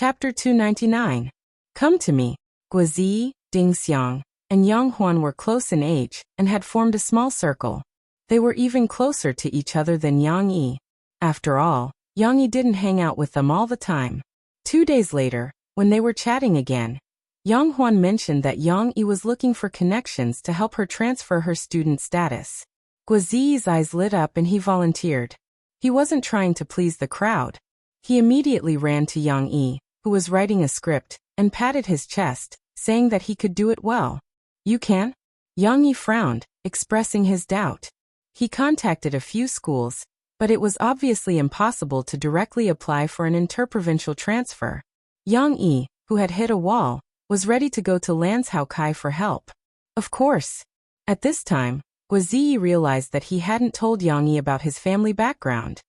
Chapter 299. Come to me. Guizi, Ding Xiang, and Yang Huan were close in age and had formed a small circle. They were even closer to each other than Yang Yi. After all, Yang Yi didn't hang out with them all the time. 2 days later, when they were chatting again, Yang Huan mentioned that Yang Yi was looking for connections to help her transfer her student status. Guizi's eyes lit up and he volunteered. He wasn't trying to please the crowd. He immediately ran to Yang Yi, who was writing a script, and patted his chest, saying that he could do it well. You can? Yang Yi frowned, expressing his doubt. He contacted a few schools, but it was obviously impossible to directly apply for an interprovincial transfer. Yang Yi, who had hit a wall, was ready to go to Lanzhou Kai for help. Of course. At this time, Guizi realized that he hadn't told Yang Yi about his family background.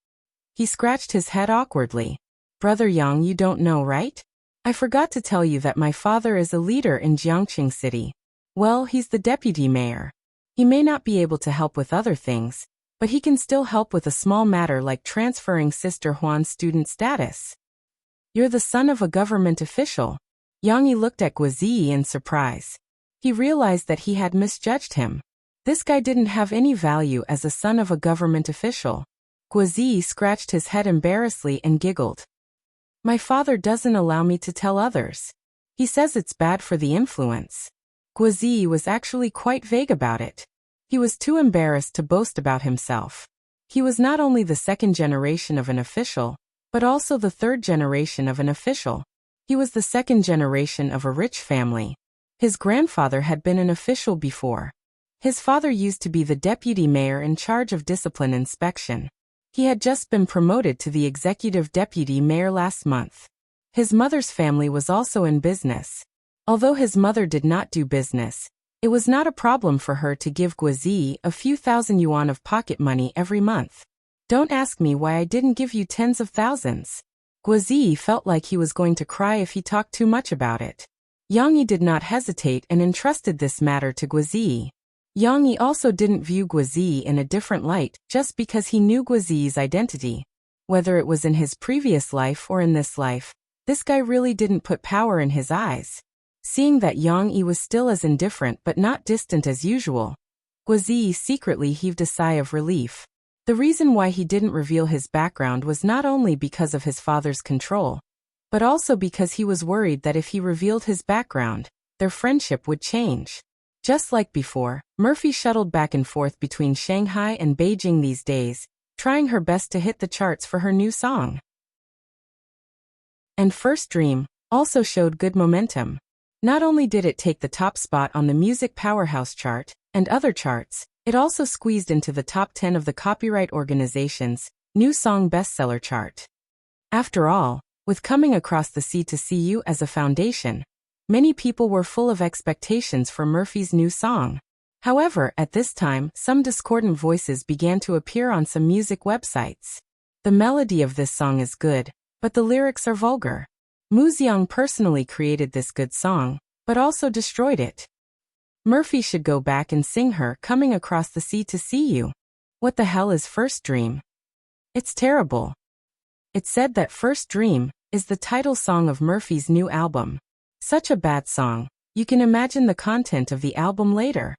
He scratched his head awkwardly. Brother Yang, you don't know, right? I forgot to tell you that my father is a leader in Jiangqing City. Well, he's the deputy mayor. He may not be able to help with other things, but he can still help with a small matter like transferring Sister Huan's student status. You're the son of a government official. Yang Yi looked at Guizi in surprise. He realized that he had misjudged him. This guy didn't have any value as a son of a government official. Guizi scratched his head embarrassedly and giggled. My father doesn't allow me to tell others. He says it's bad for the influence. Guizi was actually quite vague about it. He was too embarrassed to boast about himself. He was not only the second generation of an official, but also the third generation of an official. He was the second generation of a rich family. His grandfather had been an official before. His father used to be the deputy mayor in charge of discipline inspection. He had just been promoted to the executive deputy mayor last month. His mother's family was also in business. Although his mother did not do business, it was not a problem for her to give Guizi a few thousand yuan of pocket money every month. Don't ask me why I didn't give you tens of thousands. Guizi felt like he was going to cry if he talked too much about it. Yang Yi did not hesitate and entrusted this matter to Guizi. Yang Yi also didn't view Guizi in a different light just because he knew Guizi's identity. Whether it was in his previous life or in this life, this guy really didn't put power in his eyes. Seeing that Yang Yi was still as indifferent but not distant as usual, Guizi secretly heaved a sigh of relief. The reason why he didn't reveal his background was not only because of his father's control, but also because he was worried that if he revealed his background, their friendship would change. Just like before, Murphy shuttled back and forth between Shanghai and Beijing these days, trying her best to hit the charts for her new song. And First Dream also showed good momentum. Not only did it take the top spot on the Music Powerhouse chart and other charts, it also squeezed into the top 10 of the Copyright Organization's New Song Bestseller chart. After all, with Coming Across the Sea to See You as a foundation, many people were full of expectations for Murphy's new song. However, at this time, some discordant voices began to appear on some music websites. The melody of this song is good, but the lyrics are vulgar. Mu Xiang personally created this good song, but also destroyed it. Murphy should go back and sing her Coming Across the Sea to See You. What the hell is First Dream? It's terrible. It's said that First Dream is the title song of Murphy's new album. Such a bad song, you can imagine the content of the album later.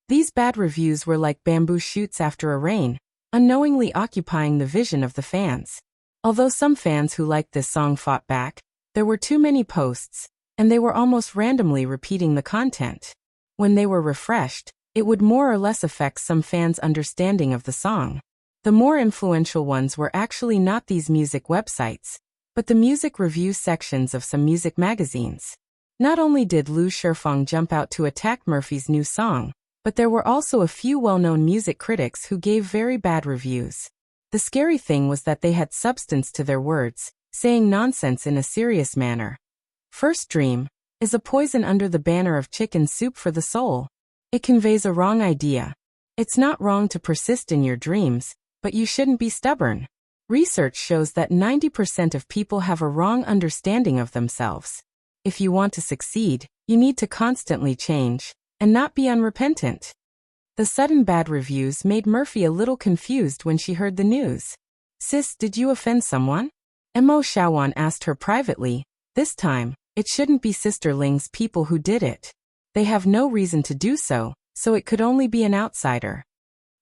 These bad reviews were like bamboo shoots after a rain, unknowingly occupying the vision of the fans. Although some fans who liked this song fought back, there were too many posts, and they were almost randomly repeating the content. When they were refreshed, it would more or less affect some fans' understanding of the song. The more influential ones were actually not these music websites, but the music review sections of some music magazines. Not only did Lu Shifeng jump out to attack Murphy's new song, but there were also a few well-known music critics who gave very bad reviews. The scary thing was that they had substance to their words, saying nonsense in a serious manner. First Dream is a poison under the banner of chicken soup for the soul. It conveys a wrong idea. It's not wrong to persist in your dreams, but you shouldn't be stubborn. Research shows that 90% of people have a wrong understanding of themselves. If you want to succeed, you need to constantly change, and not be unrepentant. The sudden bad reviews made Murphy a little confused when she heard the news. Sis, did you offend someone? Mo Shaowan asked her privately, This time, it shouldn't be Sister Ling's people who did it. They have no reason to do so, so it could only be an outsider.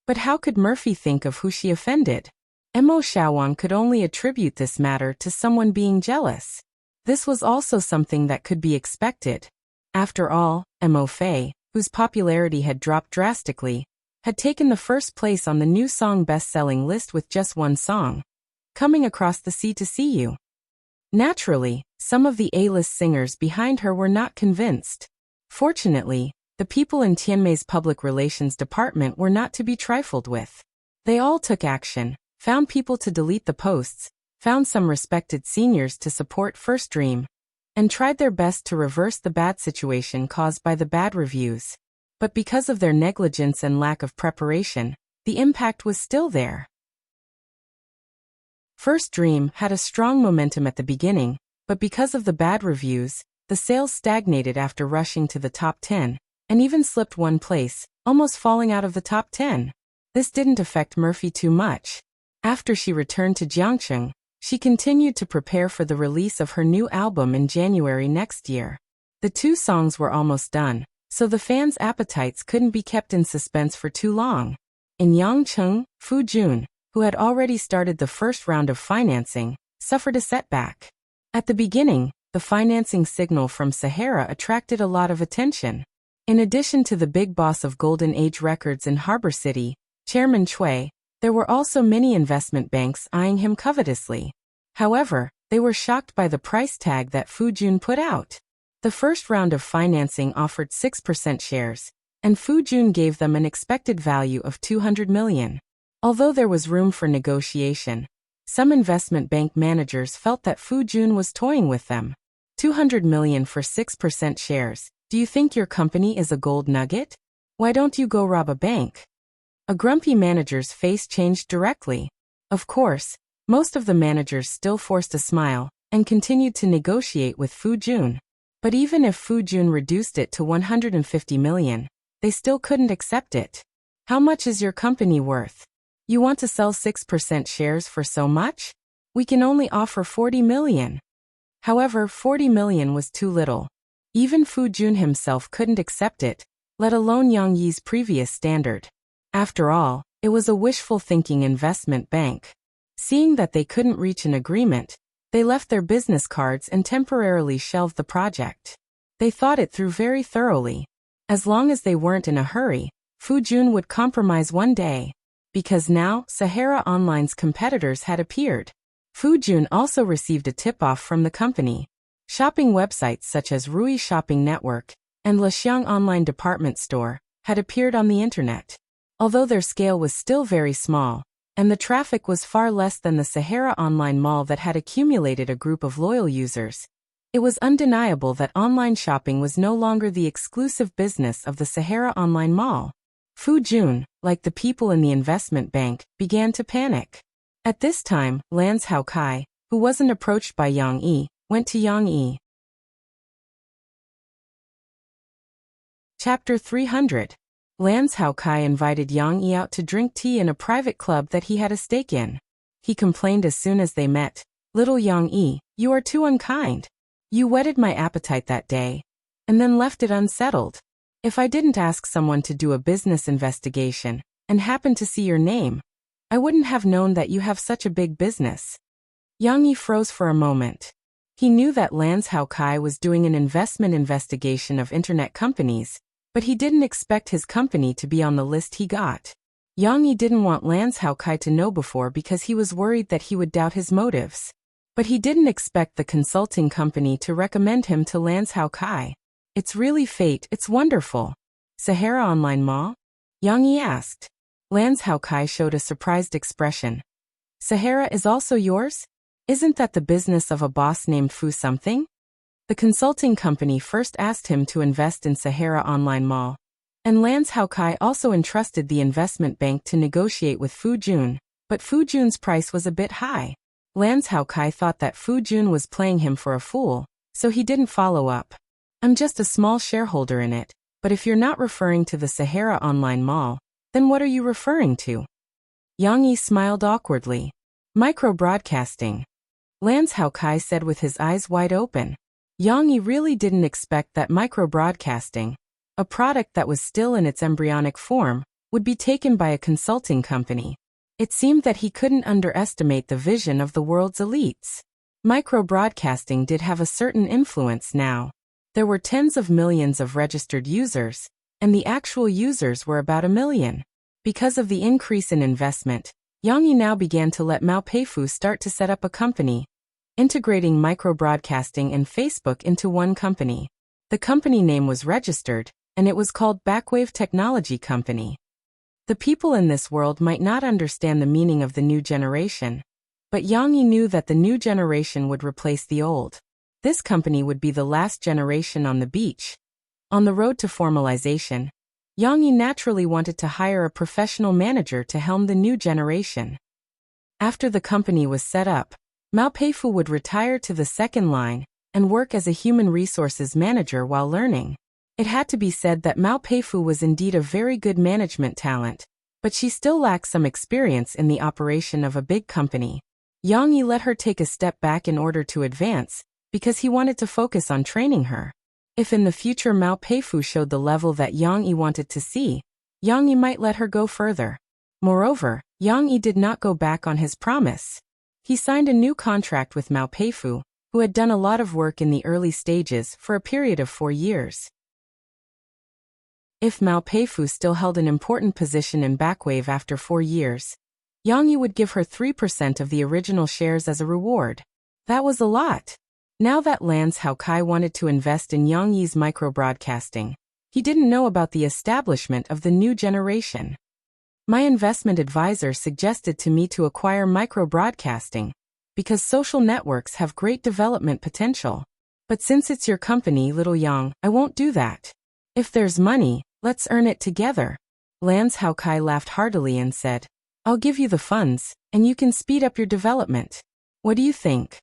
But how could Murphy think of who she offended? Mo Xiaowang could only attribute this matter to someone being jealous. This was also something that could be expected. After all, Mo Fei, whose popularity had dropped drastically, had taken the first place on the new song best-selling list with just one song, Coming Across the Sea to See You. Naturally, some of the A-list singers behind her were not convinced. Fortunately, the people in Tianmei's public relations department were not to be trifled with. They all took action, found people to delete the posts, found some respected seniors to support First Dream, and tried their best to reverse the bad situation caused by the bad reviews. But because of their negligence and lack of preparation, the impact was still there. First Dream had a strong momentum at the beginning, but because of the bad reviews, the sales stagnated after rushing to the top 10, and even slipped one place, almost falling out of the top 10. This didn't affect Murphy too much. After she returned to Jiangcheng, she continued to prepare for the release of her new album in January next year. The 2 songs were almost done, so the fans' appetites couldn't be kept in suspense for too long. In Yangcheng, Fu Jun, who had already started the first round of financing, suffered a setback. At the beginning, the financing signal from Sahara attracted a lot of attention. In addition to the big boss of Golden Age Records in Harbor City, Chairman Cui, there were also many investment banks eyeing him covetously. However, they were shocked by the price tag that Fu Jun put out. The first round of financing offered 6% shares, and Fu Jun gave them an expected value of 200 million. Although there was room for negotiation, some investment bank managers felt that Fu Jun was toying with them. 200 million for 6% shares. Do you think your company is a gold nugget? Why don't you go rob a bank? A grumpy manager's face changed directly. Of course, most of the managers still forced a smile and continued to negotiate with Fu Jun. But even if Fu Jun reduced it to 150 million, they still couldn't accept it. How much is your company worth? You want to sell 6% shares for so much? We can only offer 40 million. However, 40 million was too little. Even Fu Jun himself couldn't accept it, let alone Yang Yi's previous standard. After all, it was a wishful-thinking investment bank. Seeing that they couldn't reach an agreement, they left their business cards and temporarily shelved the project. They thought it through very thoroughly. As long as they weren't in a hurry, Fu Jun would compromise one day. Because now, Sahara Online's competitors had appeared. Fu Jun also received a tip-off from the company. Shopping websites such as Rui Shopping Network and Lixiang Online Department Store had appeared on the internet. Although their scale was still very small, and the traffic was far less than the Sahara Online Mall that had accumulated a group of loyal users, it was undeniable that online shopping was no longer the exclusive business of the Sahara Online Mall. Fu Jun, like the people in the investment bank, began to panic. At this time, Lance Haokai, who wasn't approached by Yang Yi, went to Yang Yi. Chapter 300. Lance Haokai invited Yang Yi out to drink tea in a private club that he had a stake in. He complained as soon as they met, "Little Yang Yi, you are too unkind. You whetted my appetite that day, and then left it unsettled. If I didn't ask someone to do a business investigation, and happened to see your name, I wouldn't have known that you have such a big business." Yang Yi froze for a moment. He knew that Lance Haokai was doing an investment investigation of internet companies, but he didn't expect his company to be on the list he got. Yang Yi didn't want Lance Haokai to know before because he was worried that he would doubt his motives. But he didn't expect the consulting company to recommend him to Lance Haokai. "It's really fate, it's wonderful." "Sahara Online Mall?" Yang Yi asked. Lance Haokai showed a surprised expression. "Sahara is also yours? Isn't that the business of a boss named Fu something?" The consulting company first asked him to invest in Sahara Online Mall, and Lance Haokai also entrusted the investment bank to negotiate with Fu Jun, but Fu Jun's price was a bit high. Lance Haokai thought that Fu Jun was playing him for a fool, so he didn't follow up. "I'm just a small shareholder in it, but if you're not referring to the Sahara Online Mall, then what are you referring to?" Yang Yi smiled awkwardly. "Micro-broadcasting." Lance Haokai said with his eyes wide open. Yang Yi really didn't expect that micro-broadcasting, a product that was still in its embryonic form, would be taken by a consulting company. It seemed that he couldn't underestimate the vision of the world's elites. Micro-broadcasting did have a certain influence now. There were tens of millions of registered users, and the actual users were about 1 million. Because of the increase in investment, Yang Yi now began to let Mao Peifu start to set up a company, integrating micro-broadcasting and Facebook into one company. The company name was registered, and it was called Backwave Technology Company. The people in this world might not understand the meaning of the new generation, but Yang Yi knew that the new generation would replace the old. This company would be the last generation on the beach. On the road to formalization, Yang Yi naturally wanted to hire a professional manager to helm the new generation. After the company was set up, Mao Peifu would retire to the second line and work as a human resources manager while learning. It had to be said that Mao Peifu was indeed a very good management talent, but she still lacked some experience in the operation of a big company. Yang Yi let her take a step back in order to advance, because he wanted to focus on training her. If in the future Mao Peifu showed the level that Yang Yi wanted to see, Yang Yi might let her go further. Moreover, Yang Yi did not go back on his promise. He signed a new contract with Mao Peifu, who had done a lot of work in the early stages for a period of 4 years. If Mao Peifu still held an important position in Backwave after 4 years, Yang Yi would give her 3% of the original shares as a reward. That was a lot. Now that Lance Haokai wanted to invest in Yang Yi's micro-broadcasting, he didn't know about the establishment of the new generation. My investment advisor suggested to me to acquire micro-broadcasting, because social networks have great development potential. But since it's your company, little Yang, I won't do that. If there's money, let's earn it together. Lance Haokai laughed heartily and said, I'll give you the funds, and you can speed up your development. What do you think?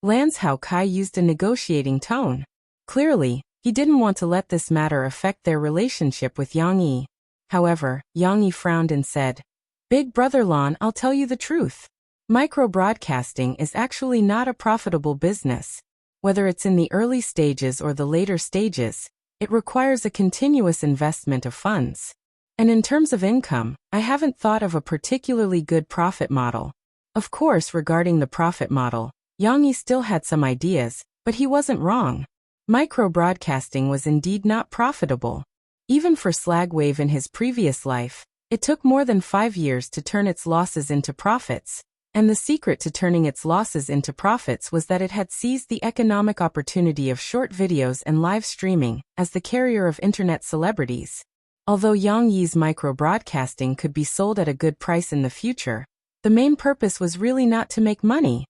Lance Haokai used a negotiating tone. Clearly, he didn't want to let this matter affect their relationship with Yang Yi. However, Yang Yi frowned and said, Big brother Lan, I'll tell you the truth. Micro-broadcasting is actually not a profitable business. Whether it's in the early stages or the later stages, it requires a continuous investment of funds. And in terms of income, I haven't thought of a particularly good profit model. Of course, regarding the profit model, Yang Yi still had some ideas, but he wasn't wrong. Micro-broadcasting was indeed not profitable. Even for Slagwave in his previous life, it took more than 5 years to turn its losses into profits. And the secret to turning its losses into profits was that it had seized the economic opportunity of short videos and live streaming as the carrier of internet celebrities. Although Yang Yi's micro-broadcasting could be sold at a good price in the future, the main purpose was really not to make money.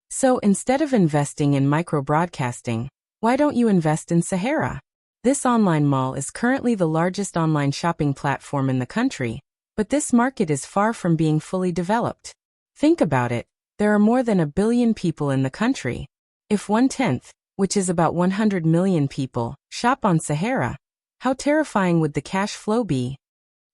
So instead of investing in micro-broadcasting, why don't you invest in Sahara? This online mall is currently the largest online shopping platform in the country, but this market is far from being fully developed. Think about it, there are more than 1 billion people in the country. If 1/10, which is about 100 million people, shop on Sahara, how terrifying would the cash flow be?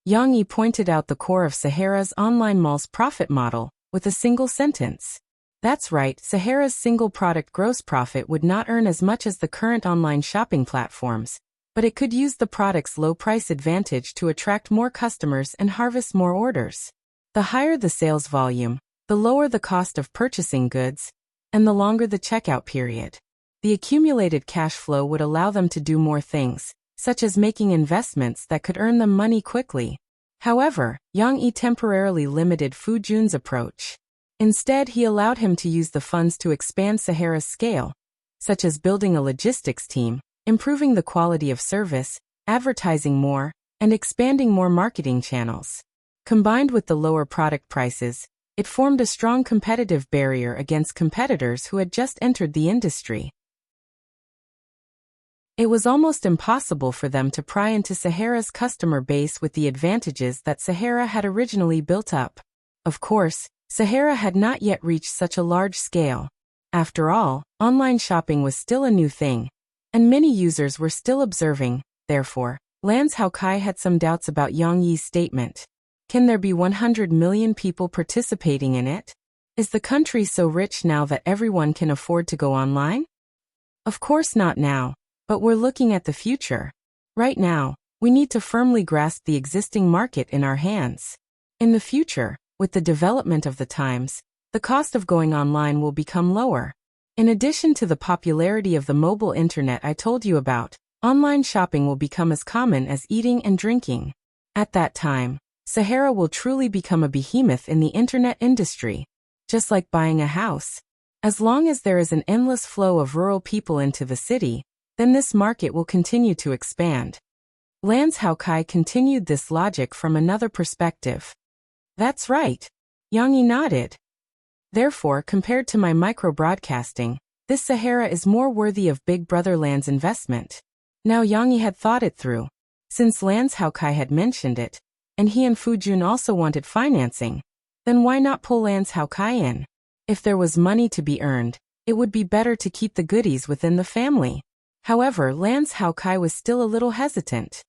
Yang Yi pointed out the core of Sahara's online mall's profit model with a single sentence. That's right, Sahara's single product gross profit would not earn as much as the current online shopping platforms, but it could use the product's low price advantage to attract more customers and harvest more orders. The higher the sales volume, the lower the cost of purchasing goods, and the longer the checkout period. The accumulated cash flow would allow them to do more things, such as making investments that could earn them money quickly. However, Yang Yi temporarily limited Fu Jun's approach. Instead, he allowed him to use the funds to expand Sahara's scale, such as building a logistics team, improving the quality of service, advertising more, and expanding more marketing channels. Combined with the lower product prices, it formed a strong competitive barrier against competitors who had just entered the industry. It was almost impossible for them to pry into Sahara's customer base with the advantages that Sahara had originally built up. Of course, Sahara had not yet reached such a large scale. After all, online shopping was still a new thing, and many users were still observing. Therefore, Lance Haokai had some doubts about Yang Yi's statement. Can there be 100 million people participating in it? Is the country so rich now that everyone can afford to go online? Of course not now, but we're looking at the future. Right now, we need to firmly grasp the existing market in our hands. In the future, with the development of the times, the cost of going online will become lower. In addition to the popularity of the mobile internet I told you about, online shopping will become as common as eating and drinking. At that time, Sahara will truly become a behemoth in the internet industry, just like buying a house. As long as there is an endless flow of rural people into the city, then this market will continue to expand. Lance Haokai continued this logic from another perspective. That's right. Yang Yi nodded. Therefore, compared to my micro-broadcasting, this Sahara is more worthy of Big Brother Land's investment. Now Yang Yi had thought it through. Since Lance Haokai had mentioned it, and he and Fu Jun also wanted financing, then why not pull Lance Haokai in? If there was money to be earned, it would be better to keep the goodies within the family. However, Lance Haokai was still a little hesitant.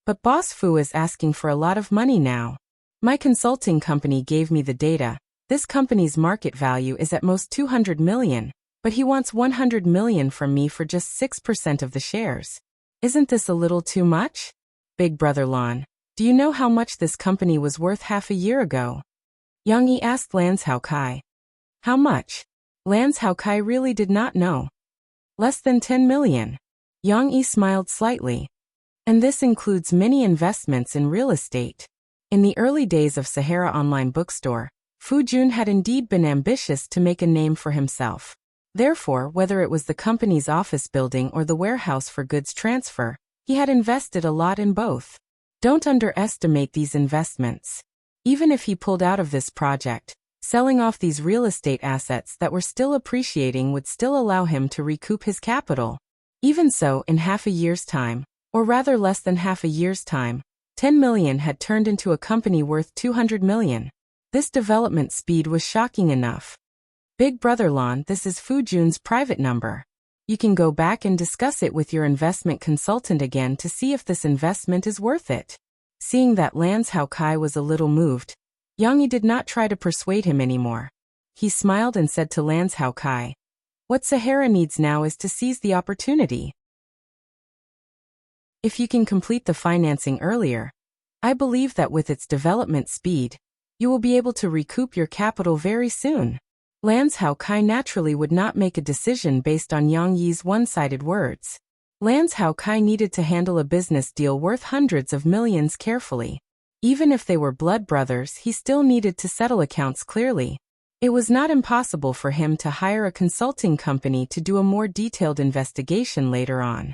But Boss Fu is asking for a lot of money now. My consulting company gave me the data. This company's market value is at most 200 million, but he wants 100 million from me for just 6% of the shares. Isn't this a little too much? Big Brother Lon, do you know how much this company was worth half a year ago? Yang Yi asked Lance Haokai. How much? Lance Haokai really did not know. Less than 10 million. Yang Yi smiled slightly. And this includes many investments in real estate. In the early days of Sahara Online Bookstore, Fu Jun had indeed been ambitious to make a name for himself. Therefore, whether it was the company's office building or the warehouse for goods transfer, he had invested a lot in both. Don't underestimate these investments. Even if he pulled out of this project, selling off these real estate assets that were still appreciating would still allow him to recoup his capital. Even so, in half a year's time, or rather less than half a year's time, 10 million had turned into a company worth 200 million. This development speed was shocking enough. Big Brother Lon, this is Fu Jun's private number. You can go back and discuss it with your investment consultant again to see if this investment is worth it. Seeing that Lance Haokai was a little moved, Yang Yi did not try to persuade him anymore. He smiled and said to Lance Haokai, "What Sahara needs now is to seize the opportunity. If you can complete the financing earlier, I believe that with its development speed, you will be able to recoup your capital very soon." Lance Haokai naturally would not make a decision based on Yang Yi's one-sided words. Lance Haokai needed to handle a business deal worth hundreds of millions carefully. Even if they were blood brothers, he still needed to settle accounts clearly. It was not impossible for him to hire a consulting company to do a more detailed investigation later on.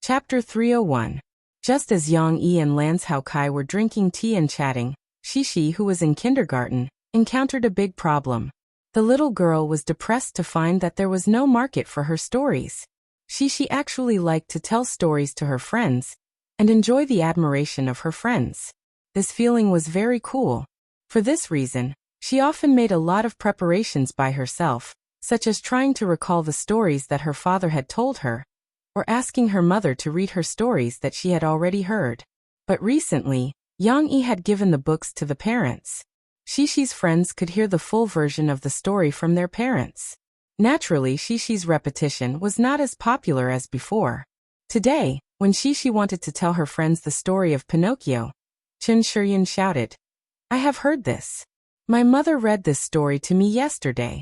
Chapter 301. Just as Yang Yi and Lance Haokai were drinking tea and chatting, Shishi, who was in kindergarten, encountered a big problem. The little girl was depressed to find that there was no market for her stories. Shishi actually liked to tell stories to her friends and enjoy the admiration of her friends. This feeling was very cool. For this reason, she often made a lot of preparations by herself, such as trying to recall the stories that her father had told her, or asking her mother to read her stories that she had already heard. But recently, Yang Yi had given the books to the parents. Shishi's friends could hear the full version of the story from their parents. Naturally, Shishi's repetition was not as popular as before. Today, when Shishi wanted to tell her friends the story of Pinocchio, Chen Shiyun shouted, "I have heard this. My mother read this story to me yesterday."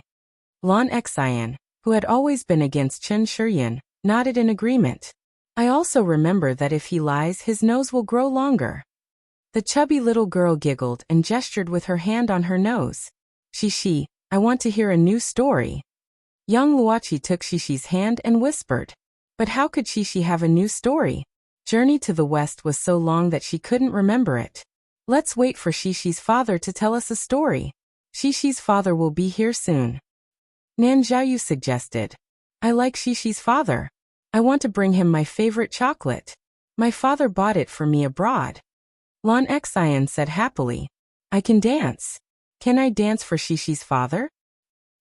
Lan Xian, who had always been against Chen Shiyun, nodded in agreement. "I also remember that if he lies, his nose will grow longer." The chubby little girl giggled and gestured with her hand on her nose. "Shishi, I want to hear a new story." Young Luochi took Shishi's hand and whispered. But how could Shishi have a new story? Journey to the West was so long that she couldn't remember it. "Let's wait for Shishi's father to tell us a story. Shishi's father will be here soon." Nan Zhaoyu suggested. "I like Shishi's father. I want to bring him my favorite chocolate. My father bought it for me abroad." Lan Xian said happily, "I can dance. Can I dance for Shishi's father?"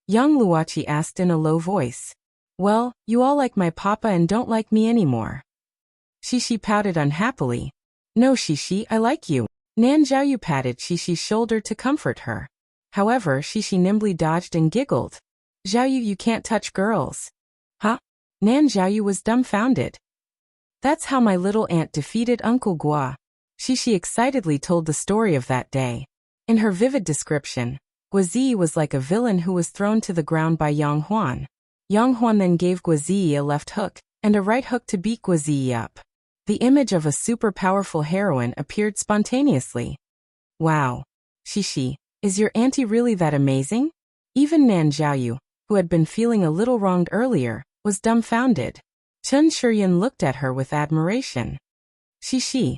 Young Luochi asked in a low voice. "Well, you all like my papa and don't like me anymore." Shishi pouted unhappily. "No, Shishi, I like you." Nan Xiaoyu patted Xishi's shoulder to comfort her. However, Xishi nimbly dodged and giggled. Xiaoyu, you can't touch girls. Huh? Nan Xiaoyu was dumbfounded. That's how my little aunt defeated Uncle Gua. Xishi excitedly told the story of that day. In her vivid description, Guazi was like a villain who was thrown to the ground by Yang Huan. Yang Huan then gave Guazi a left hook and a right hook to beat Guazi up. The image of a super powerful heroine appeared spontaneously. Wow. Xishi, is your auntie really that amazing? Even Nan Xiaoyu, who had been feeling a little wronged earlier, was dumbfounded. Chen Shiyun looked at her with admiration. Xishi,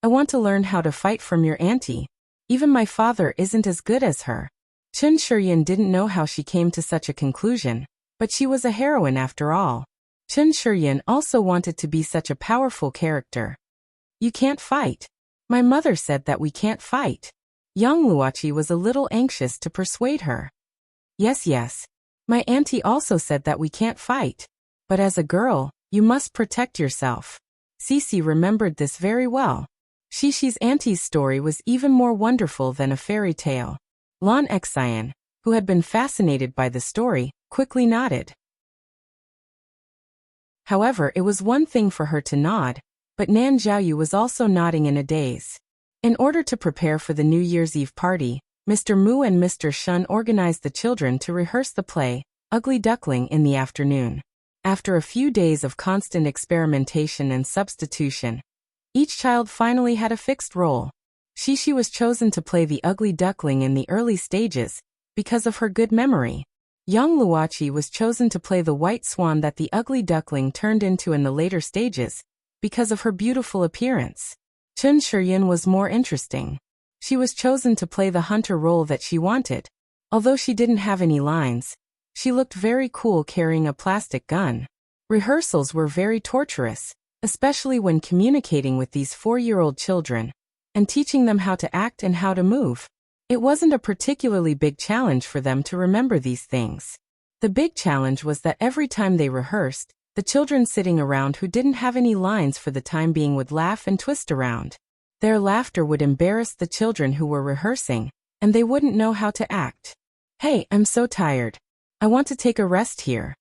I want to learn how to fight from your auntie. Even my father isn't as good as her. Chen Shiyun didn't know how she came to such a conclusion, but she was a heroine after all. Chen Shiyun also wanted to be such a powerful character. You can't fight. My mother said that we can't fight. Yang Luoqi was a little anxious to persuade her. Yes. My auntie also said that we can't fight. But as a girl, you must protect yourself. Cici remembered this very well. Xishi's auntie's story was even more wonderful than a fairy tale. Lan Xian, who had been fascinated by the story, quickly nodded. However, it was one thing for her to nod, but Nan Xiaoyu was also nodding in a daze. In order to prepare for the New Year's Eve party, Mr. Mu and Mr. Shun organized the children to rehearse the play, Ugly Duckling, in the afternoon. After a few days of constant experimentation and substitution, each child finally had a fixed role. Xishi was chosen to play the ugly duckling in the early stages, because of her good memory. Yang Luoqi was chosen to play the white swan that the ugly duckling turned into in the later stages, because of her beautiful appearance. Chen Shiyun was more interesting. She was chosen to play the hunter role that she wanted. Although she didn't have any lines, she looked very cool carrying a plastic gun. Rehearsals were very torturous, especially when communicating with these 4-year-old children, and teaching them how to act and how to move. It wasn't a particularly big challenge for them to remember these things. The big challenge was that every time they rehearsed, the children sitting around who didn't have any lines for the time being would laugh and twist around. Their laughter would embarrass the children who were rehearsing, and they wouldn't know how to act. Hey, I'm so tired. I want to take a rest here.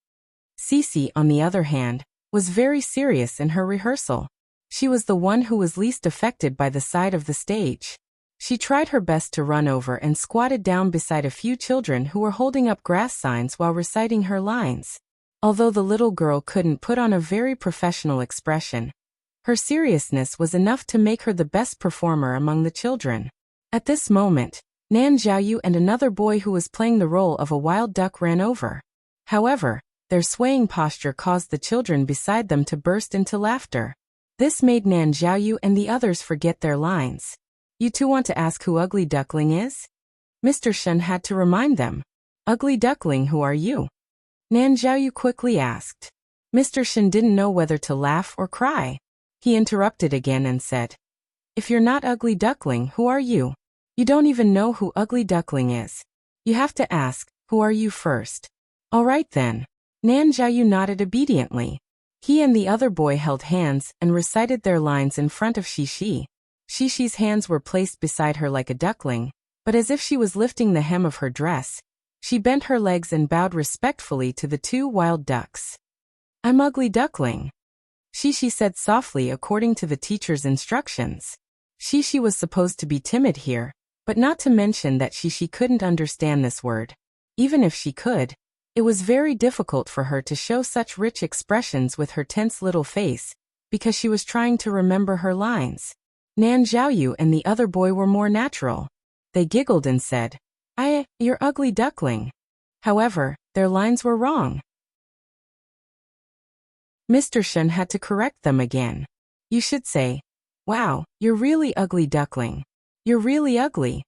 Cici, on the other hand, was very serious in her rehearsal. She was the one who was least affected by the side of the stage. She tried her best to run over and squatted down beside a few children who were holding up grass signs while reciting her lines. Although the little girl couldn't put on a very professional expression, her seriousness was enough to make her the best performer among the children. At this moment, Nan Xiaoyu and another boy who was playing the role of a wild duck ran over. However, their swaying posture caused the children beside them to burst into laughter. This made Nan Xiaoyu and the others forget their lines. You two want to ask who Ugly Duckling is? Mr. Shun had to remind them. Ugly Duckling, who are you? Nan Xiaoyu quickly asked. Mr. Shun didn't know whether to laugh or cry. He interrupted again and said, If you're not Ugly Duckling, who are you? You don't even know who Ugly Duckling is. You have to ask, who are you first? All right then. Nan Xiaoyu nodded obediently. He and the other boy held hands and recited their lines in front of Xishi. Xishi's hands were placed beside her like a duckling, but as if she was lifting the hem of her dress, she bent her legs and bowed respectfully to the two wild ducks. I'm Ugly Duckling, Xishi said softly according to the teacher's instructions. Xishi was supposed to be timid here, but not to mention that Xishi couldn't understand this word. Even if she could, it was very difficult for her to show such rich expressions with her tense little face, because she was trying to remember her lines. Nan Xiaoyu and the other boy were more natural. They giggled and said, You're Ugly Duckling. However, their lines were wrong. Mr. Shun had to correct them again. You should say, Wow, you're really Ugly Duckling. You're really ugly.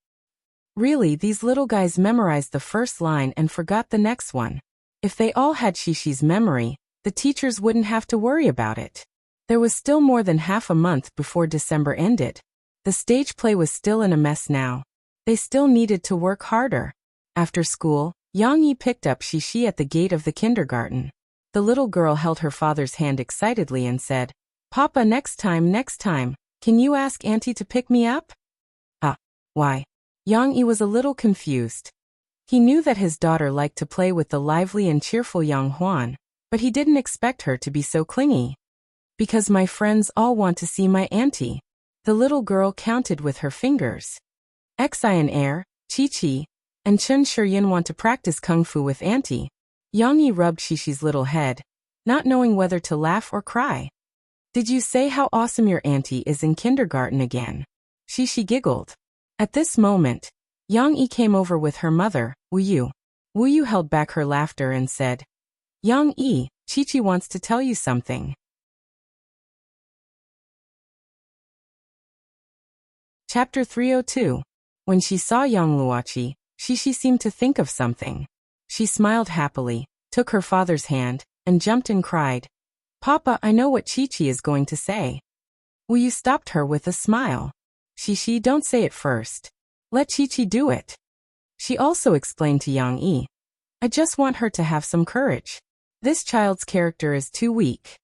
Really, these little guys memorized the first line and forgot the next one. If they all had Xishi's memory, the teachers wouldn't have to worry about it. There was still more than half a month before December ended. The stage play was still in a mess now. They still needed to work harder. After school, Yang Yi picked up Xishi at the gate of the kindergarten. The little girl held her father's hand excitedly and said, Papa, next time, can you ask Auntie to pick me up? Why? Yang Yi was a little confused. He knew that his daughter liked to play with the lively and cheerful Yang Huan, but he didn't expect her to be so clingy. Because my friends all want to see my auntie. The little girl counted with her fingers. Xi and Air, Chi-Chi, and Chen Shiyin want to practice kung fu with auntie. Yang Yi rubbed Xishi's little head, not knowing whether to laugh or cry. Did you say how awesome your auntie is in kindergarten again? Xishi giggled. At this moment, Yang Yi came over with her mother, Wu Yu. Wu Yu held back her laughter and said, Yang Yi, Chi-Chi wants to tell you something. Chapter 302. When she saw young Luoqi, Xishi seemed to think of something. She smiled happily, took her father's hand, and jumped and cried, Papa, I know what Chi-Chi is going to say. Wu Yu stopped her with a smile. Xishi, don't say it first. Let Chi-Chi do it. She also explained to Yang Yi. I just want her to have some courage. This child's character is too weak.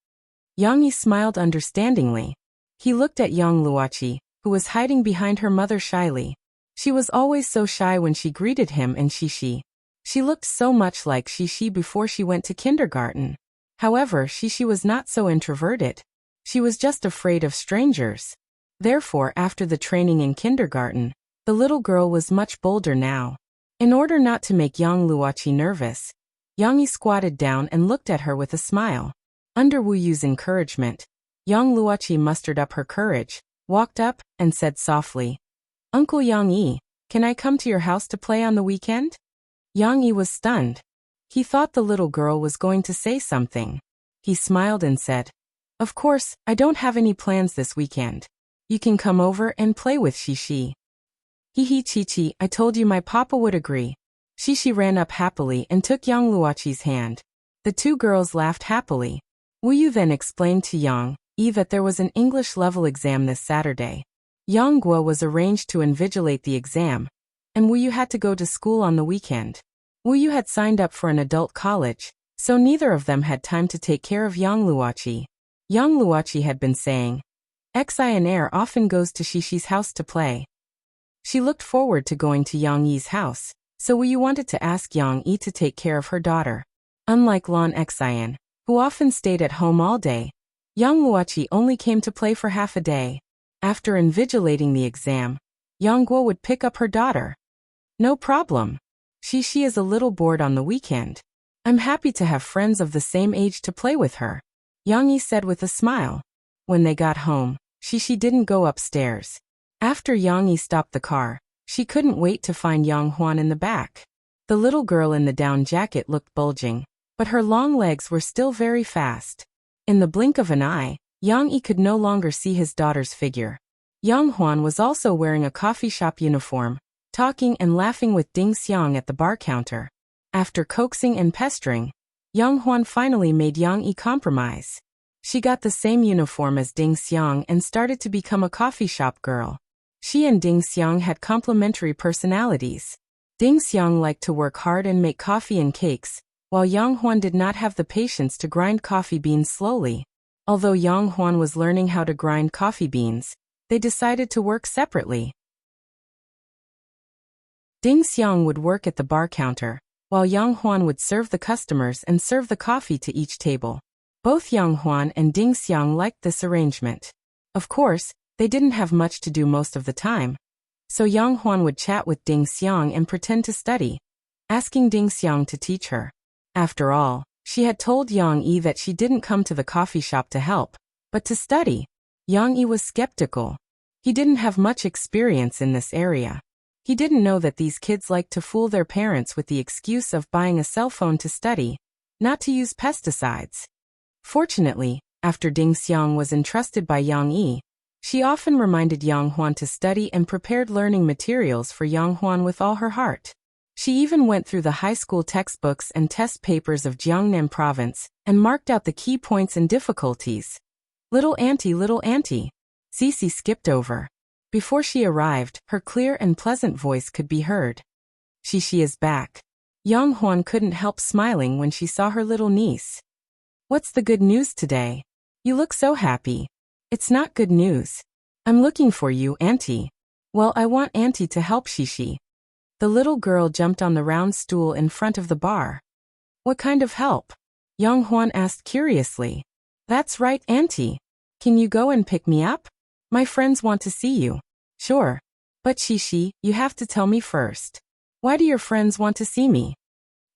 Yang Yi smiled understandingly. He looked at young Luoqi, who was hiding behind her mother shyly. She was always so shy when she greeted him and Xishi. She looked so much like Xishi before she went to kindergarten. However, Xishi was not so introverted. She was just afraid of strangers. Therefore, after the training in kindergarten, the little girl was much bolder now. In order not to make young Luoqi nervous, Yang Yi squatted down and looked at her with a smile. Under Wu Yu's encouragement, young Luoqi mustered up her courage, walked up, and said softly, Uncle Yang Yi, can I come to your house to play on the weekend? Yang Yi was stunned. He thought the little girl was going to say something. He smiled and said, Of course, I don't have any plans this weekend. You can come over and play with Xishi. Hee Chi-Chi, I told you my papa would agree. Xishi ran up happily and took young Luoqi's hand. The two girls laughed happily. Wu Yu then explained to Yang Yi that there was an English level exam this Saturday. Yang Guo was arranged to invigilate the exam, and Wu Yu had to go to school on the weekend. Wu Yu had signed up for an adult college, so neither of them had time to take care of young Luoqi. Young Luoqi had been saying, Xi and Air often goes to Shishi's house to play. She looked forward to going to Yang Yi's house, so Wu Yu wanted to ask Yang Yi to take care of her daughter. Unlike Lan Xian, who often stayed at home all day, young Luoqi only came to play for half a day. After invigilating the exam, Yang Guo would pick up her daughter. No problem. Xishi is a little bored on the weekend. I'm happy to have friends of the same age to play with her, Yang Yi said with a smile. When they got home, Xishi didn't go upstairs. After Yang Yi stopped the car, she couldn't wait to find Yang Huan in the back. The little girl in the down jacket looked bulging, but her long legs were still very fast. In the blink of an eye, Yang Yi could no longer see his daughter's figure. Yang Huan was also wearing a coffee shop uniform, talking and laughing with Ding Xiang at the bar counter. After coaxing and pestering, Yang Huan finally made Yang Yi compromise. She got the same uniform as Ding Xiang and started to become a coffee shop girl. She and Ding Xiang had complementary personalities. Ding Xiang liked to work hard and make coffee and cakes, while Yang Huan did not have the patience to grind coffee beans slowly. Although Yang Huan was learning how to grind coffee beans, they decided to work separately. Ding Xiang would work at the bar counter, while Yang Huan would serve the customers and serve the coffee to each table. Both Yang Huan and Ding Xiang liked this arrangement. Of course, they didn't have much to do most of the time. So Yang Huan would chat with Ding Xiang and pretend to study, asking Ding Xiang to teach her. After all, she had told Yang Yi that she didn't come to the coffee shop to help, but to study. Yang Yi was skeptical. He didn't have much experience in this area. He didn't know that these kids like to fool their parents with the excuse of buying a cell phone to study, not to use pesticides. Fortunately, after Ding Xiang was entrusted by Yang Yi, she often reminded Yang Huan to study and prepared learning materials for Yang Huan with all her heart. She even went through the high school textbooks and test papers of Jiangnan province and marked out the key points and difficulties. Little auntie, Cici skipped over. Before she arrived, her clear and pleasant voice could be heard. She is back. Yang Huan couldn't help smiling when she saw her little niece. What's the good news today? You look so happy. It's not good news. I'm looking for you, auntie. Well, I want Auntie to help Shishi. The little girl jumped on the round stool in front of the bar. What kind of help? Young Huan asked curiously. That's right, Auntie. Can you go and pick me up? My friends want to see you. Sure. But Shishi, you have to tell me first. Why do your friends want to see me?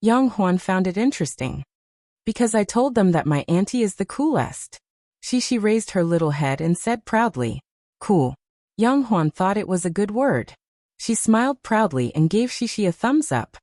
Young Huan found it interesting. Because I told them that my auntie is the coolest. Shishi raised her little head and said proudly. Cool. Young Huan thought it was a good word. She smiled proudly and gave Shishi a thumbs up.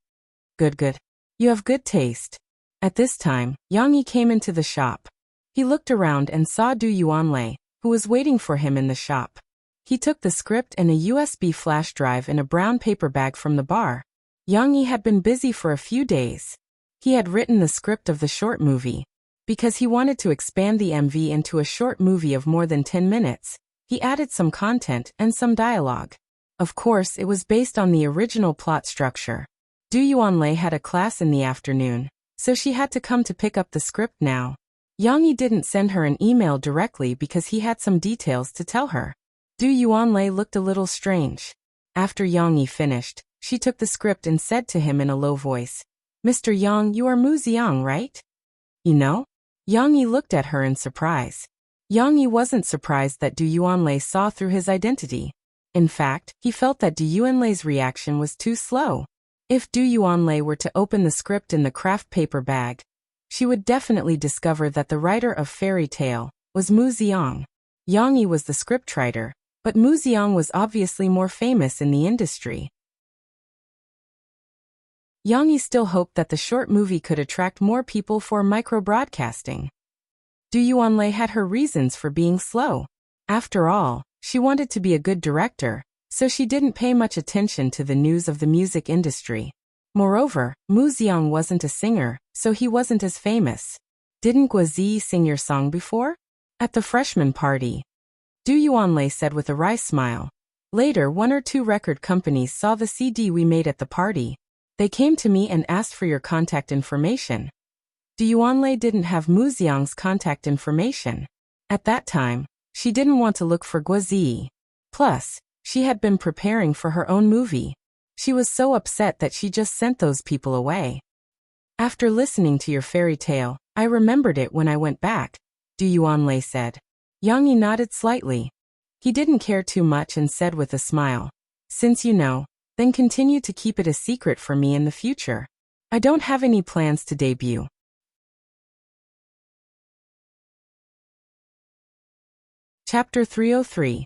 Good, good. You have good taste. At this time, Yang Yi came into the shop. He looked around and saw Du Yuanlei, who was waiting for him in the shop. He took the script and a USB flash drive in a brown paper bag from the bar. Yang Yi had been busy for a few days. He had written the script of the short movie. Because he wanted to expand the MV into a short movie of more than 10 minutes, he added some content and some dialogue. Of course, it was based on the original plot structure. Du Yuanlei had a class in the afternoon, so she had to come to pick up the script now. Yang Yi didn't send her an email directly because he had some details to tell her. Du Yuanlei looked a little strange. After Yang Yi finished, she took the script and said to him in a low voice, Mr. Yang, you are Mu Xiang, right? You know? Yang Yi looked at her in surprise. Yang Yi wasn't surprised that Du Yuanlei saw through his identity. In fact, he felt that Du Yuanlei's reaction was too slow. If Du Yuanlei were to open the script in the craft paper bag, she would definitely discover that the writer of Fairy Tale was Mu Xiang. Yang Yi was the scriptwriter, but Mu Xiang was obviously more famous in the industry. Yang Yi still hoped that the short movie could attract more people for micro-broadcasting. Du Yuanlei had her reasons for being slow. After all, she wanted to be a good director, so she didn't pay much attention to the news of the music industry. Moreover, Mu Xiang wasn't a singer, so he wasn't as famous. Didn't Guozi sing your song before? At the freshman party. Du Yuanlei said with a wry smile. Later, 1 or 2 record companies saw the CD we made at the party. They came to me and asked for your contact information. Du Yuanlei didn't have Mu Xiang's contact information. At that time, she didn't want to look for Guozi. Plus, she had been preparing for her own movie. She was so upset that she just sent those people away. After listening to your fairy tale, I remembered it when I went back, Du Yuanlei said. Yang Yi nodded slightly. He didn't care too much and said with a smile, Since you know, then continue to keep it a secret for me in the future. I don't have any plans to debut. Chapter 303.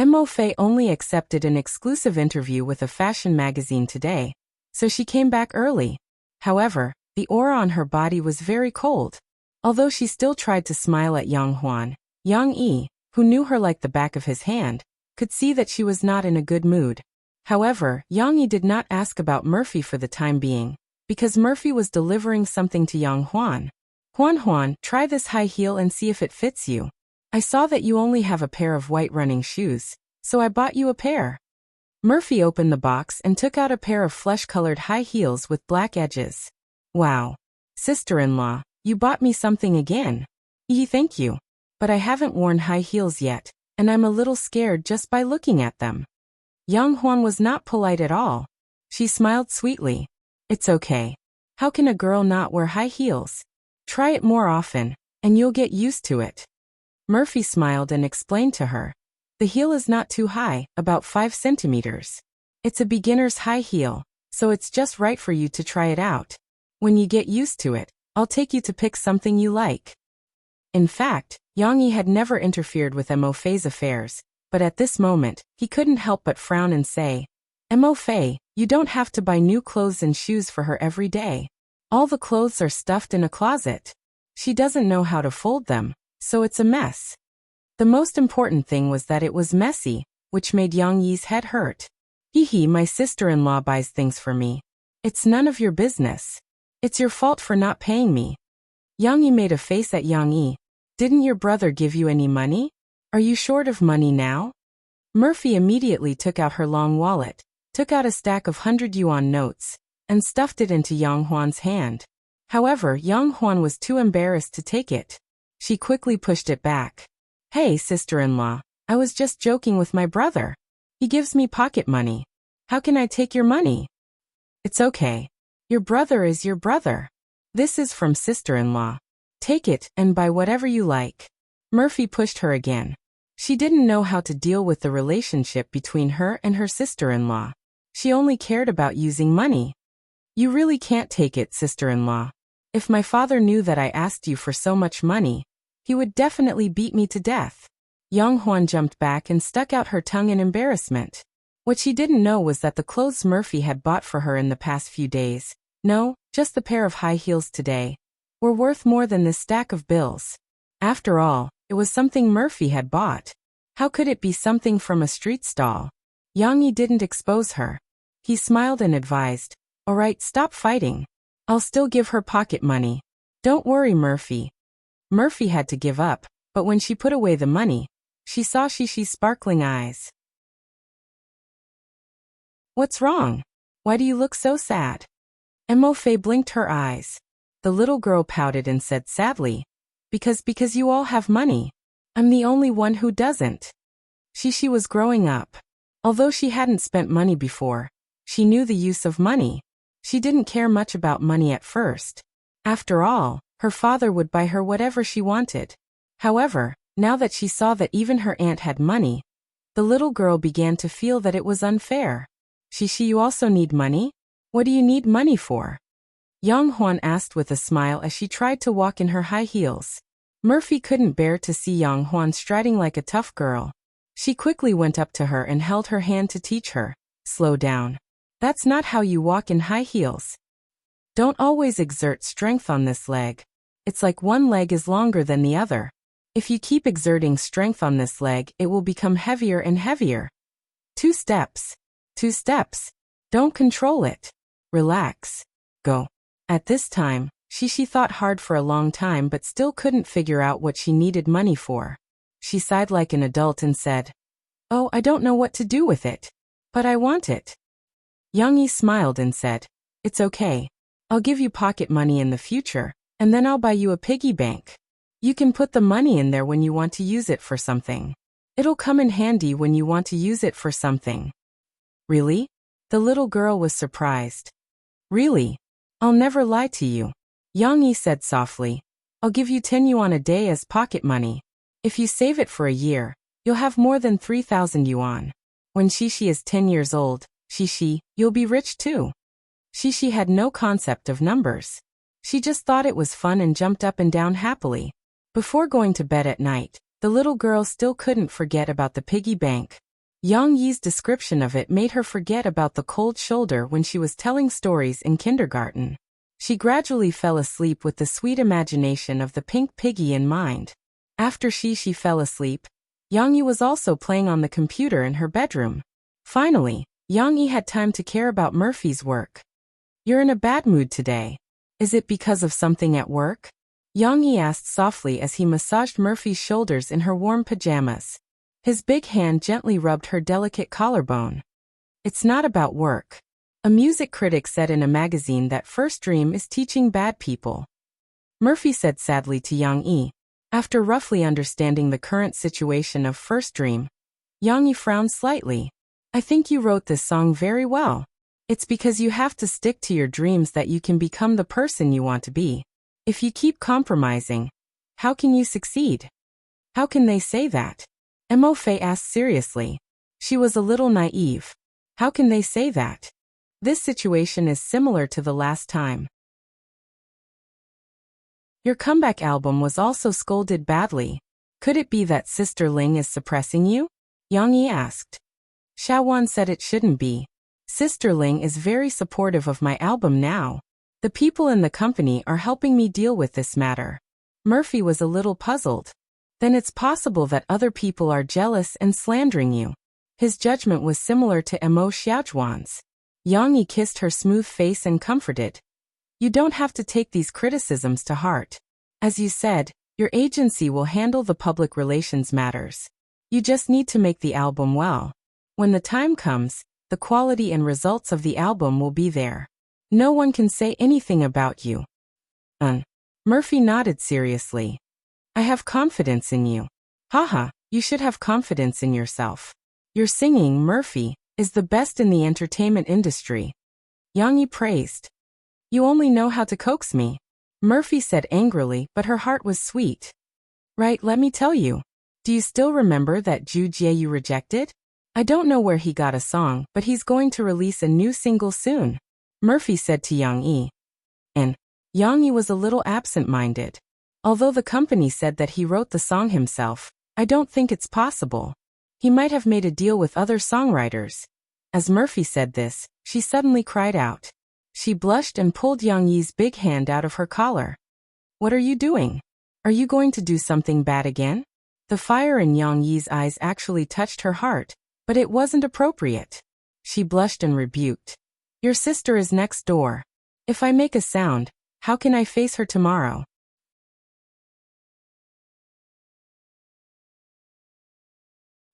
Mo Fei only accepted an exclusive interview with a fashion magazine today, so she came back early. However, the aura on her body was very cold. Although she still tried to smile at Yang Huan, Yang Yi, who knew her like the back of his hand, could see that she was not in a good mood. However, Yang Yi did not ask about Murphy for the time being, because Murphy was delivering something to Yang Huan. Huan, try this high heel and see if it fits you. I saw that you only have a pair of white running shoes, so I bought you a pair. Murphy opened the box and took out a pair of flesh-colored high heels with black edges. Wow. Sister-in-law, you bought me something again. Thank you. But I haven't worn high heels yet, and I'm a little scared just by looking at them. Yang Huan was not polite at all. She smiled sweetly. It's okay. How can a girl not wear high heels? Try it more often, and you'll get used to it. Murphy smiled and explained to her. The heel is not too high, about 5 centimeters. It's a beginner's high heel, so it's just right for you to try it out. When you get used to it, I'll take you to pick something you like. In fact, Yang Yi had never interfered with Mo Fei's affairs, but at this moment, he couldn't help but frown and say, Mo Fei, you don't have to buy new clothes and shoes for her every day. All the clothes are stuffed in a closet. She doesn't know how to fold them, so it's a mess. The most important thing was that it was messy, which made Yang Yi's head hurt. My sister-in-law buys things for me. It's none of your business. It's your fault for not paying me. Yang Yi made a face at Yang Yi. Didn't your brother give you any money? Are you short of money now? Murphy immediately took out her long wallet, took out a stack of 100 yuan notes, and stuffed it into Yang Huan's hand. However, Yang Huan was too embarrassed to take it. She quickly pushed it back. Hey, sister-in-law, I was just joking with my brother. He gives me pocket money. How can I take your money? It's okay. Your brother is your brother. This is from sister-in-law. Take it and buy whatever you like. Murphy pushed her again. She didn't know how to deal with the relationship between her and her sister-in-law. She only cared about using money. You really can't take it, sister-in-law. If my father knew that I asked you for so much money, he would definitely beat me to death. Yang Huan jumped back and stuck out her tongue in embarrassment. What she didn't know was that the clothes Murphy had bought for her in the past few days, no, just the pair of high heels today, were worth more than this stack of bills. After all, it was something Murphy had bought. How could it be something from a street stall? Yang Yi didn't expose her. He smiled and advised, "All right, stop fighting. I'll still give her pocket money. Don't worry, Murphy." Murphy had to give up, but when she put away the money, she saw Shishi's sparkling eyes. What's wrong? Why do you look so sad? Mo Fei blinked her eyes. The little girl pouted and said sadly, Because you all have money. I'm the only one who doesn't." Shishi was growing up. Although she hadn't spent money before, she knew the use of money. She didn't care much about money at first. After all, her father would buy her whatever she wanted. However, now that she saw that even her aunt had money, the little girl began to feel that it was unfair. Shishi, you also need money? What do you need money for? Yang Huan asked with a smile as she tried to walk in her high heels. Murphy couldn't bear to see Yang Huan striding like a tough girl. She quickly went up to her and held her hand to teach her. Slow down. That's not how you walk in high heels. Don't always exert strength on this leg. It's like one leg is longer than the other. If you keep exerting strength on this leg, it will become heavier and heavier. 2 steps. 2 steps. Don't control it. Relax. Go. At this time, Shishi thought hard for a long time but still couldn't figure out what she needed money for. She sighed like an adult and said, "Oh, I don't know what to do with it. But I want it." Yang Yi smiled and said, "It's okay. I'll give you pocket money in the future, and then I'll buy you a piggy bank. You can put the money in there when you want to use it for something. It'll come in handy when you want to use it for something." Really? The little girl was surprised. Really? I'll never lie to you. Yang Yi said softly, "I'll give you 10 yuan a day as pocket money. If you save it for a year, you'll have more than 3,000 yuan. When Shishi is 10 years old, Shishi, you'll be rich too." Shishi had no concept of numbers. She just thought it was fun and jumped up and down happily. Before going to bed at night, the little girl still couldn't forget about the piggy bank. Yang Yi's description of it made her forget about the cold shoulder when she was telling stories in kindergarten. She gradually fell asleep with the sweet imagination of the pink piggy in mind. After she fell asleep, Yang Yi was also playing on the computer in her bedroom. Finally, Yang Yi had time to care about Murphy's work. "You're in a bad mood today. Is it because of something at work?" Yang Yi asked softly as he massaged Murphy's shoulders in her warm pajamas. His big hand gently rubbed her delicate collarbone. "It's not about work. A music critic said in a magazine that First Dream is teaching bad people," Murphy said sadly to Yang Yi. After roughly understanding the current situation of First Dream, Yang Yi frowned slightly. "I think you wrote this song very well. It's because you have to stick to your dreams that you can become the person you want to be. If you keep compromising, how can you succeed?" "How can they say that?" Mo Fei asked seriously. She was a little naive. "How can they say that? This situation is similar to the last time. Your comeback album was also scolded badly. Could it be that Sister Ling is suppressing you?" Yang Yi asked. Shawan said it shouldn't be. Sister Ling is very supportive of my album now. The people in the company are helping me deal with this matter. Murphy was a little puzzled. Then it's possible that other people are jealous and slandering you. His judgment was similar to Mo Xiaojuan's. Yang Yi kissed her smooth face and comforted. "You don't have to take these criticisms to heart. As you said, your agency will handle the public relations matters. You just need to make the album well. When the time comes, the quality and results of the album will be there. No one can say anything about you." Murphy nodded seriously. "I have confidence in you." "Haha, you should have confidence in yourself. Your singing, Murphy, is the best in the entertainment industry. Yang Yi praised. You only know how to coax me, Murphy said angrily, but her heart was sweet. Right, let me tell you. Do you still remember that Zhu Jie you rejected? I don't know where he got a song, but he's going to release a new single soon, Murphy said to Yang Yi. And Yang Yi was a little absent-minded. Although the company said that he wrote the song himself, I don't think it's possible. He might have made a deal with other songwriters. As Murphy said this, she suddenly cried out. She blushed and pulled Yang Yi's big hand out of her collar. What are you doing? Are you going to do something bad again? The fire in Yang Yi's eyes actually touched her heart, but it wasn't appropriate. She blushed and rebuked. Your sister is next door. If I make a sound, how can I face her tomorrow?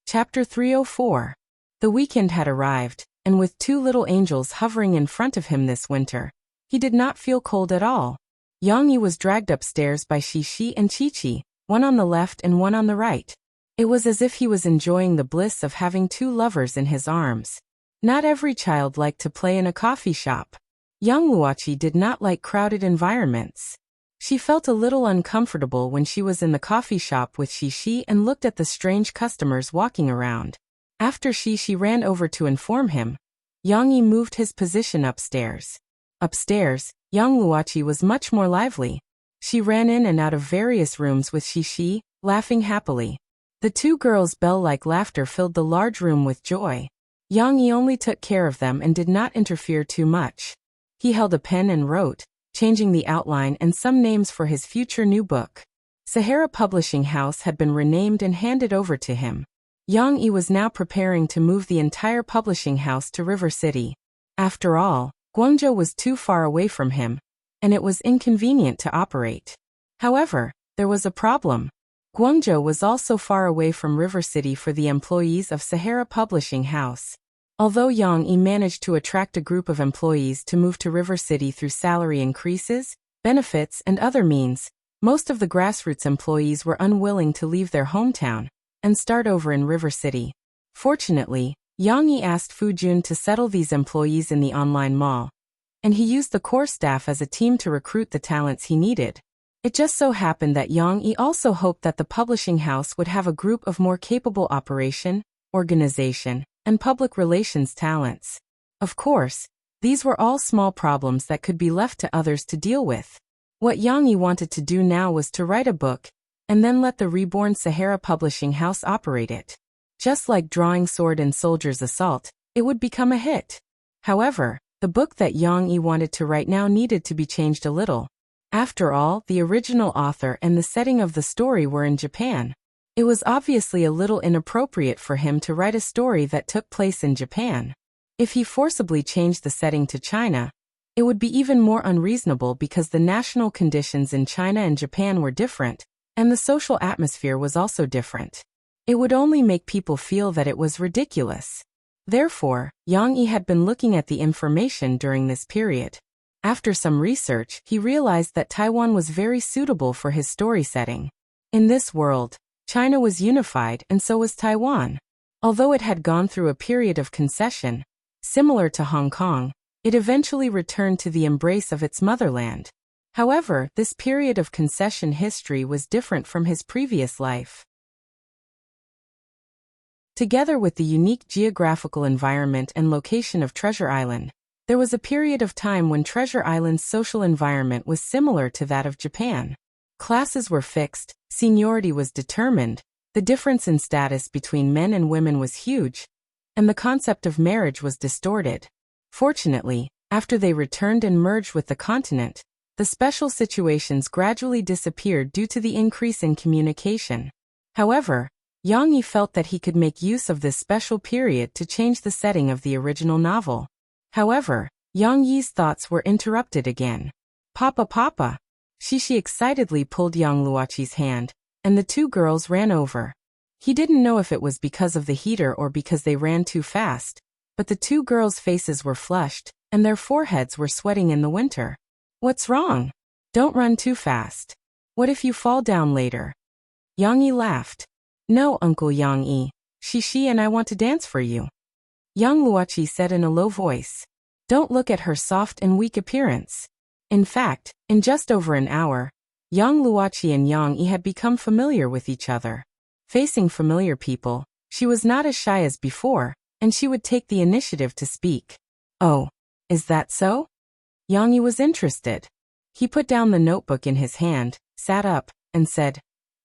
Chapter 304. The weekend had arrived, and with two little angels hovering in front of him this winter, he did not feel cold at all. Yang Yi was dragged upstairs by Xi and Chi, one on the left and one on the right. It was as if he was enjoying the bliss of having two lovers in his arms. Not every child liked to play in a coffee shop. Young Luoqi did not like crowded environments. She felt a little uncomfortable when she was in the coffee shop with Xi and looked at the strange customers walking around. After Xi ran over to inform him, Yang Yi moved his position upstairs. Upstairs, young Luoqi was much more lively. She ran in and out of various rooms with Xi, laughing happily. The two girls' bell-like laughter filled the large room with joy. Yang Yi only took care of them and did not interfere too much. He held a pen and wrote, changing the outline and some names for his future new book. Sahara Publishing House had been renamed and handed over to him. Yang Yi was now preparing to move the entire publishing house to River City. After all, Guangzhou was too far away from him, and it was inconvenient to operate. However, there was a problem. Guangzhou was also far away from River City for the employees of Sahara Publishing House. Although Yang Yi managed to attract a group of employees to move to River City through salary increases, benefits, and other means, most of the grassroots employees were unwilling to leave their hometown and start over in River City. Fortunately, Yang Yi asked Fu Jun to settle these employees in the online mall, and he used the core staff as a team to recruit the talents he needed. It just so happened that Yang Yi also hoped that the publishing house would have a group of more capable operation, organization, and public relations talents. Of course, these were all small problems that could be left to others to deal with. What Yang Yi wanted to do now was to write a book, and then let the reborn Sahara Publishing House operate it. Just like Drawing Sword and Soldier's Assault, it would become a hit. However, the book that Yang Yi wanted to write now needed to be changed a little. After all, the original author and the setting of the story were in Japan. It was obviously a little inappropriate for him to write a story that took place in Japan. If he forcibly changed the setting to China, it would be even more unreasonable because the national conditions in China and Japan were different, and the social atmosphere was also different. It would only make people feel that it was ridiculous. Therefore, Yang Yi had been looking at the information during this period. After some research, he realized that Taiwan was very suitable for his story setting. In this world, China was unified and so was Taiwan. Although it had gone through a period of concession, similar to Hong Kong, it eventually returned to the embrace of its motherland. However, this period of concession history was different from his previous life. Together with the unique geographical environment and location of Treasure Island, there was a period of time when Treasure Island's social environment was similar to that of Japan. Classes were fixed, seniority was determined, the difference in status between men and women was huge, and the concept of marriage was distorted. Fortunately, after they returned and merged with the continent, the special situations gradually disappeared due to the increase in communication. However, Yang Yi felt that he could make use of this special period to change the setting of the original novel. However, Yang Yi's thoughts were interrupted again. Papa! Xi excitedly pulled Yang Luoqi's hand, and the two girls ran over. He didn't know if it was because of the heater or because they ran too fast, but the two girls' faces were flushed, and their foreheads were sweating in the winter. What's wrong? Don't run too fast. What if you fall down later? Yang Yi laughed. No, Uncle Yang Yi. Shishi and I want to dance for you. Young Luochi said in a low voice. Don't look at her soft and weak appearance. In fact, in just over an hour, Young Luochi and Yang Yi had become familiar with each other. Facing familiar people, she was not as shy as before, and she would take the initiative to speak. Oh, is that so? Yang Yi was interested. He put down the notebook in his hand, sat up, and said,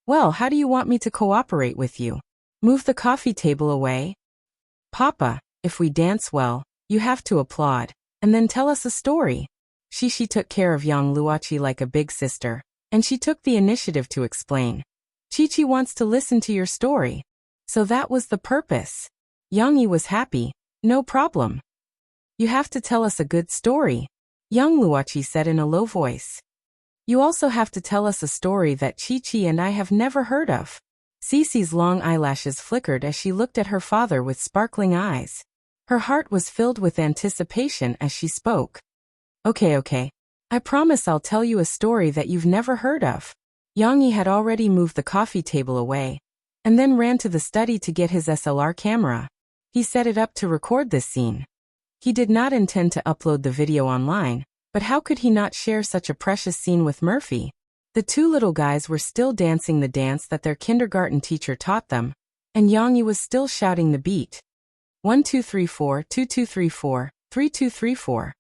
Well, how do you want me to cooperate with you? Move the coffee table away? Papa, if we dance well, you have to applaud, and then tell us a story. Shishi took care of Young Luochi like a big sister, and she took the initiative to explain. Chi-Chi wants to listen to your story. So that was the purpose. Yang Yi was happy. No problem. You have to tell us a good story, Young Luochi said in a low voice. You also have to tell us a story that Chi-Chi and I have never heard of. Cece's long eyelashes flickered as she looked at her father with sparkling eyes. Her heart was filled with anticipation as she spoke. Okay. I promise I'll tell you a story that you've never heard of. Yang Yi had already moved the coffee table away, and then ran to the study to get his SLR camera. He set it up to record this scene. He did not intend to upload the video online, but how could he not share such a precious scene with Murphy? The two little guys were still dancing the dance that their kindergarten teacher taught them, and Yang Yi was still shouting the beat. 1 2 3 4 2 2 3 4 3 2 3 4.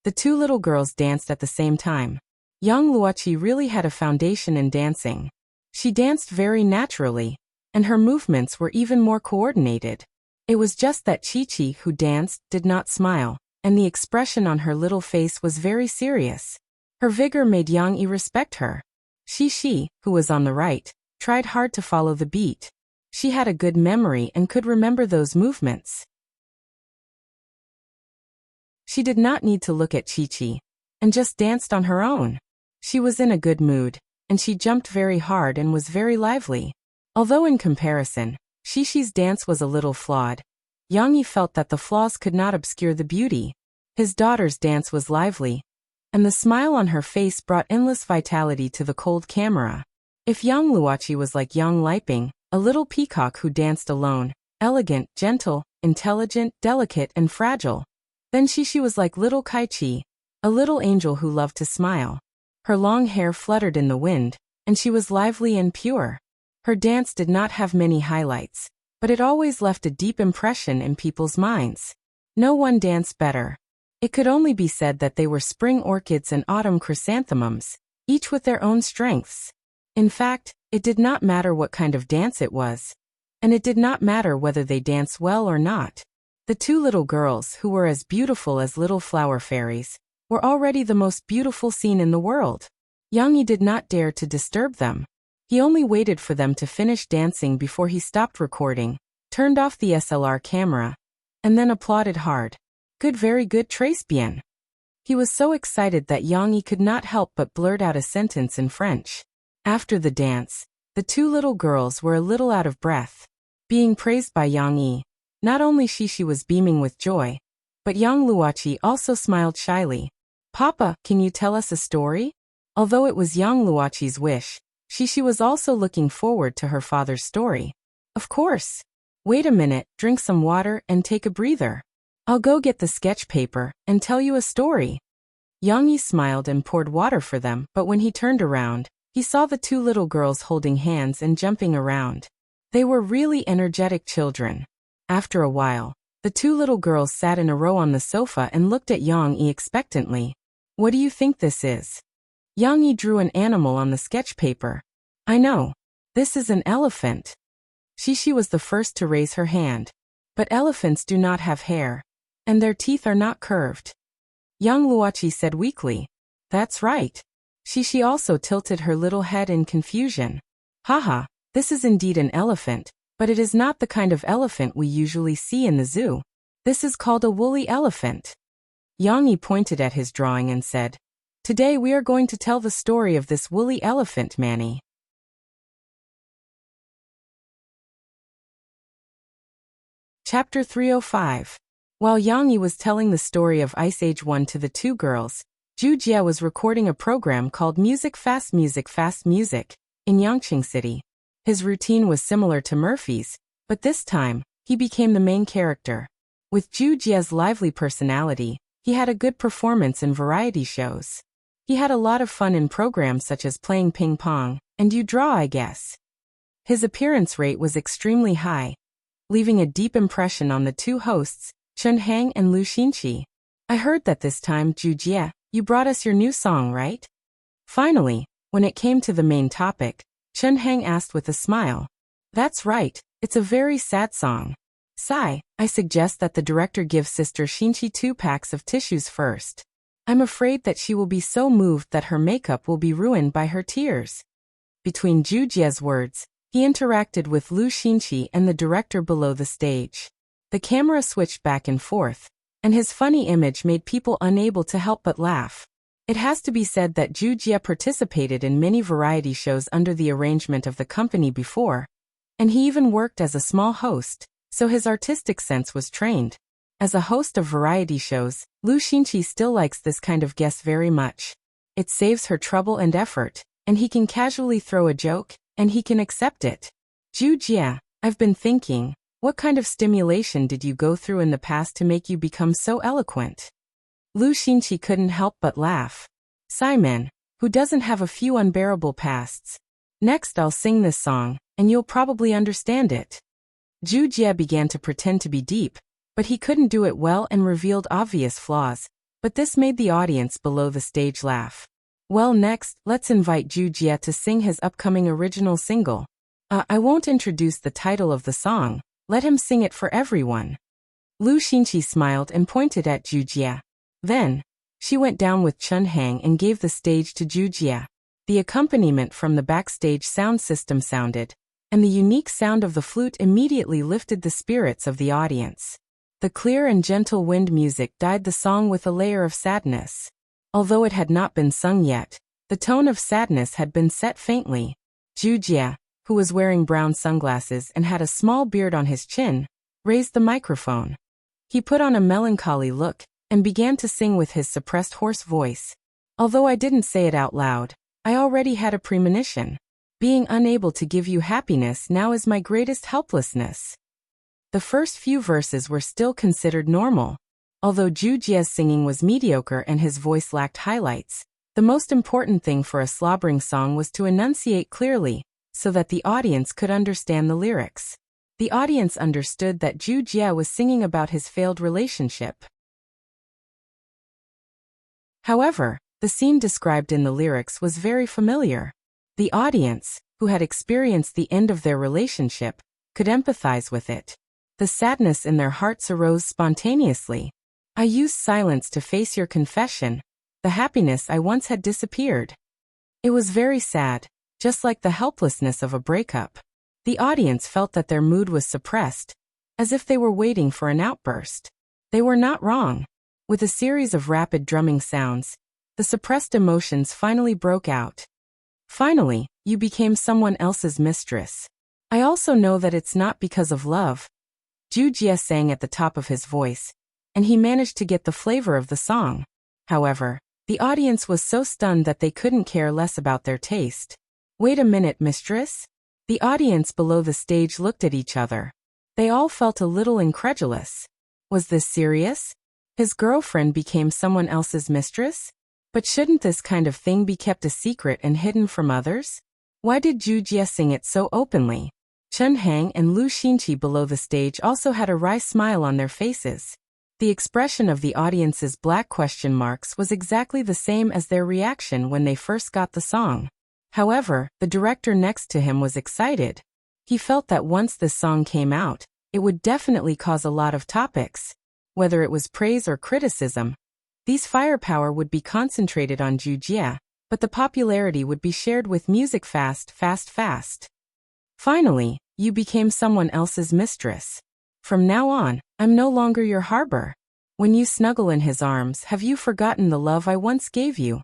The two little girls danced at the same time. Young Luochi really had a foundation in dancing. She danced very naturally, and her movements were even more coordinated. It was just that Chi-Chi, who danced, did not smile, and the expression on her little face was very serious. Her vigor made Yang Yi respect her. Shishi, who was on the right, tried hard to follow the beat. She had a good memory and could remember those movements. She did not need to look at Chi-Chi, and just danced on her own. She was in a good mood, and she jumped very hard and was very lively. Although in comparison, Shishi's dance was a little flawed, Yang Yi felt that the flaws could not obscure the beauty. His daughter's dance was lively, and the smile on her face brought endless vitality to the cold camera. If Young Luochi was like Yang Liping, a little peacock who danced alone, elegant, gentle, intelligent, delicate, and fragile, then Shishi was like little Kai-Chi, a little angel who loved to smile. Her long hair fluttered in the wind, and she was lively and pure. Her dance did not have many highlights, but it always left a deep impression in people's minds. No one danced better. It could only be said that they were spring orchids and autumn chrysanthemums, each with their own strengths. In fact, it did not matter what kind of dance it was, and it did not matter whether they danced well or not. The two little girls, who were as beautiful as little flower fairies, were already the most beautiful scene in the world. Yang Yi did not dare to disturb them. He only waited for them to finish dancing before he stopped recording, turned off the SLR camera, and then applauded hard. Good, very good, très bien. He was so excited that Yang Yi could not help but blurt out a sentence in French. After the dance, the two little girls were a little out of breath. Being praised by Yang Yi, not only Shishi was beaming with joy, but Young Luochi also smiled shyly. Papa, can you tell us a story? Although it was Young Luochi's wish, Shishi was also looking forward to her father's story. Of course. Wait a minute, drink some water and take a breather. I'll go get the sketch paper and tell you a story. Yang Yi smiled and poured water for them, but when he turned around, he saw the two little girls holding hands and jumping around. They were really energetic children. After a while, the two little girls sat in a row on the sofa and looked at Yang Yi expectantly. What do you think this is? Yang Yi drew an animal on the sketch paper. I know. This is an elephant. Shishi was the first to raise her hand. But elephants do not have hair, and their teeth are not curved. Young Luochi said weakly. That's right. Shishi also tilted her little head in confusion. Haha, this is indeed an elephant, but it is not the kind of elephant we usually see in the zoo. This is called a woolly elephant. Yang Yi pointed at his drawing and said, Today we are going to tell the story of this woolly elephant, Manny. Chapter 305. While Yang Yi was telling the story of Ice Age 1 to the two girls, Zhu Jie was recording a program called Music Fast Music in Yangqing City. His routine was similar to Murphy's. But this time, he became the main character. With Ju Jie's lively personality, he had a good performance in variety shows. He had a lot of fun in programs such as playing ping pong, and You Draw I Guess. His appearance rate was extremely high, leaving a deep impression on the two hosts, Chun Hang and Lu Xinqi. I heard that this time, Ju Jie, you brought us your new song, right? Finally, when it came to the main topic, Chun Hang asked with a smile. That's right, it's a very sad song. Sigh, I suggest that the director give Sister Xinqi 2 packs of tissues first. I'm afraid that she will be so moved that her makeup will be ruined by her tears. Between Ju Jie's words, he interacted with Lu Xinqi and the director below the stage. The camera switched back and forth, and his funny image made people unable to help but laugh. It has to be said that Ju Jie participated in many variety shows under the arrangement of the company before, and he even worked as a small host, so his artistic sense was trained. As a host of variety shows, Lu Xinqi still likes this kind of guest very much. It saves her trouble and effort, and he can casually throw a joke, and he can accept it. Ju Jie, I've been thinking, what kind of stimulation did you go through in the past to make you become so eloquent? Lu Xinqi couldn't help but laugh. Simon, who doesn't have a few unbearable pasts? Next I'll sing this song, and you'll probably understand it. Ju Jie began to pretend to be deep, but he couldn't do it well and revealed obvious flaws, but this made the audience below the stage laugh. Well, next, let's invite Ju Jie to sing his upcoming original single. I won't introduce the title of the song, let him sing it for everyone. Lu Xinqi smiled and pointed at Ju Jie. Then, she went down with Chun Hang and gave the stage to Ju Jie. The accompaniment from the backstage sound system sounded, and the unique sound of the flute immediately lifted the spirits of the audience. The clear and gentle wind music dyed the song with a layer of sadness. Although it had not been sung yet, the tone of sadness had been set faintly. Ju Jie, who was wearing brown sunglasses and had a small beard on his chin, raised the microphone. He put on a melancholy look and began to sing with his suppressed hoarse voice. Although I didn't say it out loud, I already had a premonition. Being unable to give you happiness now is my greatest helplessness. The first few verses were still considered normal. Although Ju Jie's singing was mediocre and his voice lacked highlights, the most important thing for a slobbering song was to enunciate clearly, so that the audience could understand the lyrics. The audience understood that Ju Jie was singing about his failed relationship. However, the scene described in the lyrics was very familiar. The audience, who had experienced the end of their relationship, could empathize with it. The sadness in their hearts arose spontaneously. I used silence to face your confession. The happiness I once had disappeared. It was very sad, just like the helplessness of a breakup. The audience felt that their mood was suppressed, as if they were waiting for an outburst. They were not wrong. With a series of rapid drumming sounds, the suppressed emotions finally broke out. Finally, you became someone else's mistress. I also know that it's not because of love. Ju Jie sang at the top of his voice, and he managed to get the flavor of the song. However, the audience was so stunned that they couldn't care less about their taste. Wait a minute, mistress? The audience below the stage looked at each other. They all felt a little incredulous. Was this serious? His girlfriend became someone else's mistress? But shouldn't this kind of thing be kept a secret and hidden from others? Why did Ju Jie sing it so openly? Chun Hang and Lu Xinqi below the stage also had a wry smile on their faces. The expression of the audience's black question marks was exactly the same as their reaction when they first got the song. However, the director next to him was excited. He felt that once this song came out, it would definitely cause a lot of topics. Whether it was praise or criticism, these firepower would be concentrated on Ju Jie, but the popularity would be shared with music fast. Finally, you became someone else's mistress. From now on, I'm no longer your harbor. When you snuggle in his arms, have you forgotten the love I once gave you?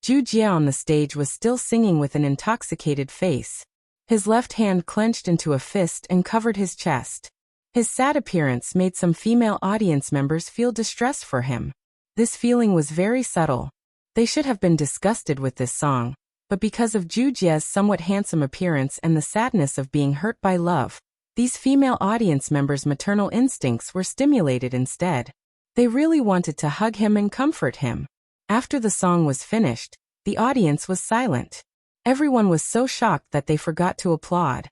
Ju Jie on the stage was still singing with an intoxicated face. His left hand clenched into a fist and covered his chest. His sad appearance made some female audience members feel distressed for him. This feeling was very subtle. They should have been disgusted with this song, but because of Ju Jie's somewhat handsome appearance and the sadness of being hurt by love, These female audience members' maternal instincts were stimulated instead. They really wanted to hug him and comfort him. After the song was finished, the audience was silent. Everyone was so shocked that they forgot to applaud.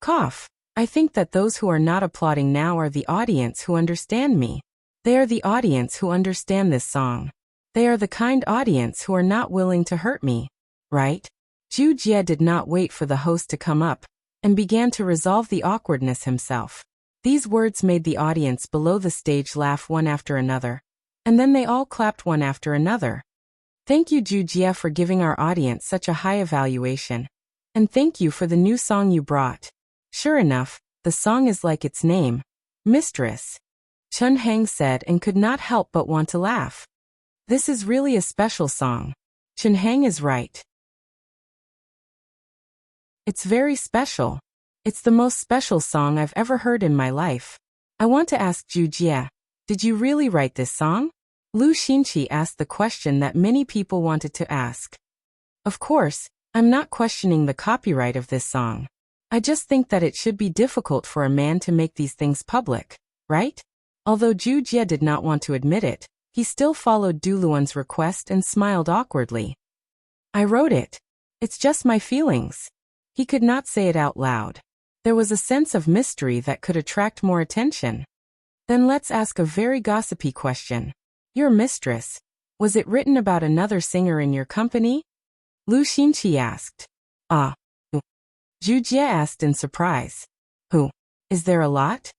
Cough. I think that those who are not applauding now are the audience who understand me. They are the audience who understand this song. They are the kind audience who are not willing to hurt me. Right? Zhu Jie did not wait for the host to come up, and began to resolve the awkwardness himself. These words made the audience below the stage laugh one after another, and then they all clapped one after another. Thank you, Zhu Jie, for giving our audience such a high evaluation. And thank you for the new song you brought. Sure enough, the song is like its name, Mistress. Chun Hang said and could not help but want to laugh. This is really a special song. Chun Hang is right. It's very special. It's the most special song I've ever heard in my life. I want to ask Zhu Jie, did you really write this song? Lu Xinqi asked the question that many people wanted to ask. Of course, I'm not questioning the copyright of this song. I just think that it should be difficult for a man to make these things public, right? Although Zhu Jie did not want to admit it, he still followed Du Luan's request and smiled awkwardly. I wrote it. It's just my feelings. He could not say it out loud. There was a sense of mystery that could attract more attention. Then let's ask a very gossipy question. Your mistress, was it written about another singer in your company? Lu Xinqi asked. Ah. Zhu Jie asked in surprise. Who? Is there a lot?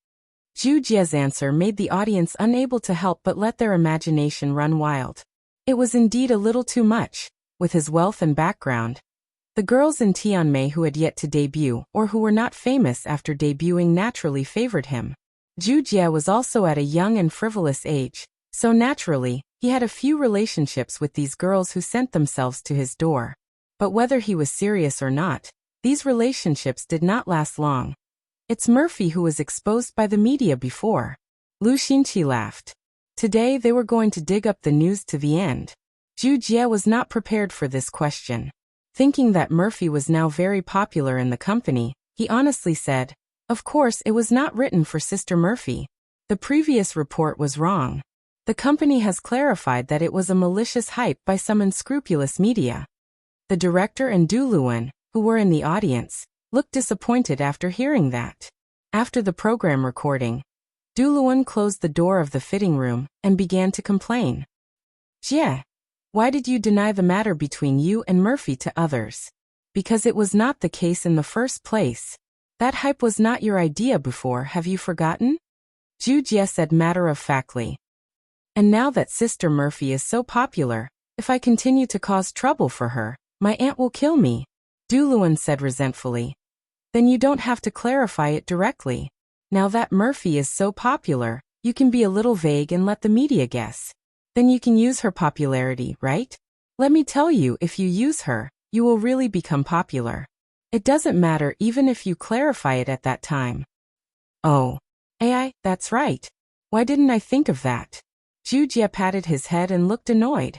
Zhu Jie's answer made the audience unable to help but let their imagination run wild. It was indeed a little too much, with his wealth and background. The girls in Tianmei who had yet to debut or who were not famous after debuting naturally favored him. Zhu Jie was also at a young and frivolous age, so naturally, he had a few relationships with these girls who sent themselves to his door. But whether he was serious or not, these relationships did not last long. It's Murphy who was exposed by the media before. Lu Xinqi laughed. Today they were going to dig up the news to the end. Zhu Jie was not prepared for this question. Thinking that Murphy was now very popular in the company, he honestly said, of course it was not written for Sister Murphy. The previous report was wrong. The company has clarified that it was a malicious hype by some unscrupulous media. The director and Du Luan, who were in the audience, looked disappointed after hearing that. After the program recording, Du Luan closed the door of the fitting room and began to complain. Jie, why did you deny the matter between you and Murphy to others? Because it was not the case in the first place. That hype was not your idea before, have you forgotten? Zhu Jie said matter-of-factly. And now that Sister Murphy is so popular, if I continue to cause trouble for her, my aunt will kill me. Du Luan said resentfully. Then you don't have to clarify it directly. Now that Murphy is so popular, you can be a little vague and let the media guess. Then you can use her popularity, right? Let me tell you, if you use her, you will really become popular. It doesn't matter even if you clarify it at that time. Oh. AI, that's right. Why didn't I think of that? Zhu Jie patted his head and looked annoyed.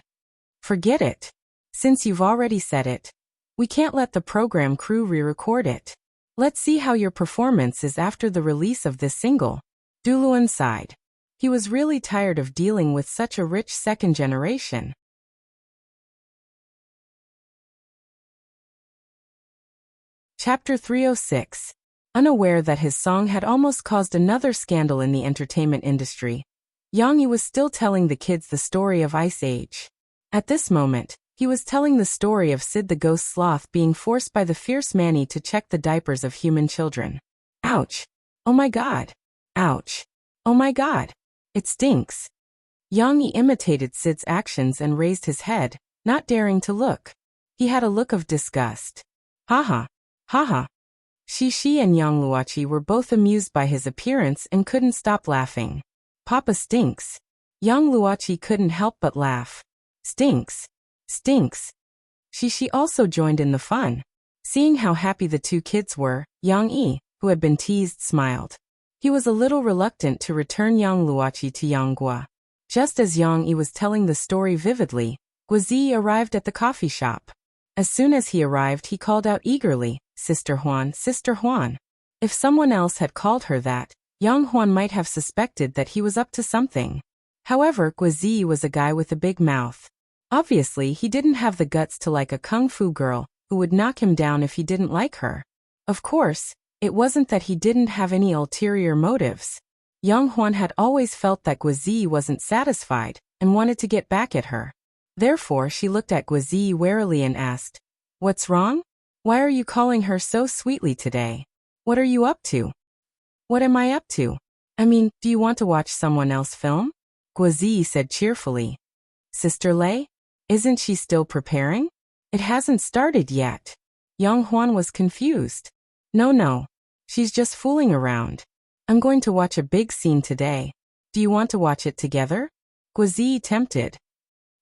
Forget it. Since you've already said it, we can't let the program crew re-record it. Let's see how your performance is after the release of this single. Du Luan sighed. He was really tired of dealing with such a rich second generation. Chapter 306. Unaware that his song had almost caused another scandal in the entertainment industry, Yang Yi was still telling the kids the story of Ice Age. At this moment, he was telling the story of Sid the ghost sloth being forced by the fierce Manny to check the diapers of human children. Ouch! Oh my god! Ouch! Oh my god! It stinks! Yang Yi imitated Sid's actions and raised his head, not daring to look. He had a look of disgust. Haha! Haha! Shi and Yang Luoqi were both amused by his appearance and couldn't stop laughing. Papa stinks! Yang Luoqi couldn't help but laugh. Stinks! Stinks! Shi also joined in the fun. Seeing how happy the two kids were, Yang Yi, who had been teased, smiled. He was a little reluctant to return Yang Luoqi to Yang Gua. Just as Yang Yi was telling the story vividly, Guazi arrived at the coffee shop. As soon as he arrived, he called out eagerly, Sister Huan, Sister Huan. If someone else had called her that, Yang Huan might have suspected that he was up to something. However, Guozi was a guy with a big mouth. Obviously, he didn't have the guts to like a kung fu girl who would knock him down if he didn't like her. Of course, it wasn't that he didn't have any ulterior motives. Yang Huan had always felt that Guozi wasn't satisfied and wanted to get back at her. Therefore, she looked at Guozi warily and asked, "What's wrong? Why are you calling her so sweetly today? What are you up to?" "What am I up to? I mean, do you want to watch someone else film?" Guozi said cheerfully. "Sister Lei? Isn't she still preparing? It hasn't started yet." Yang Huan was confused. No, she's just fooling around. I'm going to watch a big scene today. Do you want to watch it together?" Guozi tempted.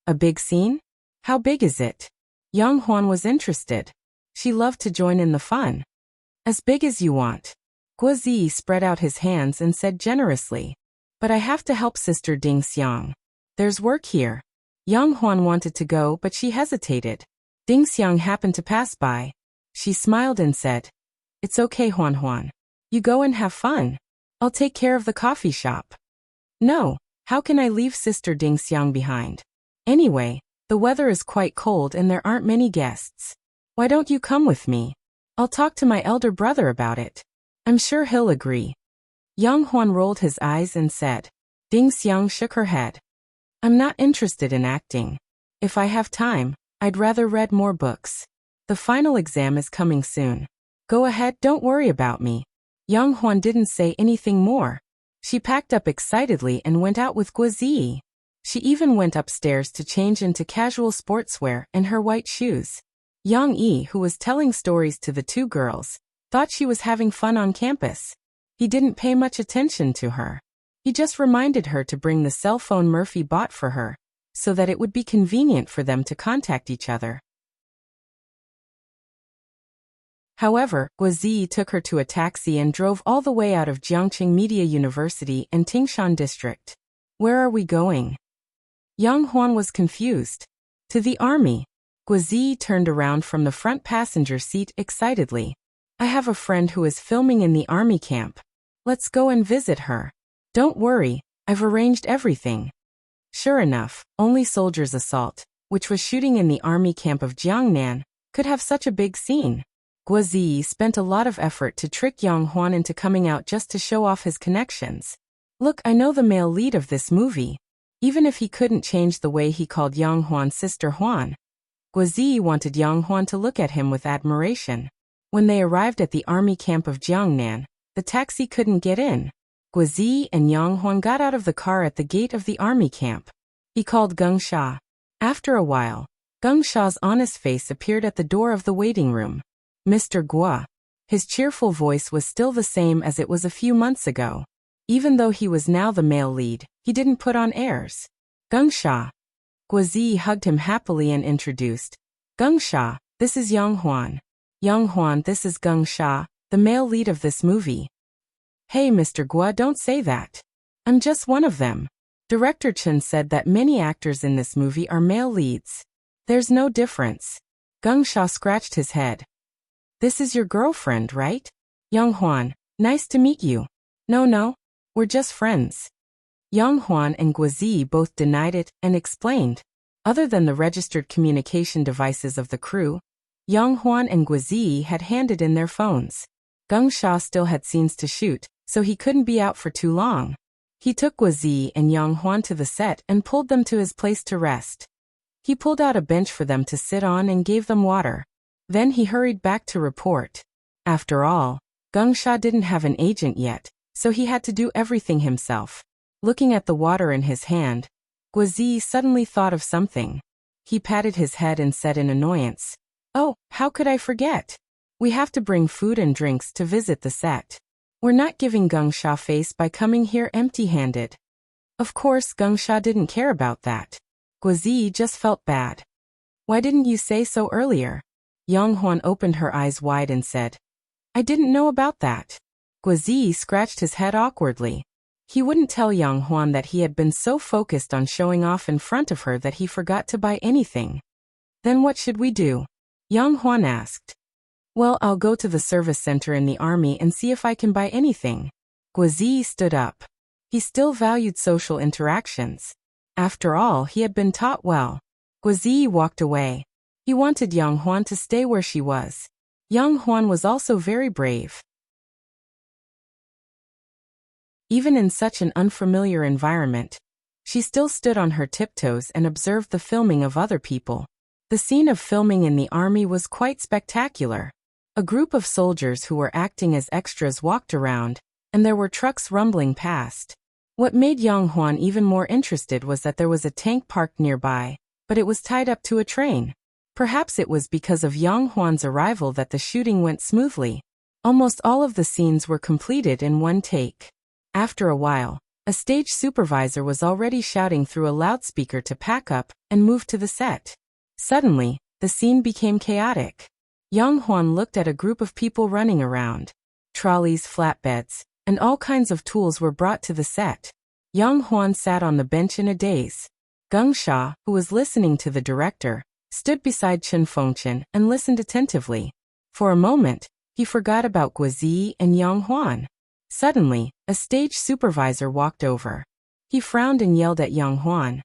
"A big scene? How big is it?" Yang Huan was interested. She loved to join in the fun. "As big as you want." Guozi spread out his hands and said generously. "But I have to help Sister Ding Xiang. There's work here." Yang Huan wanted to go, but she hesitated. Ding Xiang happened to pass by. She smiled and said, "It's okay, Huan Huan. You go and have fun. I'll take care of the coffee shop." "No, how can I leave Sister Ding Xiang behind? Anyway, the weather is quite cold and there aren't many guests. Why don't you come with me? I'll talk to my elder brother about it. I'm sure he'll agree." Yang Huan rolled his eyes and said. Ding Xiang shook her head. "I'm not interested in acting. If I have time, I'd rather read more books. The final exam is coming soon. Go ahead, don't worry about me." Yang Huan didn't say anything more. She packed up excitedly and went out with Guozi. She even went upstairs to change into casual sportswear and her white shoes. Yang Yi, who was telling stories to the two girls, thought she was having fun on campus. He didn't pay much attention to her. He just reminded her to bring the cell phone Murphy bought for her, so that it would be convenient for them to contact each other. However, Guozi took her to a taxi and drove all the way out of Jiangqing Media University and Tingshan District. "Where are we going?" Yang Huan was confused. "To the army." Guozi turned around from the front passenger seat excitedly. "I have a friend who is filming in the army camp. Let's go and visit her." "Don't worry, I've arranged everything." Sure enough, only Soldiers Assault, which was shooting in the army camp of Jiangnan, could have such a big scene. Guozi spent a lot of effort to trick Yang Huan into coming out just to show off his connections. "Look, I know the male lead of this movie." Even if he couldn't change the way he called Yang Huan's sister Huan, Guozi wanted Yang Huan to look at him with admiration. When they arrived at the army camp of Jiangnan, the taxi couldn't get in. Guozi and Yang Huan got out of the car at the gate of the army camp. He called Geng Sha. After a while, Geng Sha's honest face appeared at the door of the waiting room. "Mr. Guo." His cheerful voice was still the same as it was a few months ago. Even though he was now the male lead, he didn't put on airs. "Geng Sha." Guozi hugged him happily and introduced. "Geng Sha, this is Yang Huan. Yang Huan, this is Geng Sha, the male lead of this movie." "Hey, Mr. Guo, don't say that. I'm just one of them. Director Chen said that many actors in this movie are male leads. There's no difference." Geng Sha scratched his head. "This is your girlfriend, right?" "Yang Huan, nice to meet you." No, we're just friends." Yang Huan and Guozi both denied it and explained. Other than the registered communication devices of the crew, Yang Huan and Guozi had handed in their phones. Geng Sha still had scenes to shoot, so he couldn't be out for too long. He took Guozi and Yang Huan to the set and pulled them to his place to rest. He pulled out a bench for them to sit on and gave them water. Then he hurried back to report. After all, Geng Sha didn't have an agent yet, so he had to do everything himself. Looking at the water in his hand, Guozi suddenly thought of something. He patted his head and said in annoyance, "Oh, how could I forget? We have to bring food and drinks to visit the set. We're not giving Geng Sha face by coming here empty-handed." Of course, Geng Sha didn't care about that. Guozi just felt bad. "Why didn't you say so earlier?" Yang Huan opened her eyes wide and said, "I didn't know about that." Guozi scratched his head awkwardly. He wouldn't tell Yang Huan that he had been so focused on showing off in front of her that he forgot to buy anything. "Then what should we do?" Yang Huan asked. Well, I'll go to the service center in the army and see if I can buy anything. Guazi stood up. He still valued social interactions. After all, he had been taught well. Guazi walked away. He wanted Yang Huan to stay where she was. Yang Huan was also very brave. Even in such an unfamiliar environment, she still stood on her tiptoes and observed the filming of other people. The scene of filming in the army was quite spectacular. A group of soldiers who were acting as extras walked around, and there were trucks rumbling past. What made Yang Huan even more interested was that there was a tank parked nearby, but it was tied up to a train. Perhaps it was because of Yang Huan's arrival that the shooting went smoothly. Almost all of the scenes were completed in one take. After a while, a stage supervisor was already shouting through a loudspeaker to pack up and move to the set. Suddenly, the scene became chaotic. Yang Huan looked at a group of people running around. Trolleys, flatbeds, and all kinds of tools were brought to the set. Yang Huan sat on the bench in a daze. Geng Sha, who was listening to the director, stood beside Chen Fengchen and listened attentively. For a moment, he forgot about Guazi and Yang Huan. Suddenly, a stage supervisor walked over. He frowned and yelled at Yang Huan.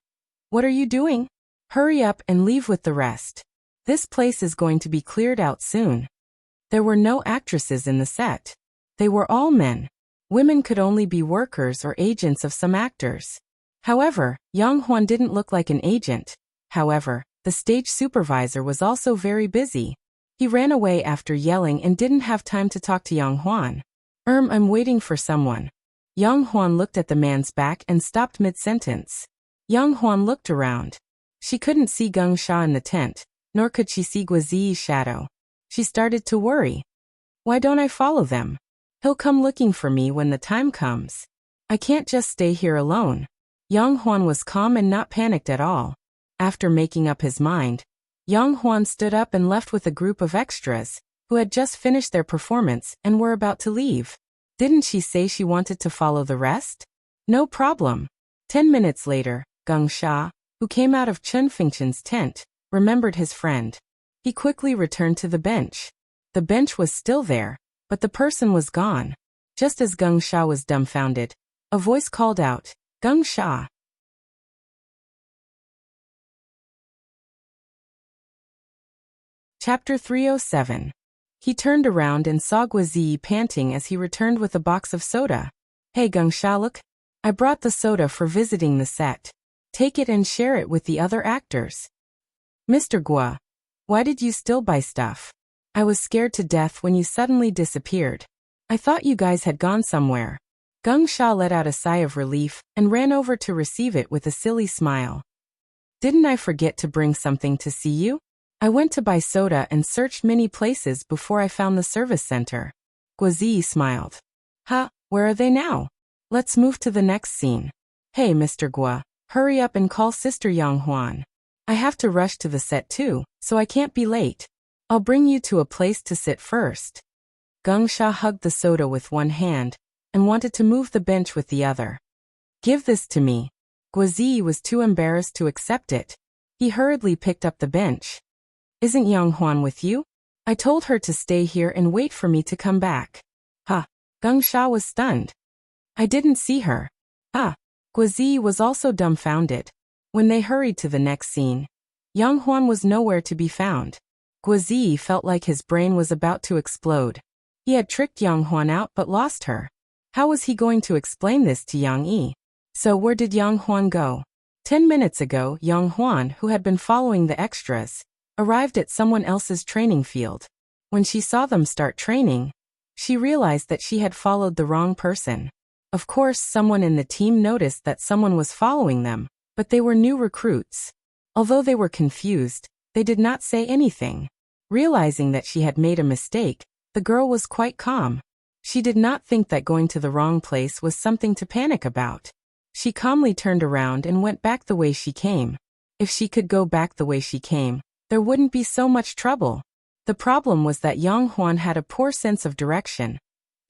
"What are you doing? Hurry up and leave with the rest. This place is going to be cleared out soon." There were no actresses in the set. They were all men. Women could only be workers or agents of some actors. However, Yang Huan didn't look like an agent. However, the stage supervisor was also very busy. He ran away after yelling and didn't have time to talk to Yang Huan. I'm waiting for someone." Yang Huan looked at the man's back and stopped mid-sentence. Yang Huan looked around. She couldn't see Geng Sha in the tent, nor could she see Guazi's shadow. She started to worry. Why don't I follow them? He'll come looking for me when the time comes. I can't just stay here alone. Yang Huan was calm and not panicked at all. After making up his mind, Yang Huan stood up and left with a group of extras, who had just finished their performance and were about to leave. Didn't she say she wanted to follow the rest? No problem. 10 minutes later, Geng Sha, who came out of Chen Fengchen's tent, remembered his friend. He quickly returned to the bench. The bench was still there, but the person was gone. Just as Geng Sha was dumbfounded, a voice called out, "Geng Sha." Chapter 307. He turned around and saw Guazi panting as he returned with a box of soda. "Hey Geng Sha, look. I brought the soda for visiting the set. Take it and share it with the other actors." "Mr. Gua, why did you still buy stuff? I was scared to death when you suddenly disappeared. I thought you guys had gone somewhere." Geng Sha let out a sigh of relief and ran over to receive it with a silly smile. "Didn't I forget to bring something to see you? I went to buy soda and searched many places before I found the service center." Guazi smiled. Where are they now? Let's move to the next scene. Hey Mr. Gua, hurry up and call Sister Yang Huan. I have to rush to the set too, so I can't be late. I'll bring you to a place to sit first. Geng Sha hugged the soda with one hand and wanted to move the bench with the other. "Give this to me." Guazi was too embarrassed to accept it. He hurriedly picked up the bench. "Isn't Yang Huan with you? I told her to stay here and wait for me to come back." Geng Sha was stunned. "I didn't see her." Guazi was also dumbfounded. When they hurried to the next scene, Yang Huan was nowhere to be found. Guazi felt like his brain was about to explode. He had tricked Yang Huan out but lost her. How was he going to explain this to Yang Yi? So where did Yang Huan go? 10 minutes ago, Yang Huan, who had been following the extras, arrived at someone else's training field. When she saw them start training, she realized that she had followed the wrong person. Of course, someone in the team noticed that someone was following them, but they were new recruits. Although they were confused, they did not say anything. Realizing that she had made a mistake, the girl was quite calm. She did not think that going to the wrong place was something to panic about. She calmly turned around and went back the way she came. If she could go back the way she came, there wouldn't be so much trouble. The problem was that Yang Huan had a poor sense of direction,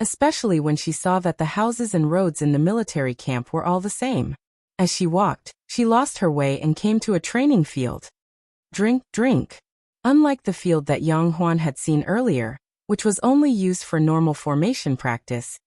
especially when she saw that the houses and roads in the military camp were all the same. As she walked, she lost her way and came to a training field. Drink. Unlike the field that Yang Huan had seen earlier, which was only used for normal formation practice,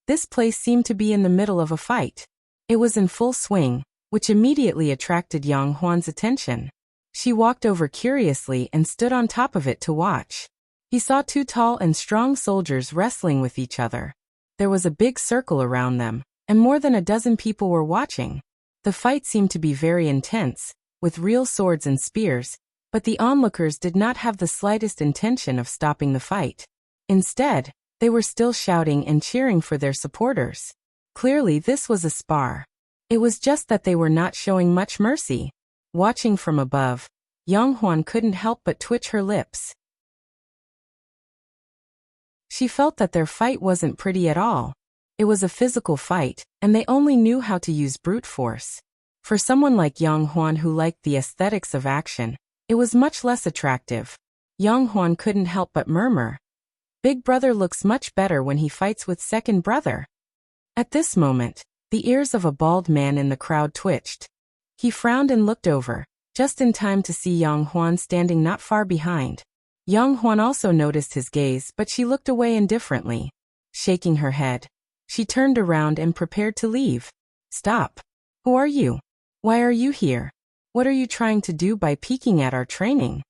this place seemed to be in the middle of a fight. It was in full swing, which immediately attracted Yang Huan's attention. She walked over curiously and stood on top of it to watch. He saw two tall and strong soldiers wrestling with each other. There was a big circle around them, and more than a dozen people were watching. The fight seemed to be very intense, with real swords and spears, but the onlookers did not have the slightest intention of stopping the fight. Instead, they were still shouting and cheering for their supporters. Clearly this was a spar. It was just that they were not showing much mercy. Watching from above, Yang Huan couldn't help but twitch her lips. She felt that their fight wasn't pretty at all. It was a physical fight, and they only knew how to use brute force. For someone like Yang Huan who liked the aesthetics of action, it was much less attractive. Yang Huan couldn't help but murmur, "Big brother looks much better when he fights with second brother." At this moment, the ears of a bald man in the crowd twitched. He frowned and looked over, just in time to see Yang Huan standing not far behind. Yang Huan also noticed his gaze, but she looked away indifferently. Shaking her head, she turned around and prepared to leave. "Stop. Who are you? Why are you here? What are you trying to do by peeking at our training?"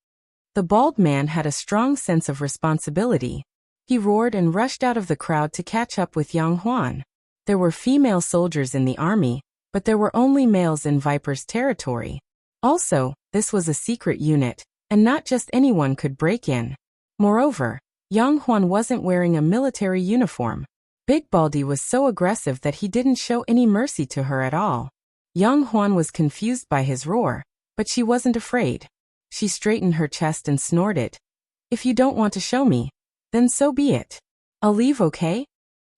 The bald man had a strong sense of responsibility. He roared and rushed out of the crowd to catch up with Yang Huan. There were female soldiers in the army, but there were only males in Viper's territory. Also, this was a secret unit, and not just anyone could break in. Moreover, Yang Huan wasn't wearing a military uniform. Big Baldy was so aggressive that he didn't show any mercy to her at all. Yang Huan was confused by his roar, but she wasn't afraid. She straightened her chest and snorted, "If you don't want to show me, then so be it. I'll leave, okay?"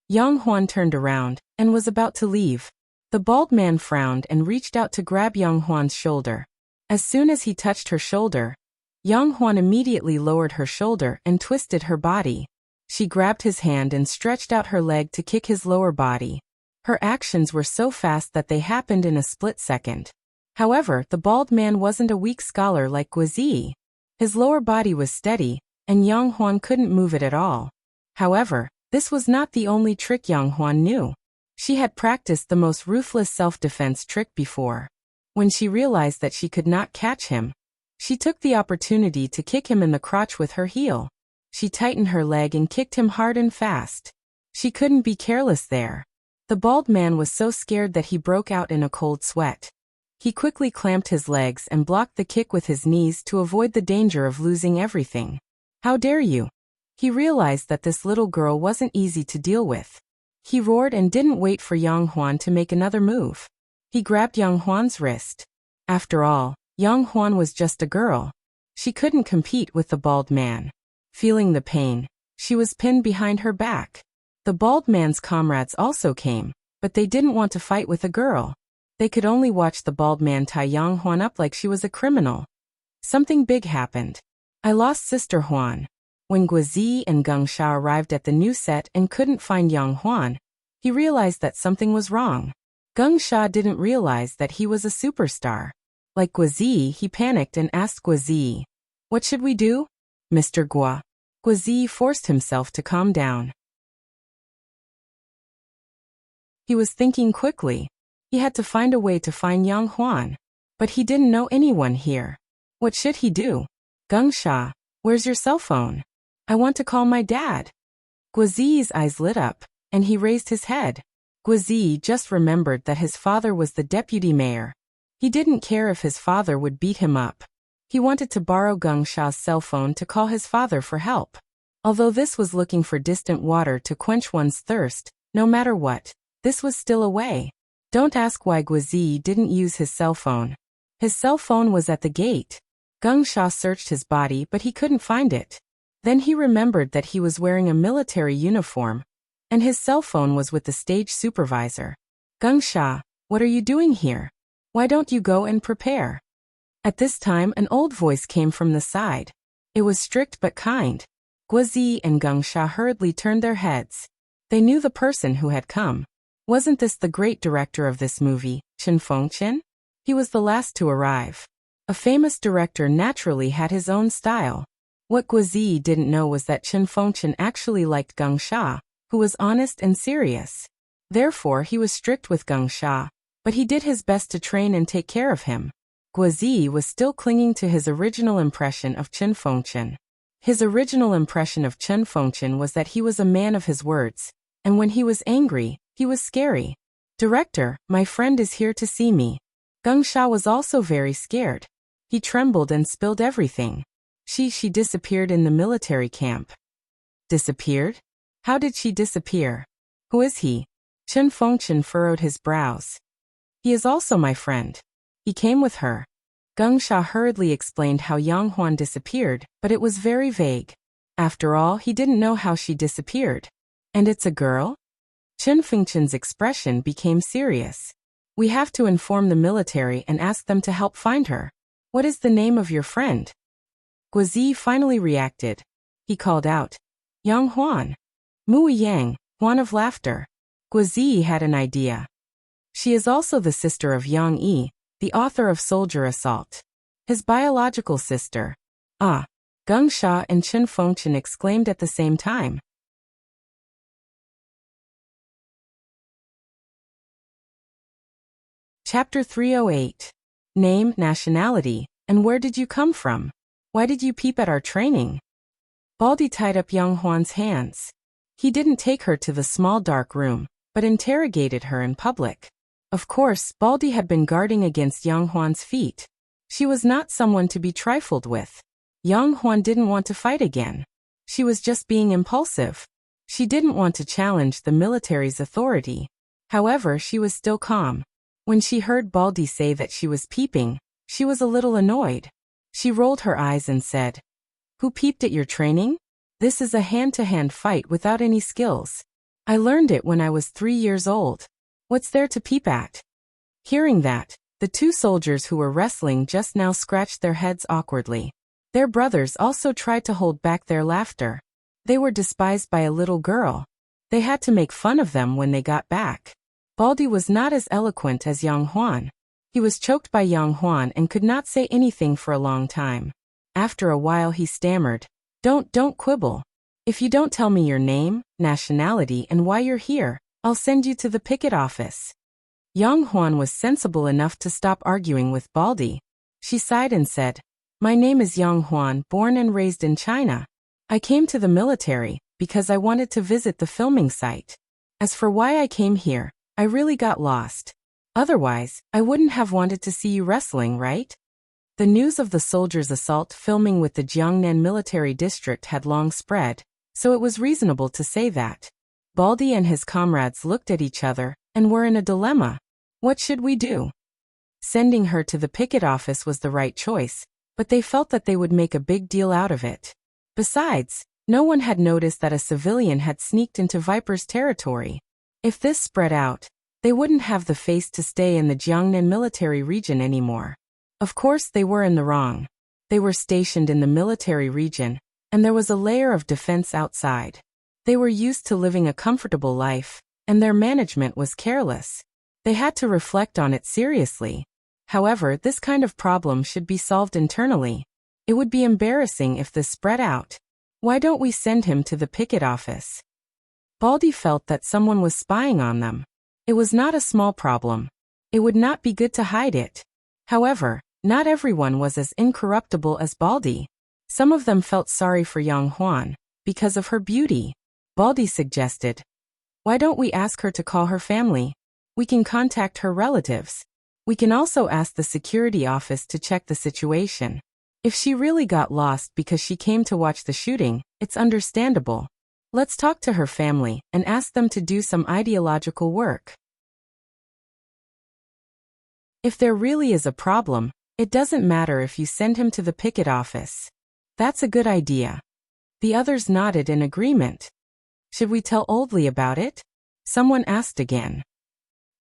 Yang Huan turned around and was about to leave. The bald man frowned and reached out to grab Yang Huan's shoulder. As soon as he touched her shoulder, Yang Huan immediately lowered her shoulder and twisted her body. She grabbed his hand and stretched out her leg to kick his lower body. Her actions were so fast that they happened in a split second. However, the bald man wasn't a weak scholar like Guizi. His lower body was steady, and Yang Huan couldn't move it at all. However, this was not the only trick Yang Huan knew. She had practiced the most ruthless self-defense trick before. When she realized that she could not catch him, she took the opportunity to kick him in the crotch with her heel. She tightened her leg and kicked him hard and fast. She couldn't be careless there. The bald man was so scared that he broke out in a cold sweat. He quickly clamped his legs and blocked the kick with his knees to avoid the danger of losing everything. "How dare you?" He realized that this little girl wasn't easy to deal with. He roared and didn't wait for Yang Huan to make another move. He grabbed Yang Huan's wrist. After all, Yang Huan was just a girl. She couldn't compete with the bald man. Feeling the pain, she was pinned behind her back. The bald man's comrades also came, but they didn't want to fight with a girl. They could only watch the bald man tie Yang Huan up like she was a criminal. Something big happened. "I lost Sister Huan." When Guizi and Geng Sha arrived at the new set and couldn't find Yang Huan, he realized that something was wrong. Geng Sha didn't realize that he was a superstar. Like Guizi, he panicked and asked Guizi, "What should we do, Mr. Gua?" Guizi forced himself to calm down. He was thinking quickly. He had to find a way to find Yang Huan, but he didn't know anyone here. What should he do? "Geng Sha, where's your cell phone? I want to call my dad." Guizi's eyes lit up, and he raised his head. Guizi just remembered that his father was the deputy mayor. He didn't care if his father would beat him up. He wanted to borrow Geng Sha's cell phone to call his father for help. Although this was looking for distant water to quench one's thirst, no matter what, this was still a way. Don't ask why Guizi didn't use his cell phone. His cell phone was at the gate. Geng Sha searched his body, but he couldn't find it. Then he remembered that he was wearing a military uniform, and his cell phone was with the stage supervisor. "Geng Sha, what are you doing here? Why don't you go and prepare?" At this time, an old voice came from the side. It was strict but kind. Guizi and Geng Sha hurriedly turned their heads. They knew the person who had come. Wasn't this the great director of this movie, Chen Fengqian? He was the last to arrive. A famous director naturally had his own style. What Guozi didn't know was that Chen Fengchen actually liked Geng Sha, who was honest and serious. Therefore, he was strict with Geng Sha, but he did his best to train and take care of him. Guozi was still clinging to his original impression of Chen Fengchen. His original impression of Chen Fengchen was that he was a man of his words, and when he was angry, he was scary. "Director, my friend is here to see me." Geng Sha was also very scared. He trembled and spilled everything. She disappeared in the military camp. Disappeared? How did she disappear? Who is he? Chen Fengchen furrowed his brows. He is also my friend. He came with her. Geng Sha hurriedly explained how Yang Huan disappeared, but it was very vague. After all, he didn't know how she disappeared. And it's a girl? Chen Fengchen's expression became serious. "We have to inform the military and ask them to help find her. What is the name of your friend?" Guozi finally reacted. He called out, "Yang Huan." "Mui Yang, Huan of Laughter." Guozi had an idea. She is also the sister of Yang Yi, the author of Soldier Assault. His biological sister. Ah! Geng Sha and Chen Fengchen exclaimed at the same time. Chapter 308. Name, nationality, and where did you come from? Why did you peep at our training? Baldy tied up Yang Huan's hands. He didn't take her to the small dark room, but interrogated her in public. Of course, Baldy had been guarding against Yang Huan's feet. She was not someone to be trifled with. Yang Huan didn't want to fight again. She was just being impulsive. She didn't want to challenge the military's authority. However, she was still calm. When she heard Baldy say that she was peeping, she was a little annoyed. She rolled her eyes and said, "Who peeped at your training? This is a hand-to-hand fight without any skills. I learned it when I was 3 years old. What's there to peep at?" Hearing that, the two soldiers who were wrestling just now scratched their heads awkwardly. Their brothers also tried to hold back their laughter. They were despised by a little girl. They had to make fun of them when they got back. Baldy was not as eloquent as Yang Huan. He was choked by Yang Huan and could not say anything for a long time. After a while he stammered, Don't quibble. If you don't tell me your name, nationality, and why you're here, I'll send you to the picket office." Yang Huan was sensible enough to stop arguing with Baldy. She sighed and said, "My name is Yang Huan, born and raised in China. I came to the military because I wanted to visit the filming site. As for why I came here, I really got lost. Otherwise, I wouldn't have wanted to see you wrestling, right?" The news of the soldiers' assault filming with the Jiangnan military district had long spread, so it was reasonable to say that. Baldy and his comrades looked at each other and were in a dilemma. What should we do? Sending her to the picket office was the right choice, but they felt that they would make a big deal out of it. Besides, no one had noticed that a civilian had sneaked into Viper's territory. If this spread out, they wouldn't have the face to stay in the Jiangnan military region anymore. Of course they were in the wrong. They were stationed in the military region, and there was a layer of defense outside. They were used to living a comfortable life, and their management was careless. They had to reflect on it seriously. However, this kind of problem should be solved internally. It would be embarrassing if this spread out. Why don't we send him to the picket office? Baldy felt that someone was spying on them. It was not a small problem. It would not be good to hide it. However, not everyone was as incorruptible as Baldy. Some of them felt sorry for Yang Huan, because of her beauty. Baldy suggested, "Why don't we ask her to call her family? We can contact her relatives. We can also ask the security office to check the situation. If she really got lost because she came to watch the shooting, it's understandable. Let's talk to her family and ask them to do some ideological work. If there really is a problem, it doesn't matter if you send him to the picket office." "That's a good idea." The others nodded in agreement. "Should we tell Oldley about it?" Someone asked again.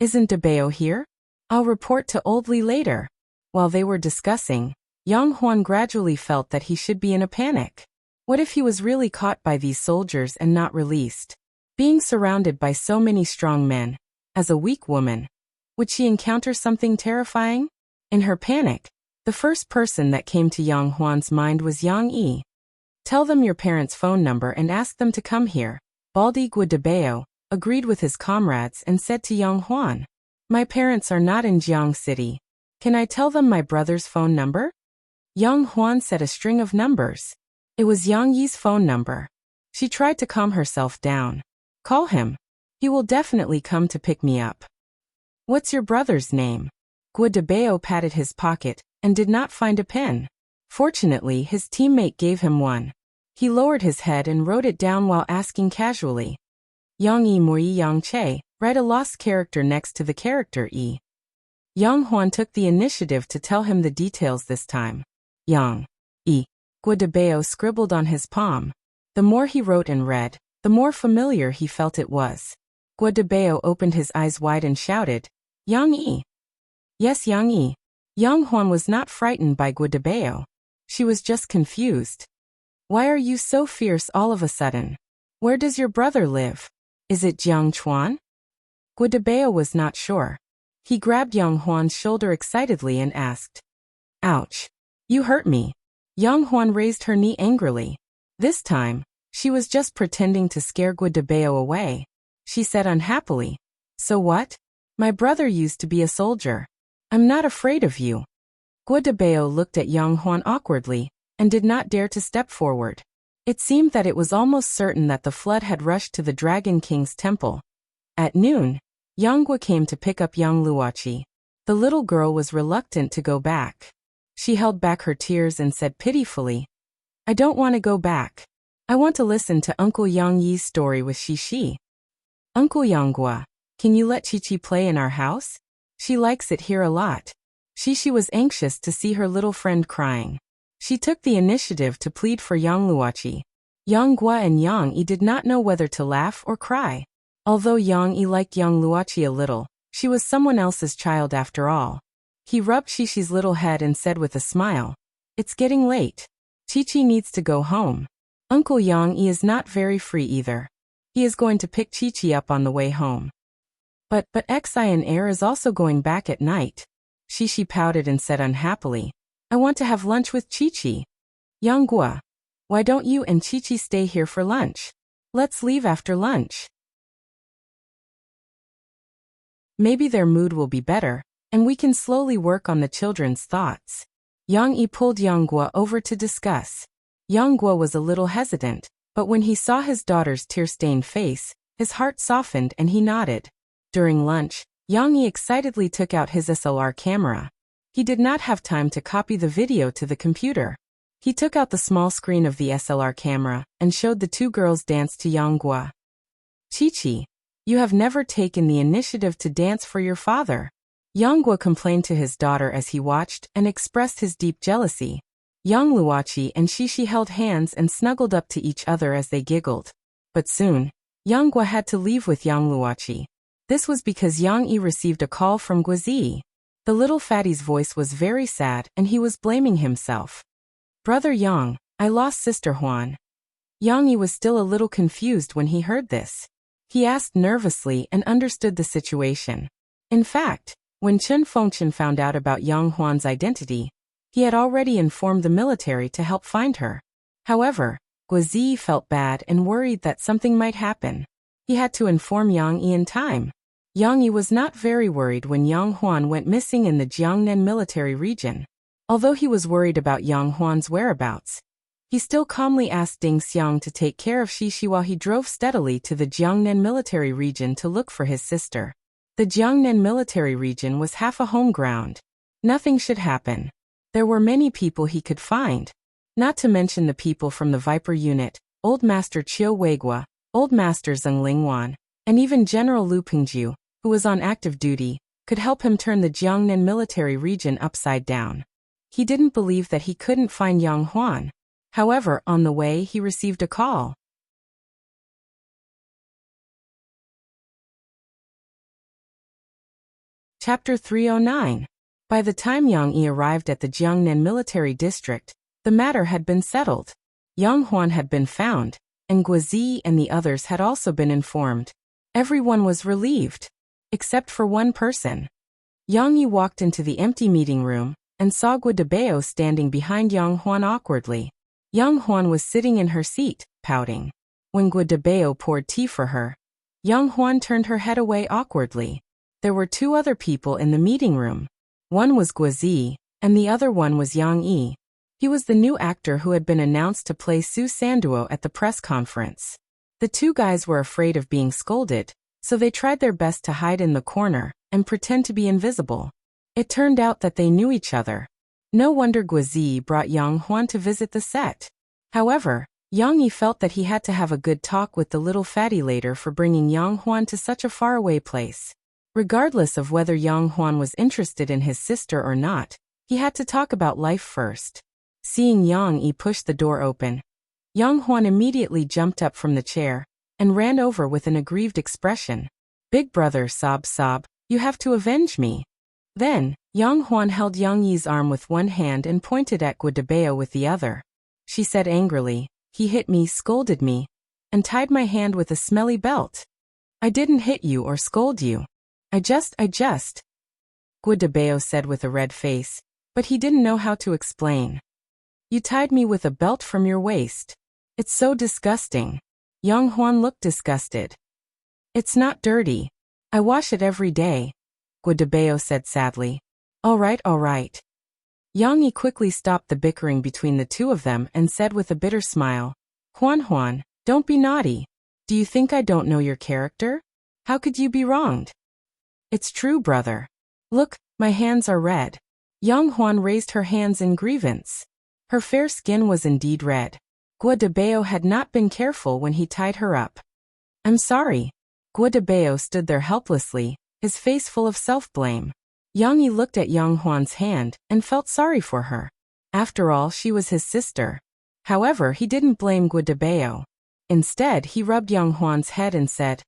"Isn't DeBeo here? I'll report to Oldley later." While they were discussing, Yang Huan gradually felt that he should be in a panic. What if he was really caught by these soldiers and not released? Being surrounded by so many strong men, as a weak woman, would she encounter something terrifying? In her panic, the first person that came to Yang Huan's mind was Yang Yi. Tell them your parents' phone number and ask them to come here. Baldi Guadabeo agreed with his comrades and said to Yang Huan, "My parents are not in Jiang City. Can I tell them my brother's phone number?" Yang Huan said a string of numbers. It was Yang Yi's phone number. She tried to calm herself down. "Call him. He will definitely come to pick me up." "What's your brother's name?" Guadabeo patted his pocket and did not find a pen. Fortunately, his teammate gave him one. He lowered his head and wrote it down while asking casually, "Yang Yi Moi Yang Che, write a lost character next to the character E." Yang Huan took the initiative to tell him the details this time. "Yang E." Guadabeo scribbled on his palm. The more he wrote and read, the more familiar he felt it was. Guadabeo opened his eyes wide and shouted, "Yang Yi." "Yes, Yang Yi." Yang Huan was not frightened by Guadabeo. She was just confused. "Why are you so fierce all of a sudden? Where does your brother live? Is it Jiang Chuan?" Guadabeo was not sure. He grabbed Yang Huan's shoulder excitedly and asked, "Ouch. You hurt me." Yang Huan raised her knee angrily. This time, she was just pretending to scare Guadabeo away. She said unhappily, "So what? My brother used to be a soldier. I'm not afraid of you." Guadabeo looked at Yang Huan awkwardly and did not dare to step forward. It seemed that it was almost certain that the flood had rushed to the Dragon King's temple. At noon, Yang Gua came to pick up Yang Luoqi. The little girl was reluctant to go back. She held back her tears and said pitifully, "I don't want to go back. I want to listen to Uncle Yang Yi's story with Shishi." "Uncle Yang Gua, can you let Chi-Chi play in our house? She likes it here a lot." Shishi was anxious to see her little friend crying. She took the initiative to plead for Yang Luoqi. Yang Gua and Yang Yi did not know whether to laugh or cry. Although Yang Yi liked Yang Luoqi a little, she was someone else's child after all. He rubbed Shishi's little head and said with a smile, "It's getting late. Chi-Chi needs to go home. Uncle Yang Yi is not very free either. He is going to pick Chi-Chi up on the way home." But Xi and Air is also going back at night." Shishi pouted and said unhappily, "I want to have lunch with Chi-Chi." "Yang Gua, why don't you and Chi-Chi stay here for lunch? Let's leave after lunch. Maybe their mood will be better, and we can slowly work on the children's thoughts." Yang Yi pulled Yang Gua over to discuss. Yang Gua was a little hesitant, but when he saw his daughter's tear-stained face, his heart softened and he nodded. During lunch, Yang Yi excitedly took out his SLR camera. He did not have time to copy the video to the computer. He took out the small screen of the SLR camera and showed the two girls dance to Yang Gua. "Chi-Chi, you have never taken the initiative to dance for your father." Yang Gua complained to his daughter as he watched and expressed his deep jealousy. Yang Luoqi and Shishi held hands and snuggled up to each other as they giggled. But soon, Yang Gua had to leave with Yang Luoqi. This was because Yang Yi received a call from Guazi. The little fatty's voice was very sad and he was blaming himself. "Brother Yang, I lost Sister Huan." Yang Yi was still a little confused when he heard this. He asked nervously and understood the situation. In fact, when Chen Fengchen found out about Yang Huan's identity, he had already informed the military to help find her. However, Guazi felt bad and worried that something might happen. He had to inform Yang Yi in time. Yang Yi was not very worried when Yang Huan went missing in the Jiangnan military region. Although he was worried about Yang Huan's whereabouts, he still calmly asked Ding Xiang to take care of Shishi while he drove steadily to the Jiangnan military region to look for his sister. The Jiangnan military region was half a home ground. Nothing should happen. There were many people he could find, not to mention the people from the Viper unit, Old Master Qiu Weigua, Old Master Zheng Lingwan, and even General Lu Pingjiu, who was on active duty, could help him turn the Jiangnan military region upside down. He didn't believe that he couldn't find Yang Huan. However, on the way he received a call. Chapter 309. By the time Yang Yi arrived at the Jiangnan military district, the matter had been settled. Yang Huan had been found, and Guazi and the others had also been informed. Everyone was relieved, except for one person. Yang Yi walked into the empty meeting room and saw Guadabeo standing behind Yang Huan awkwardly. Young Huan was sitting in her seat, pouting. When Guadabeo poured tea for her, Young Huan turned her head away awkwardly. There were two other people in the meeting room. One was Guazi, and the other one was Yang Yi. He was the new actor who had been announced to play Su Sanduo at the press conference. The two guys were afraid of being scolded, so they tried their best to hide in the corner and pretend to be invisible. It turned out that they knew each other. No wonder Guazi brought Yang Huan to visit the set. However, Yang Yi felt that he had to have a good talk with the little fatty later for bringing Yang Huan to such a faraway place. Regardless of whether Yang Huan was interested in his sister or not, he had to talk about life first. Seeing Yang Yi push the door open, Yang Huan immediately jumped up from the chair and ran over with an aggrieved expression. "Big brother, sob sob, you have to avenge me." Then, Yang Huan held Yang Yi's arm with one hand and pointed at Guadabeo with the other. She said angrily, "He hit me, scolded me, and tied my hand with a smelly belt. I didn't hit you or scold you. I just. Guadabeo said with a red face, but he didn't know how to explain. "You tied me with a belt from your waist. It's so disgusting." Yang Huan looked disgusted. "It's not dirty. I wash it every day," Guadabeo said sadly. All right. Yang Yi quickly stopped the bickering between the two of them and said with a bitter smile, Huan, don't be naughty. Do you think I don't know your character? How could you be wronged?" "It's true, brother. Look, my hands are red." Yang Huan raised her hands in grievance. Her fair skin was indeed red. Guadabeo had not been careful when he tied her up. "I'm sorry." Guadabeo stood there helplessly, his face full of self-blame. Yang Yi looked at Yang Huan's hand and felt sorry for her. After all, she was his sister. However, he didn't blame Guadabeo. Instead, he rubbed Yang Huan's head and said,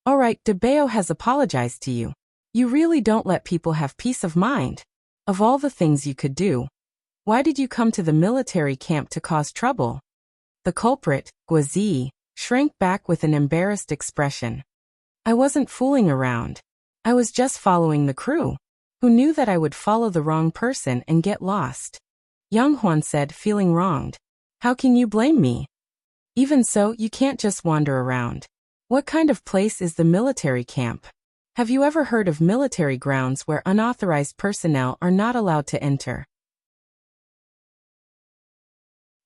"All right, Dabeo has apologized to you. You really don't let people have peace of mind. Of all the things you could do, why did you come to the military camp to cause trouble?" The culprit, Guazi, shrank back with an embarrassed expression. "I wasn't fooling around. I was just following the crew. Who knew that I would follow the wrong person and get lost?" Yang Huan said, feeling wronged. "How can you blame me? Even so, you can't just wander around. What kind of place is the military camp? Have you ever heard of military grounds where unauthorized personnel are not allowed to enter?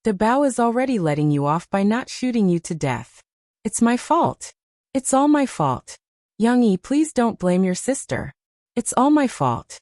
Dabao is already letting you off by not shooting you to death. It's my fault. It's all my fault. Yang Yi, please don't blame your sister. It's all my fault."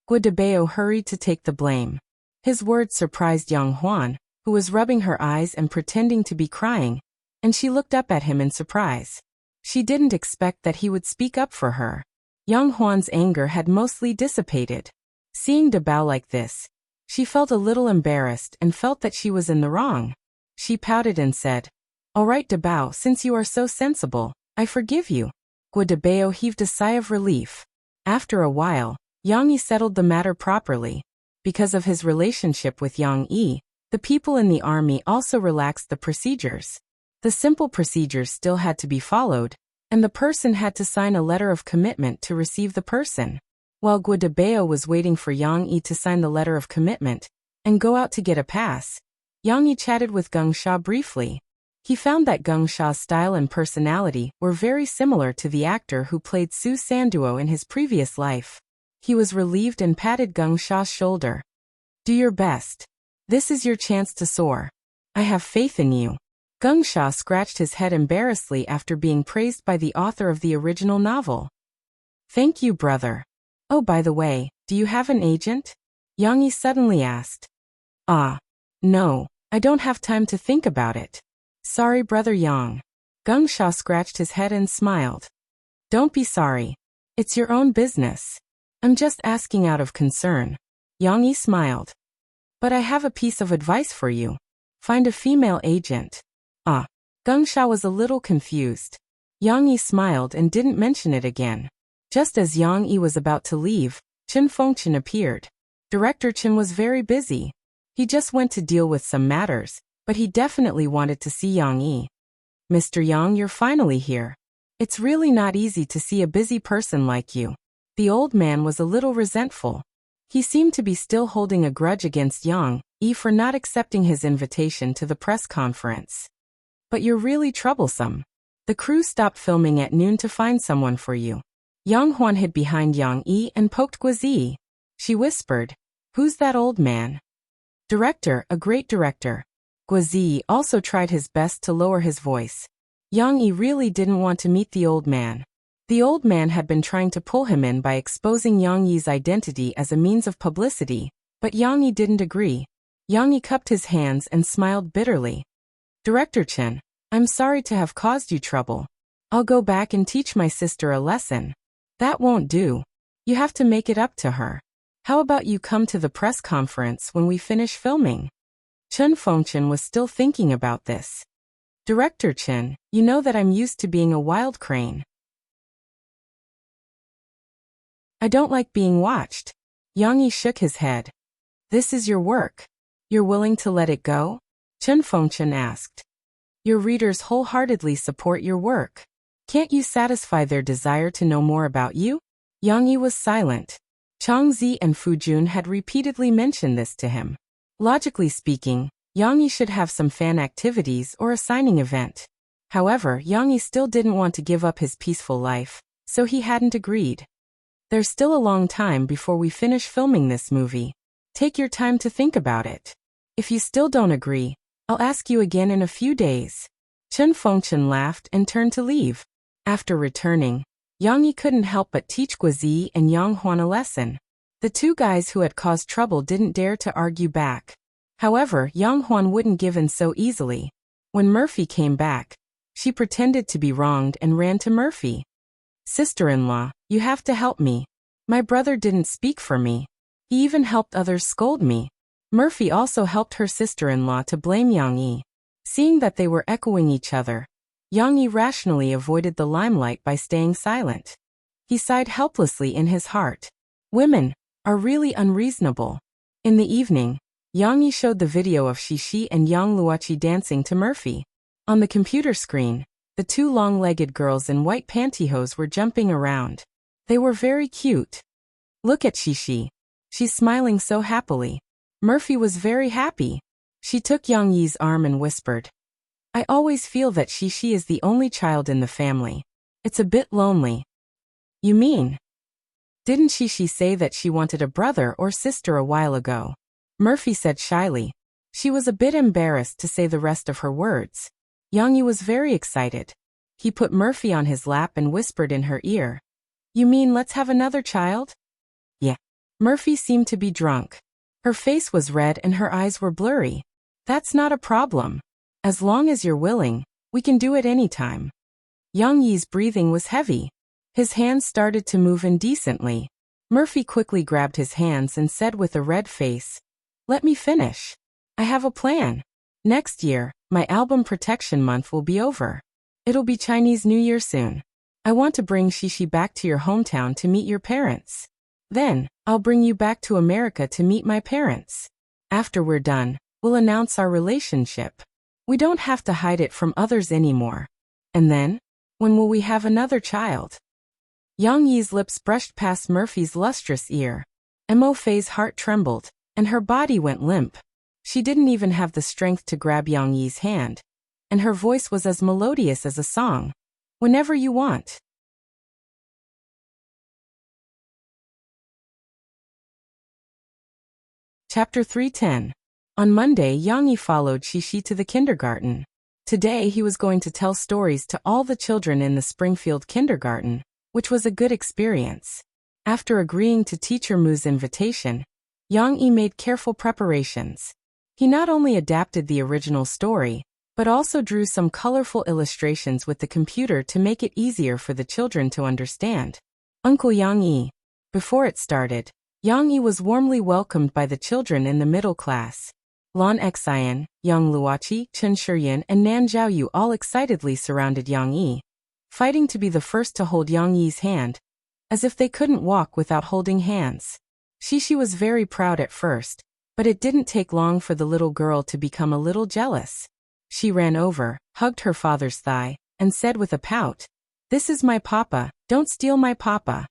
Guadabeo hurried to take the blame. His words surprised Yang Huan, who was rubbing her eyes and pretending to be crying, and she looked up at him in surprise. She didn't expect that he would speak up for her. Yang Huan's anger had mostly dissipated. Seeing Dabao like this, she felt a little embarrassed and felt that she was in the wrong. She pouted and said, "All right, Dabao, since you are so sensible, I forgive you." Guadabeo heaved a sigh of relief. After a while, Yang Yi settled the matter properly. Because of his relationship with Yang Yi, the people in the army also relaxed the procedures. The simple procedures still had to be followed, and the person had to sign a letter of commitment to receive the person. While Guadabeo was waiting for Yang Yi to sign the letter of commitment and go out to get a pass, Yang Yi chatted with Geng Sha briefly. He found that Geng Sha's style and personality were very similar to the actor who played Su Sanduo in his previous life. He was relieved and patted Geng Sha's shoulder. "Do your best. This is your chance to soar. I have faith in you." Geng Sha scratched his head embarrassedly after being praised by the author of the original novel. "Thank you, brother. Oh, by the way, do you have an agent?" Yang Yi suddenly asked. No, I don't have time to think about it. Sorry, brother Yang." Geng Sha scratched his head and smiled. "Don't be sorry. It's your own business. I'm just asking out of concern." Yang Yi smiled. "But I have a piece of advice for you. Find a female agent." Geng Sha was a little confused. Yang Yi smiled and didn't mention it again. Just as Yang Yi was about to leave, Chen Fengchen appeared. Director Chen was very busy. He just went to deal with some matters, but he definitely wanted to see Yang Yi. "Mr. Yang, you're finally here. It's really not easy to see a busy person like you." The old man was a little resentful. He seemed to be still holding a grudge against Yang Yi for not accepting his invitation to the press conference. But you're really troublesome. The crew stopped filming at noon to find someone for you. Yang Huan hid behind Yang Yi and poked Guizi. She whispered, "Who's that old man?" "Director, a great director." Guizi also tried his best to lower his voice. Yang Yi really didn't want to meet the old man. The old man had been trying to pull him in by exposing Yang Yi's identity as a means of publicity, but Yang Yi didn't agree. Yang Yi cupped his hands and smiled bitterly. "Director Chen, I'm sorry to have caused you trouble. I'll go back and teach my sister a lesson." "That won't do. You have to make it up to her. How about you come to the press conference when we finish filming?" Chen Fengchen was still thinking about this. "Director Chen, you know that I'm used to being a wild crane. I don't like being watched." Yang Yi shook his head. "This is your work. You're willing to let it go?" Chen Fengchen asked. "Your readers wholeheartedly support your work. Can't you satisfy their desire to know more about you?" Yang Yi was silent. Chang Zi and Fu Jun had repeatedly mentioned this to him. Logically speaking, Yang Yi should have some fan activities or a signing event. However, Yang Yi still didn't want to give up his peaceful life, so he hadn't agreed. "There's still a long time before we finish filming this movie. Take your time to think about it. If you still don't agree, I'll ask you again in a few days." Chen Fengchen laughed and turned to leave. After returning, Yang Yi couldn't help but teach Guizi and Yang Huan a lesson. The two guys who had caused trouble didn't dare to argue back. However, Yang Huan wouldn't give in so easily. When Murphy came back, she pretended to be wronged and ran to Murphy. "Sister-in-law, you have to help me. My brother didn't speak for me. He even helped others scold me." Murphy also helped her sister-in-law to blame Yang Yi. Seeing that they were echoing each other, Yang Yi rationally avoided the limelight by staying silent. He sighed helplessly in his heart. Women are really unreasonable. In the evening, Yang Yi showed the video of Shishi and Yang Luoqi dancing to Murphy. On the computer screen, the two long-legged girls in white pantyhose were jumping around. They were very cute. "Look at Shishi. She's smiling so happily." Murphy was very happy. She took Yang Yi's arm and whispered, "I always feel that Shishi is the only child in the family. It's a bit lonely." "You mean? Didn't Shishi say that she wanted a brother or sister a while ago?" Murphy said shyly. She was a bit embarrassed to say the rest of her words. Yang Yi was very excited. He put Murphy on his lap and whispered in her ear, "You mean let's have another child?" "Yeah." Murphy seemed to be drunk. Her face was red and her eyes were blurry. "That's not a problem. As long as you're willing, we can do it anytime." Yang Yi's breathing was heavy. His hands started to move indecently. Murphy quickly grabbed his hands and said with a red face, "Let me finish. I have a plan. Next year, my album protection month will be over. It'll be Chinese New Year soon. I want to bring Shishi back to your hometown to meet your parents. Then, I'll bring you back to America to meet my parents. After we're done, we'll announce our relationship. We don't have to hide it from others anymore. And then, when will we have another child?" Yang Yi's lips brushed past Murphy's lustrous ear. Mo Fei's heart trembled, and her body went limp. She didn't even have the strength to grab Yang Yi's hand, and her voice was as melodious as a song. "Whenever you want." Chapter 310. On Monday, Yang Yi followed Shishi to the kindergarten. Today he was going to tell stories to all the children in the Springfield kindergarten, which was a good experience. After agreeing to Teacher Mu's invitation, Yang Yi made careful preparations. He not only adapted the original story, but also drew some colorful illustrations with the computer to make it easier for the children to understand. Uncle Yang Yi. Before it started, Yang Yi was warmly welcomed by the children in the middle class. Lan Xian, Yang Luoqi, Chen Shiyan, and Nan Zhaoyu all excitedly surrounded Yang Yi, fighting to be the first to hold Yang Yi's hand, as if they couldn't walk without holding hands. Shishi was very proud at first, but it didn't take long for the little girl to become a little jealous. She ran over, hugged her father's thigh, and said with a pout, "This is my papa, don't steal my papa."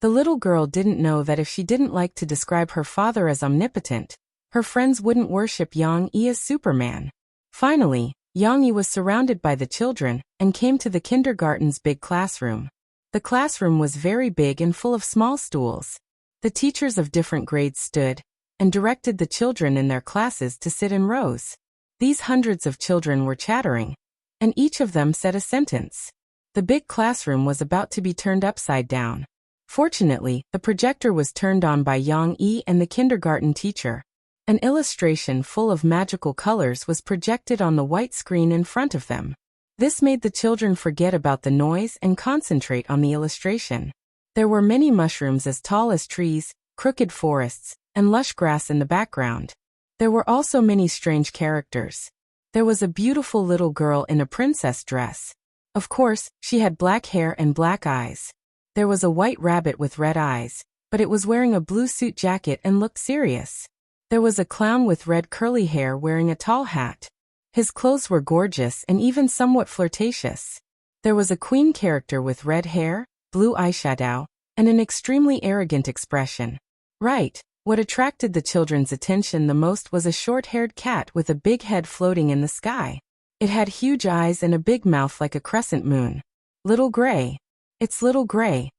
The little girl didn't know that if she didn't like to describe her father as omnipotent, her friends wouldn't worship Yang Yi as Superman. Finally, Yang Yi was surrounded by the children and came to the kindergarten's big classroom. The classroom was very big and full of small stools. The teachers of different grades stood and directed the children in their classes to sit in rows. These hundreds of children were chattering, and each of them said a sentence. The big classroom was about to be turned upside down. Fortunately, the projector was turned on by Yang Yi and the kindergarten teacher. An illustration full of magical colors was projected on the white screen in front of them. This made the children forget about the noise and concentrate on the illustration. There were many mushrooms as tall as trees, crooked forests, and lush grass in the background. There were also many strange characters. There was a beautiful little girl in a princess dress. Of course, she had black hair and black eyes. There was a white rabbit with red eyes, but it was wearing a blue suit jacket and looked serious. There was a clown with red curly hair wearing a tall hat. His clothes were gorgeous and even somewhat flirtatious. There was a queen character with red hair, blue eyeshadow, and an extremely arrogant expression. Right, what attracted the children's attention the most was a short-haired cat with a big head floating in the sky. It had huge eyes and a big mouth like a crescent moon. Little Gray. It's Little Gray.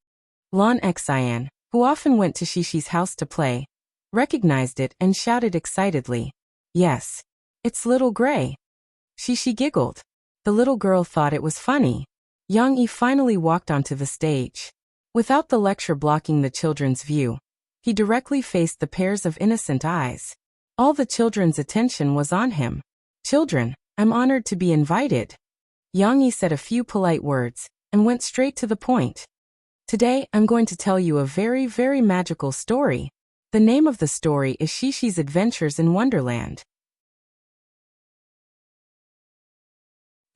Lon Xian, who often went to Shishi's house to play, recognized it and shouted excitedly, "Yes, it's Little Gray." Shishi giggled. The little girl thought it was funny. Yang Yi finally walked onto the stage. Without the lecture blocking the children's view, he directly faced the pairs of innocent eyes. All the children's attention was on him. "Children, I'm honored to be invited." Yang Yi said a few polite words and went straight to the point. "Today, I'm going to tell you a very, very magical story. The name of the story is Shishi's Adventures in Wonderland."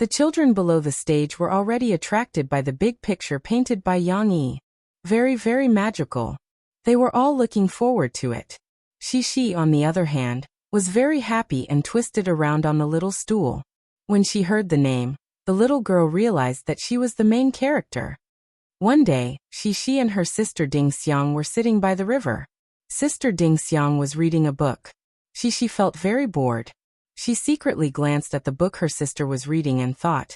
The children below the stage were already attracted by the big picture painted by Yang Yi. Very, very magical. They were all looking forward to it. Shishi, on the other hand, was very happy and twisted around on the little stool. When she heard the name, the little girl realized that she was the main character. One day, Shishi and her sister Ding Xiang were sitting by the river. Sister Ding Xiang was reading a book. Shishi felt very bored. She secretly glanced at the book her sister was reading and thought,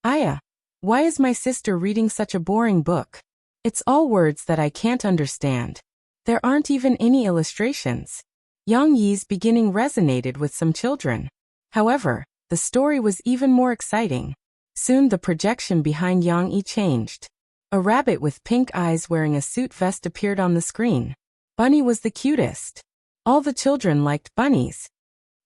"Aya, why is my sister reading such a boring book? It's all words that I can't understand. There aren't even any illustrations." Yang Yi's beginning resonated with some children. However, the story was even more exciting. Soon the projection behind Yang Yi changed. A rabbit with pink eyes wearing a suit vest appeared on the screen. Bunny was the cutest. All the children liked bunnies.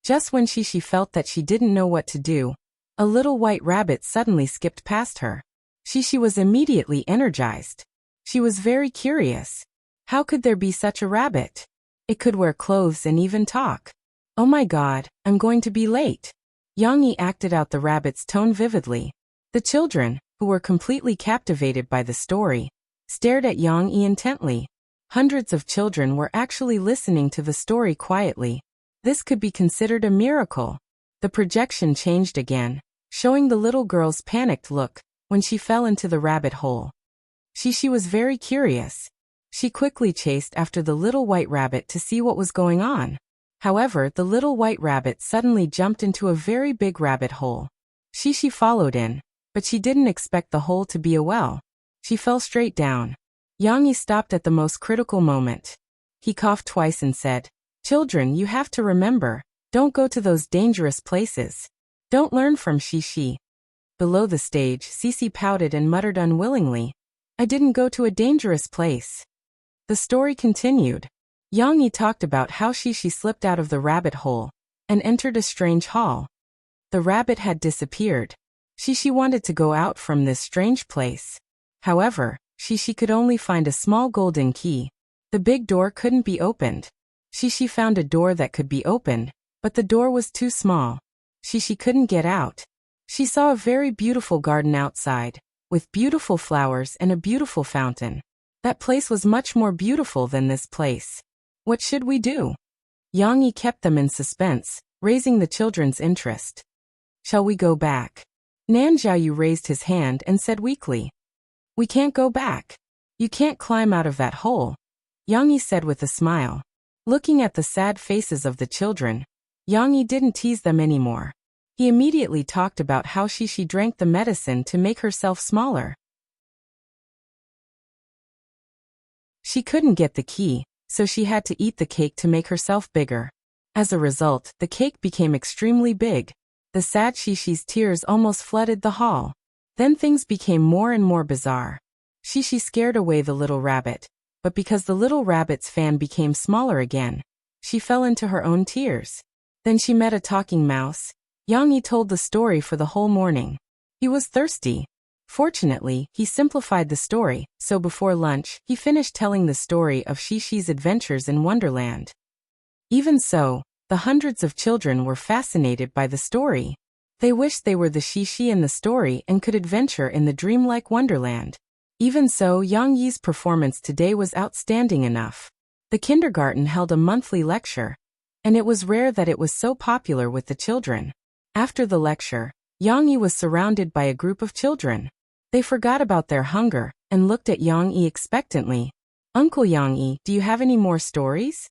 Just when Shishi felt that she didn't know what to do, a little white rabbit suddenly skipped past her. Shishi was immediately energized. She was very curious. How could there be such a rabbit? It could wear clothes and even talk. "Oh my God, I'm going to be late." Yang Yi acted out the rabbit's tone vividly. The children, who were completely captivated by the story, stared at Yang Yi intently. Hundreds of children were actually listening to the story quietly. This could be considered a miracle. The projection changed again, showing the little girl's panicked look when she fell into the rabbit hole. Shishi was very curious. She quickly chased after the little white rabbit to see what was going on. However, the little white rabbit suddenly jumped into a very big rabbit hole. Shishi followed in, but she didn't expect the hole to be a well. She fell straight down. Yang Yi stopped at the most critical moment. He coughed twice and said, "Children, you have to remember, don't go to those dangerous places. Don't learn from Shishi." Below the stage, Cece pouted and muttered unwillingly, "I didn't go to a dangerous place." The story continued. Yang Yi talked about how Shishi slipped out of the rabbit hole and entered a strange hall. The rabbit had disappeared. Shishi wanted to go out from this strange place. However, Shishi could only find a small golden key. The big door couldn't be opened. Shishi found a door that could be opened, but the door was too small. Shishi couldn't get out. She saw a very beautiful garden outside, with beautiful flowers and a beautiful fountain. That place was much more beautiful than this place. What should we do? Yang Yi kept them in suspense, raising the children's interest. "Shall we go back?" Nan Xiaoyu raised his hand and said weakly, "We can't go back. You can't climb out of that hole, Yang Yi said with a smile. Looking at the sad faces of the children, Yang Yi didn't tease them anymore. He immediately talked about how she drank the medicine to make herself smaller. She couldn't get the key, so she had to eat the cake to make herself bigger. As a result, the cake became extremely big. The sad Shishi's tears almost flooded the hall. Then things became more and more bizarre. Shishi scared away the little rabbit, but because the little rabbit's fan became smaller again, she fell into her own tears. Then she met a talking mouse. Yang Yi told the story for the whole morning. He was thirsty. Fortunately, he simplified the story, so before lunch, he finished telling the story of Shishi's adventures in Wonderland. Even so, the hundreds of children were fascinated by the story. They wished they were the Shishi in the story and could adventure in the dreamlike Wonderland. Even so, Yang Yi's performance today was outstanding enough. The kindergarten held a monthly lecture, and it was rare that it was so popular with the children. After the lecture, Yang Yi was surrounded by a group of children. They forgot about their hunger and looked at Yang Yi expectantly. Uncle Yang Yi, do you have any more stories?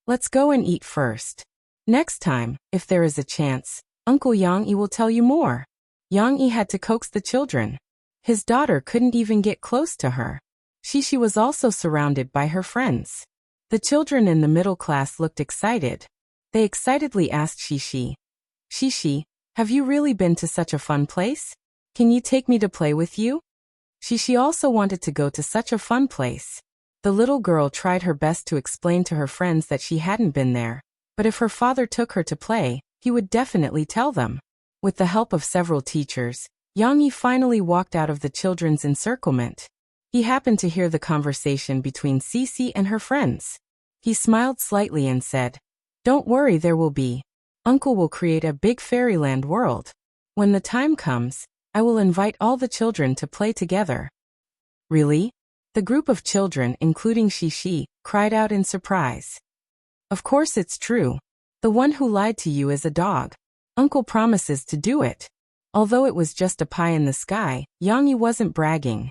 Let's go and eat first. Next time, if there is a chance, Uncle Yang Yi will tell you more. Yang Yi had to coax the children. His daughter couldn't even get close to her. Shishi was also surrounded by her friends. The children in the middle class looked excited. They excitedly asked Shishi, Shishi, have you really been to such a fun place? Can you take me to play with you? Shishi also wanted to go to such a fun place. The little girl tried her best to explain to her friends that she hadn't been there, but if her father took her to play, he would definitely tell them. With the help of several teachers, Yang Yi finally walked out of the children's encirclement. He happened to hear the conversation between Cici and her friends. He smiled slightly and said, Don't worry, there will be. Uncle will create a big fairyland world. When the time comes, I will invite all the children to play together. Really? The group of children, including Shishi, cried out in surprise. Of course it's true. The one who lied to you is a dog. Uncle promises to do it. Although it was just a pie in the sky, Yang Yi wasn't bragging.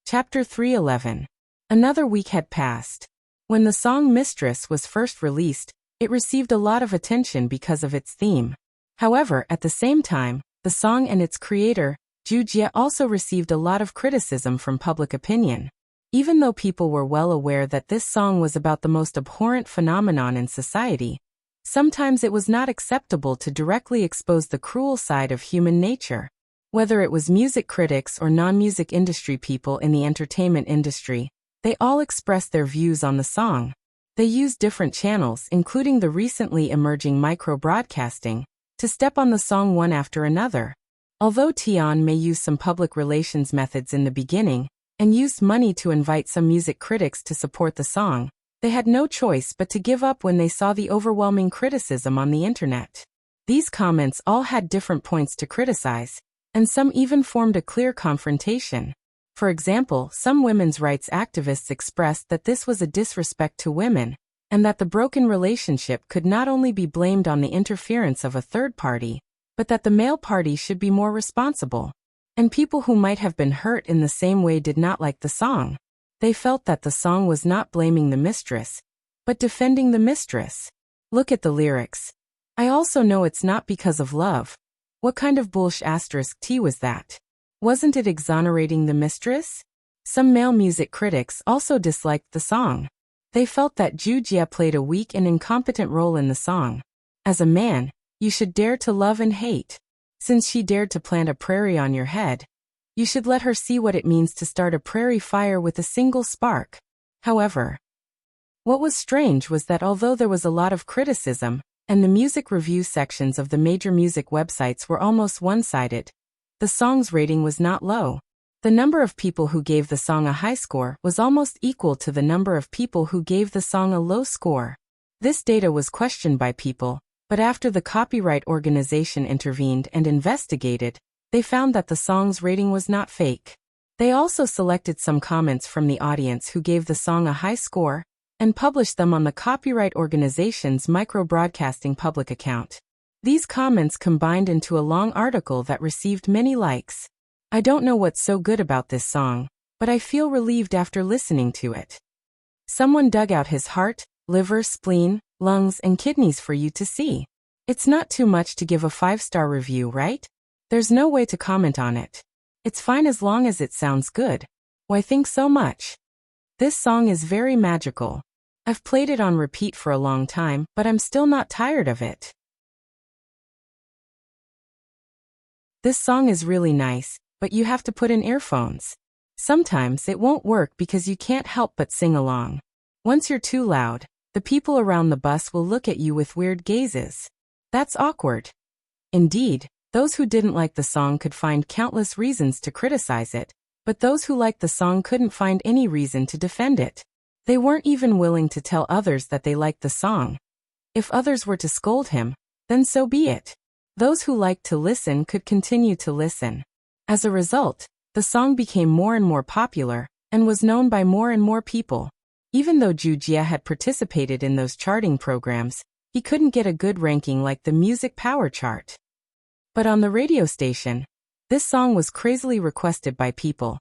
Chapter 311. Another week had passed. When the song Mistress was first released, it received a lot of attention because of its theme. However, at the same time, the song and its creator, Zhu Jie, also received a lot of criticism from public opinion. Even though people were well aware that this song was about the most abhorrent phenomenon in society, sometimes it was not acceptable to directly expose the cruel side of human nature. Whether it was music critics or non-music industry people in the entertainment industry, they all expressed their views on the song. They used different channels, including the recently emerging micro-broadcasting, to step on the song one after another. Although Tian may use some public relations methods in the beginning, and used money to invite some music critics to support the song, they had no choice but to give up when they saw the overwhelming criticism on the internet. These comments all had different points to criticize, and some even formed a clear confrontation. For example, some women's rights activists expressed that this was a disrespect to women, and that the broken relationship could not only be blamed on the interference of a third party, but that the male party should be more responsible. And people who might have been hurt in the same way did not like the song. They felt that the song was not blaming the mistress, but defending the mistress. Look at the lyrics. I also know it's not because of love. What kind of **T was that? Wasn't it exonerating the mistress? Some male music critics also disliked the song. They felt that Zhu Jie played a weak and incompetent role in the song. As a man, you should dare to love and hate. Since she dared to plant a prairie on your head, you should let her see what it means to start a prairie fire with a single spark. However, what was strange was that although there was a lot of criticism, and the music review sections of the major music websites were almost one-sided, the song's rating was not low. The number of people who gave the song a high score was almost equal to the number of people who gave the song a low score. This data was questioned by people, but after the copyright organization intervened and investigated, they found that the song's rating was not fake. They also selected some comments from the audience who gave the song a high score, and published them on the copyright organization's micro-broadcasting public account. These comments combined into a long article that received many likes. I don't know what's so good about this song, but I feel relieved after listening to it. Someone dug out his heart, liver, spleen, lungs, and kidneys for you to see. It's not too much to give a 5-star review, right? There's no way to comment on it. It's fine as long as it sounds good. Why think so much? This song is very magical. I've played it on repeat for a long time, but I'm still not tired of it. This song is really nice, but you have to put in earphones. Sometimes it won't work because you can't help but sing along. Once you're too loud, the people around the bus will look at you with weird gazes. That's awkward. Indeed, those who didn't like the song could find countless reasons to criticize it, but those who liked the song couldn't find any reason to defend it. They weren't even willing to tell others that they liked the song. If others were to scold him, then so be it. Those who liked to listen could continue to listen. As a result, the song became more and more popular, and was known by more and more people. Even though Ju Jia had participated in those charting programs, he couldn't get a good ranking like the Music Power chart. But on the radio station, this song was crazily requested by people,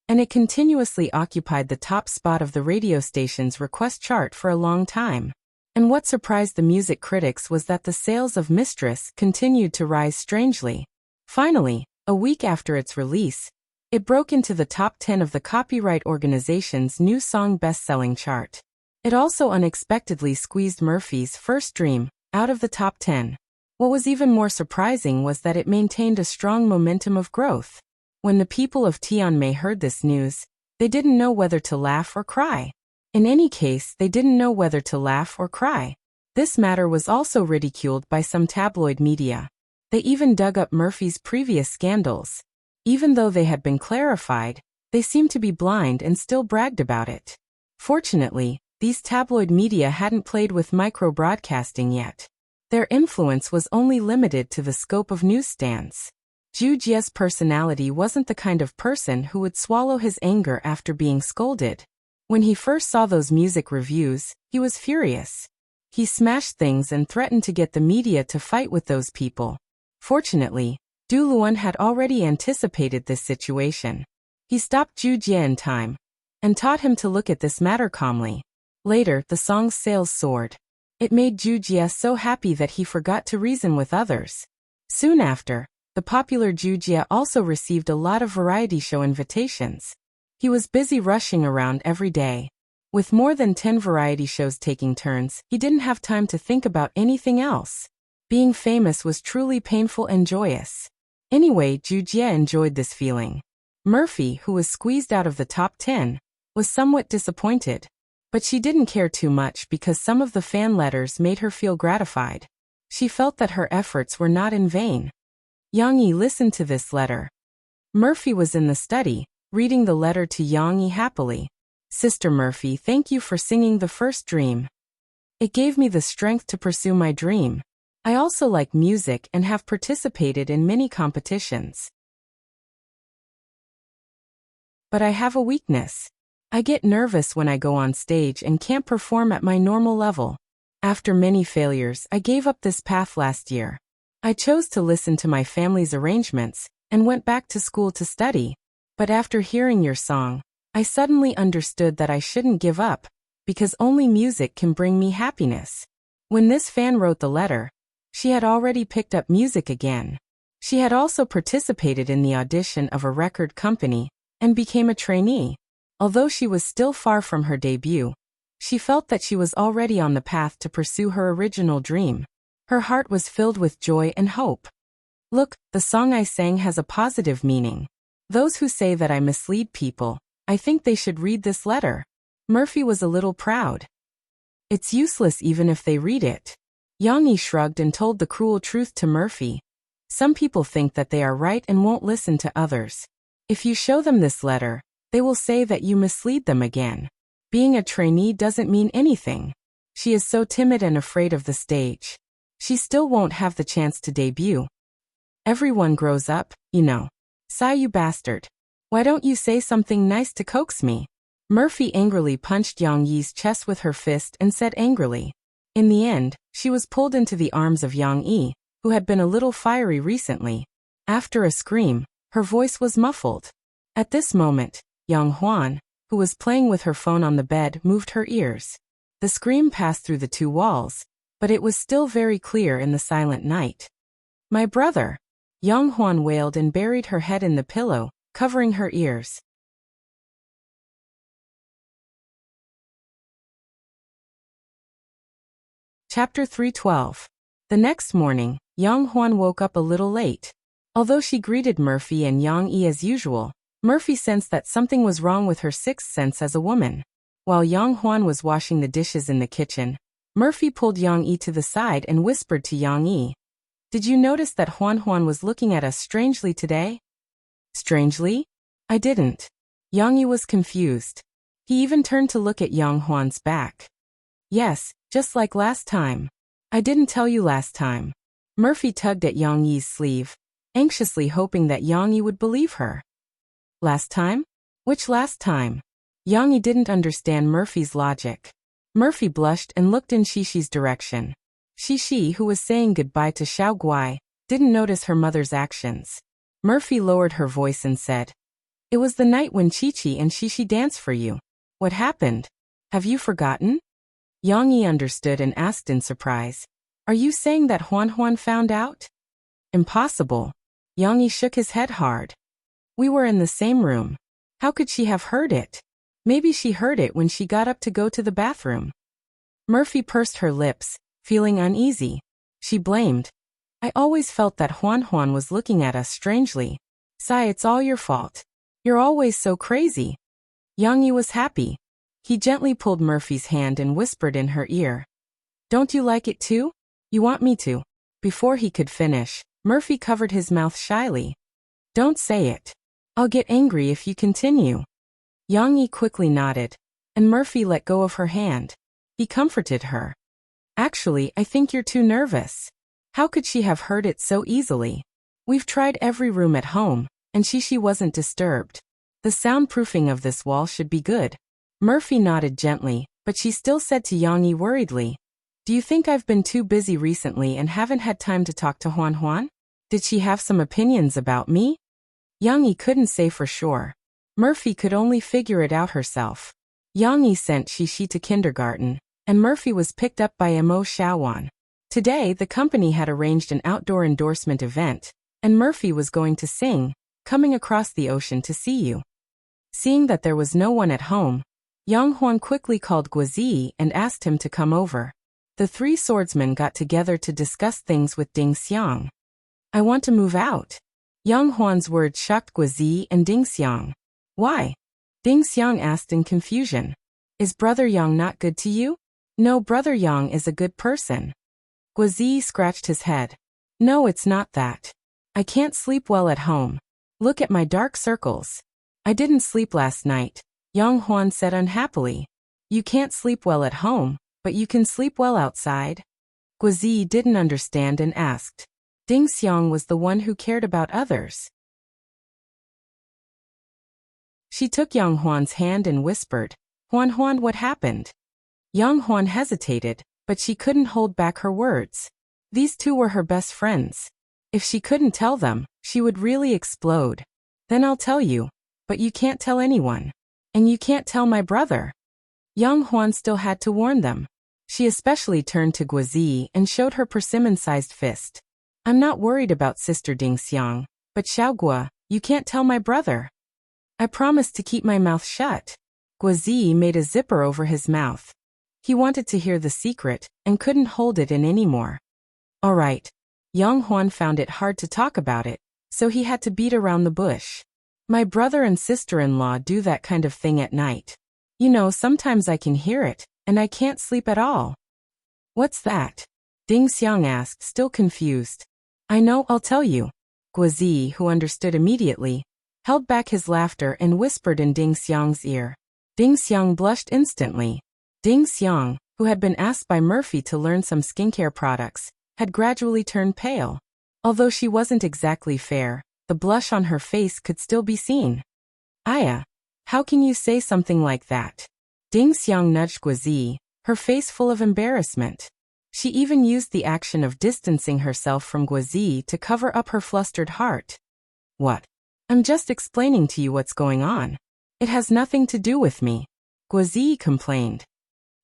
and it continuously occupied the top spot of the radio station's request chart for a long time. And what surprised the music critics was that the sales of Mistress continued to rise strangely. Finally, a week after its release, it broke into the top 10 of the Copyright Organization's new song best-selling chart. It also unexpectedly squeezed Murphy's First Dream out of the top 10. What was even more surprising was that it maintained a strong momentum of growth. When the people of Tianmei heard this news, they didn't know whether to laugh or cry. In any case, they didn't know whether to laugh or cry. This matter was also ridiculed by some tabloid media. They even dug up Murphy's previous scandals. Even though they had been clarified, they seemed to be blind and still bragged about it. Fortunately, these tabloid media hadn't played with micro-broadcasting yet. Their influence was only limited to the scope of newsstands. Ju Jia's personality wasn't the kind of person who would swallow his anger after being scolded. When he first saw those music reviews, he was furious. He smashed things and threatened to get the media to fight with those people. Fortunately, Du Luan had already anticipated this situation. He stopped Ju Jia in time, and taught him to look at this matter calmly. Later, the song's sales soared. It made Ju Jia so happy that he forgot to reason with others. Soon after, the popular Ju Jia also received a lot of variety show invitations. He was busy rushing around every day. With more than 10 variety shows taking turns, he didn't have time to think about anything else. Being famous was truly painful and joyous. Anyway, Ju Jia enjoyed this feeling. Murphy, who was squeezed out of the top 10, was somewhat disappointed. But she didn't care too much because some of the fan letters made her feel gratified. She felt that her efforts were not in vain. Yang Yi listened to this letter. Murphy was in the study, reading the letter to Yang Yi happily. Sister Murphy, thank you for singing The First Dream. It gave me the strength to pursue my dream. I also like music and have participated in many competitions. But I have a weakness. I get nervous when I go on stage and can't perform at my normal level. After many failures, I gave up this path last year. I chose to listen to my family's arrangements and went back to school to study. But after hearing your song, I suddenly understood that I shouldn't give up, because only music can bring me happiness. When this fan wrote the letter, she had already picked up music again. She had also participated in the audition of a record company and became a trainee. Although she was still far from her debut, she felt that she was already on the path to pursue her original dream. Her heart was filled with joy and hope. Look, the song I sang has a positive meaning. Those who say that I mislead people, I think they should read this letter. Murphy was a little proud. It's useless even if they read it. Yang Yi shrugged and told the cruel truth to Murphy. Some people think that they are right and won't listen to others. If you show them this letter, they will say that you mislead them again. Being a trainee doesn't mean anything. She is so timid and afraid of the stage. She still won't have the chance to debut. Everyone grows up, you know. Sigh, you bastard. Why don't you say something nice to coax me? Murphy angrily punched Yang Yi's chest with her fist and said angrily. In the end, she was pulled into the arms of Yang Yi, who had been a little fiery recently. After a scream, her voice was muffled. At this moment, young Huan, who was playing with her phone on the bed, moved her ears. The scream passed through the two walls, but it was still very clear in the silent night. "My brother!" Young Huan wailed and buried her head in the pillow, covering her ears. Chapter 312. The next morning, Young Huan woke up a little late. Although she greeted Murphy and Yang Yi as usual, Murphy sensed that something was wrong with her sixth sense as a woman. While Yang Huan was washing the dishes in the kitchen, Murphy pulled Yang Yi to the side and whispered to Yang Yi, "Did you notice that Huan was looking at us strangely today?" "Strangely? I didn't." Yang Yi was confused. He even turned to look at Yang Huan's back. "Yes, just like last time. I didn't tell you last time." Murphy tugged at Yang Yi's sleeve, anxiously hoping that Yang Yi would believe her. "Last time? Which last time?" Yang Yi didn't understand Murphy's logic. Murphy blushed and looked in Xishi's direction. Xishi, who was saying goodbye to Xiao Guai, didn't notice her mother's actions. Murphy lowered her voice and said, "It was the night when Qiqi and Xishi danced for you. What happened? Have you forgotten?" Yang Yi understood and asked in surprise, "Are you saying that Huan found out?" "Impossible." Yang Yi shook his head hard. "We were in the same room. How could she have heard it? Maybe she heard it when she got up to go to the bathroom." Murphy pursed her lips, feeling uneasy. She blamed, "I always felt that Huan was looking at us strangely. Sai, it's all your fault. You're always so crazy." Yang Yi was happy. He gently pulled Murphy's hand and whispered in her ear, "Don't you like it too? You want me to?" Before he could finish, Murphy covered his mouth shyly. "Don't say it. I'll get angry if you continue." Yang Yi quickly nodded, and Murphy let go of her hand. He comforted her. "Actually, I think you're too nervous. How could she have heard it so easily? We've tried every room at home, and Xishi wasn't disturbed. The soundproofing of this wall should be good." Murphy nodded gently, but she still said to Yang Yi worriedly, "Do you think I've been too busy recently and haven't had time to talk to Huan? Did she have some opinions about me?" Yang Yi couldn't say for sure. Murphy could only figure it out herself. Yang Yi sent Xishi to kindergarten, and Murphy was picked up by Mo Xiaowan. Today, the company had arranged an outdoor endorsement event, and Murphy was going to sing, "Coming Across the Ocean to See You." Seeing that there was no one at home, Yang Huan quickly called Guozi and asked him to come over. The three swordsmen got together to discuss things with Ding Xiang. "I want to move out." Yang Huan's words shocked Guozi and Ding Xiang. "Why?" Ding Xiang asked in confusion. "Is Brother Yang not good to you?" "No, Brother Yang is a good person." Guozi scratched his head. "No, it's not that. I can't sleep well at home. Look at my dark circles." "I didn't sleep last night," Yang Huan said unhappily. "You can't sleep well at home, but you can sleep well outside." Guozi didn't understand and asked. Ding Xiang was the one who cared about others. She took Yang Huan's hand and whispered, Huan, what happened?" Yang Huan hesitated, but she couldn't hold back her words. These two were her best friends. If she couldn't tell them, she would really explode. "Then I'll tell you, but you can't tell anyone. And you can't tell my brother." Yang Huan still had to warn them. She especially turned to Guozi and showed her persimmon-sized fist. "I'm not worried about Sister Ding Xiang, but Xiaogua, you can't tell my brother." "I promised to keep my mouth shut." Guozi made a zipper over his mouth. He wanted to hear the secret and couldn't hold it in anymore. "All right." Yang Huan found it hard to talk about it, so he had to beat around the bush. "My brother and sister-in-law do that kind of thing at night. You know, sometimes I can hear it, and I can't sleep at all." "What's that?" Ding Xiang asked, still confused. "I know, I'll tell you." Guozi, who understood immediately, held back his laughter and whispered in Ding Xiang's ear. Ding Xiang blushed instantly. Ding Xiang, who had been asked by Murphy to learn some skincare products, had gradually turned pale. Although she wasn't exactly fair, the blush on her face could still be seen. "Aya, how can you say something like that?" Ding Xiang nudged Guozi, her face full of embarrassment. She even used the action of distancing herself from Guazi to cover up her flustered heart. What? I'm just explaining to you what's going on. It has nothing to do with me, Guazi complained.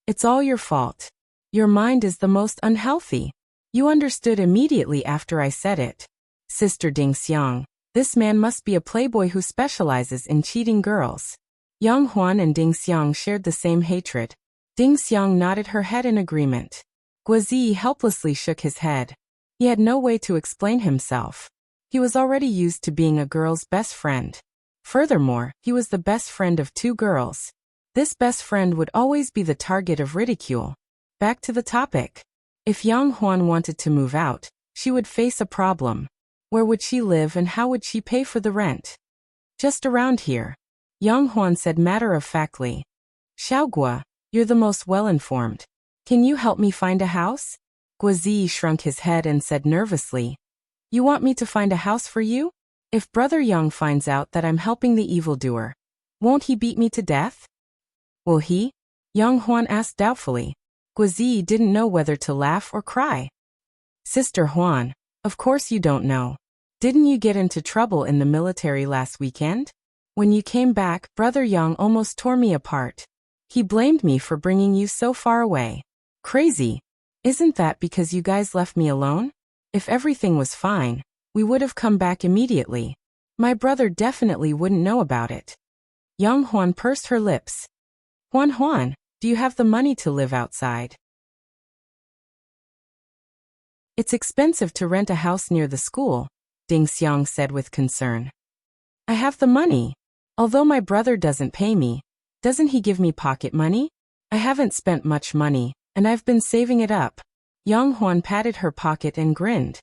It's all your fault. Your mind is the most unhealthy. You understood immediately after I said it. Sister Ding Xiang, this man must be a playboy who specializes in cheating girls. Yang Huan and Ding Xiang shared the same hatred. Ding Xiang nodded her head in agreement. Guazi helplessly shook his head. He had no way to explain himself. He was already used to being a girl's best friend. Furthermore, he was the best friend of two girls. This best friend would always be the target of ridicule. Back to the topic. If Yang Huan wanted to move out, she would face a problem. Where would she live and how would she pay for the rent? Just around here, Yang Huan said matter-of-factly. Xiaogua, you're the most well-informed. Can you help me find a house? Guazi shrunk his head and said nervously. You want me to find a house for you? If Brother Yang finds out that I'm helping the evildoer, won't he beat me to death? Will he? Yang Huan asked doubtfully. Guazi didn't know whether to laugh or cry. Sister Huan, of course you don't know. Didn't you get into trouble in the military last weekend? When you came back, Brother Yang almost tore me apart. He blamed me for bringing you so far away. Crazy. Isn't that because you guys left me alone? If everything was fine, we would have come back immediately. My brother definitely wouldn't know about it. Yang Huan pursed her lips. Huan, do you have the money to live outside? It's expensive to rent a house near the school, Ding Xiang said with concern. I have the money. Although my brother doesn't pay me, doesn't he give me pocket money? I haven't spent much money, and I've been saving it up. Yang Huan patted her pocket and grinned.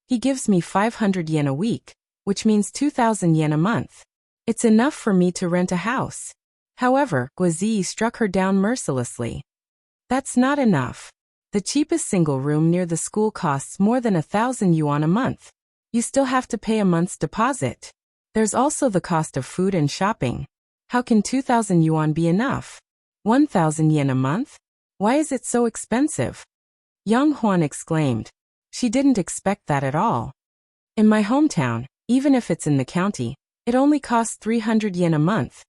He gives me 500 yen a week, which means 2,000 yen a month. It's enough for me to rent a house. However, Guazi struck her down mercilessly. That's not enough. The cheapest single room near the school costs more than 1,000 yuan a month. You still have to pay a month's deposit. There's also the cost of food and shopping. How can 2,000 yuan be enough? 1,000 yen a month? Why is it so expensive? Yang Huan exclaimed. She didn't expect that at all. In my hometown, even if it's in the county, it only costs 300 yen a month.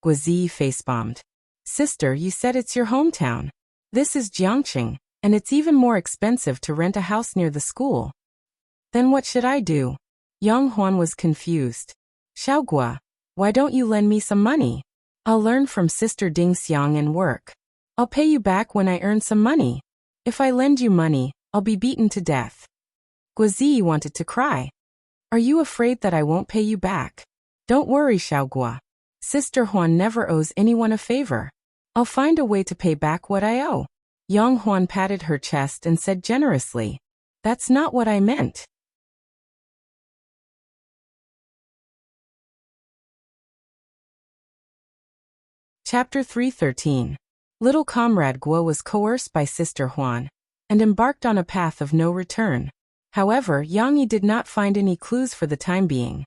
Guazi facebombed. Sister, you said it's your hometown. This is Jiangqing, and it's even more expensive to rent a house near the school. Then what should I do? Yang Huan was confused. Xiaogua, why don't you lend me some money? I'll learn from Sister Ding Xiang and work. I'll pay you back when I earn some money. If I lend you money, I'll be beaten to death. Guazi wanted to cry. Are you afraid that I won't pay you back? Don't worry, Xiaogua. Sister Huan never owes anyone a favor. I'll find a way to pay back what I owe. Yang Huan patted her chest and said generously. That's not what I meant. Chapter 313. Little comrade Guo was coerced by Sister Huan and embarked on a path of no return. However, Yang Yi did not find any clues for the time being.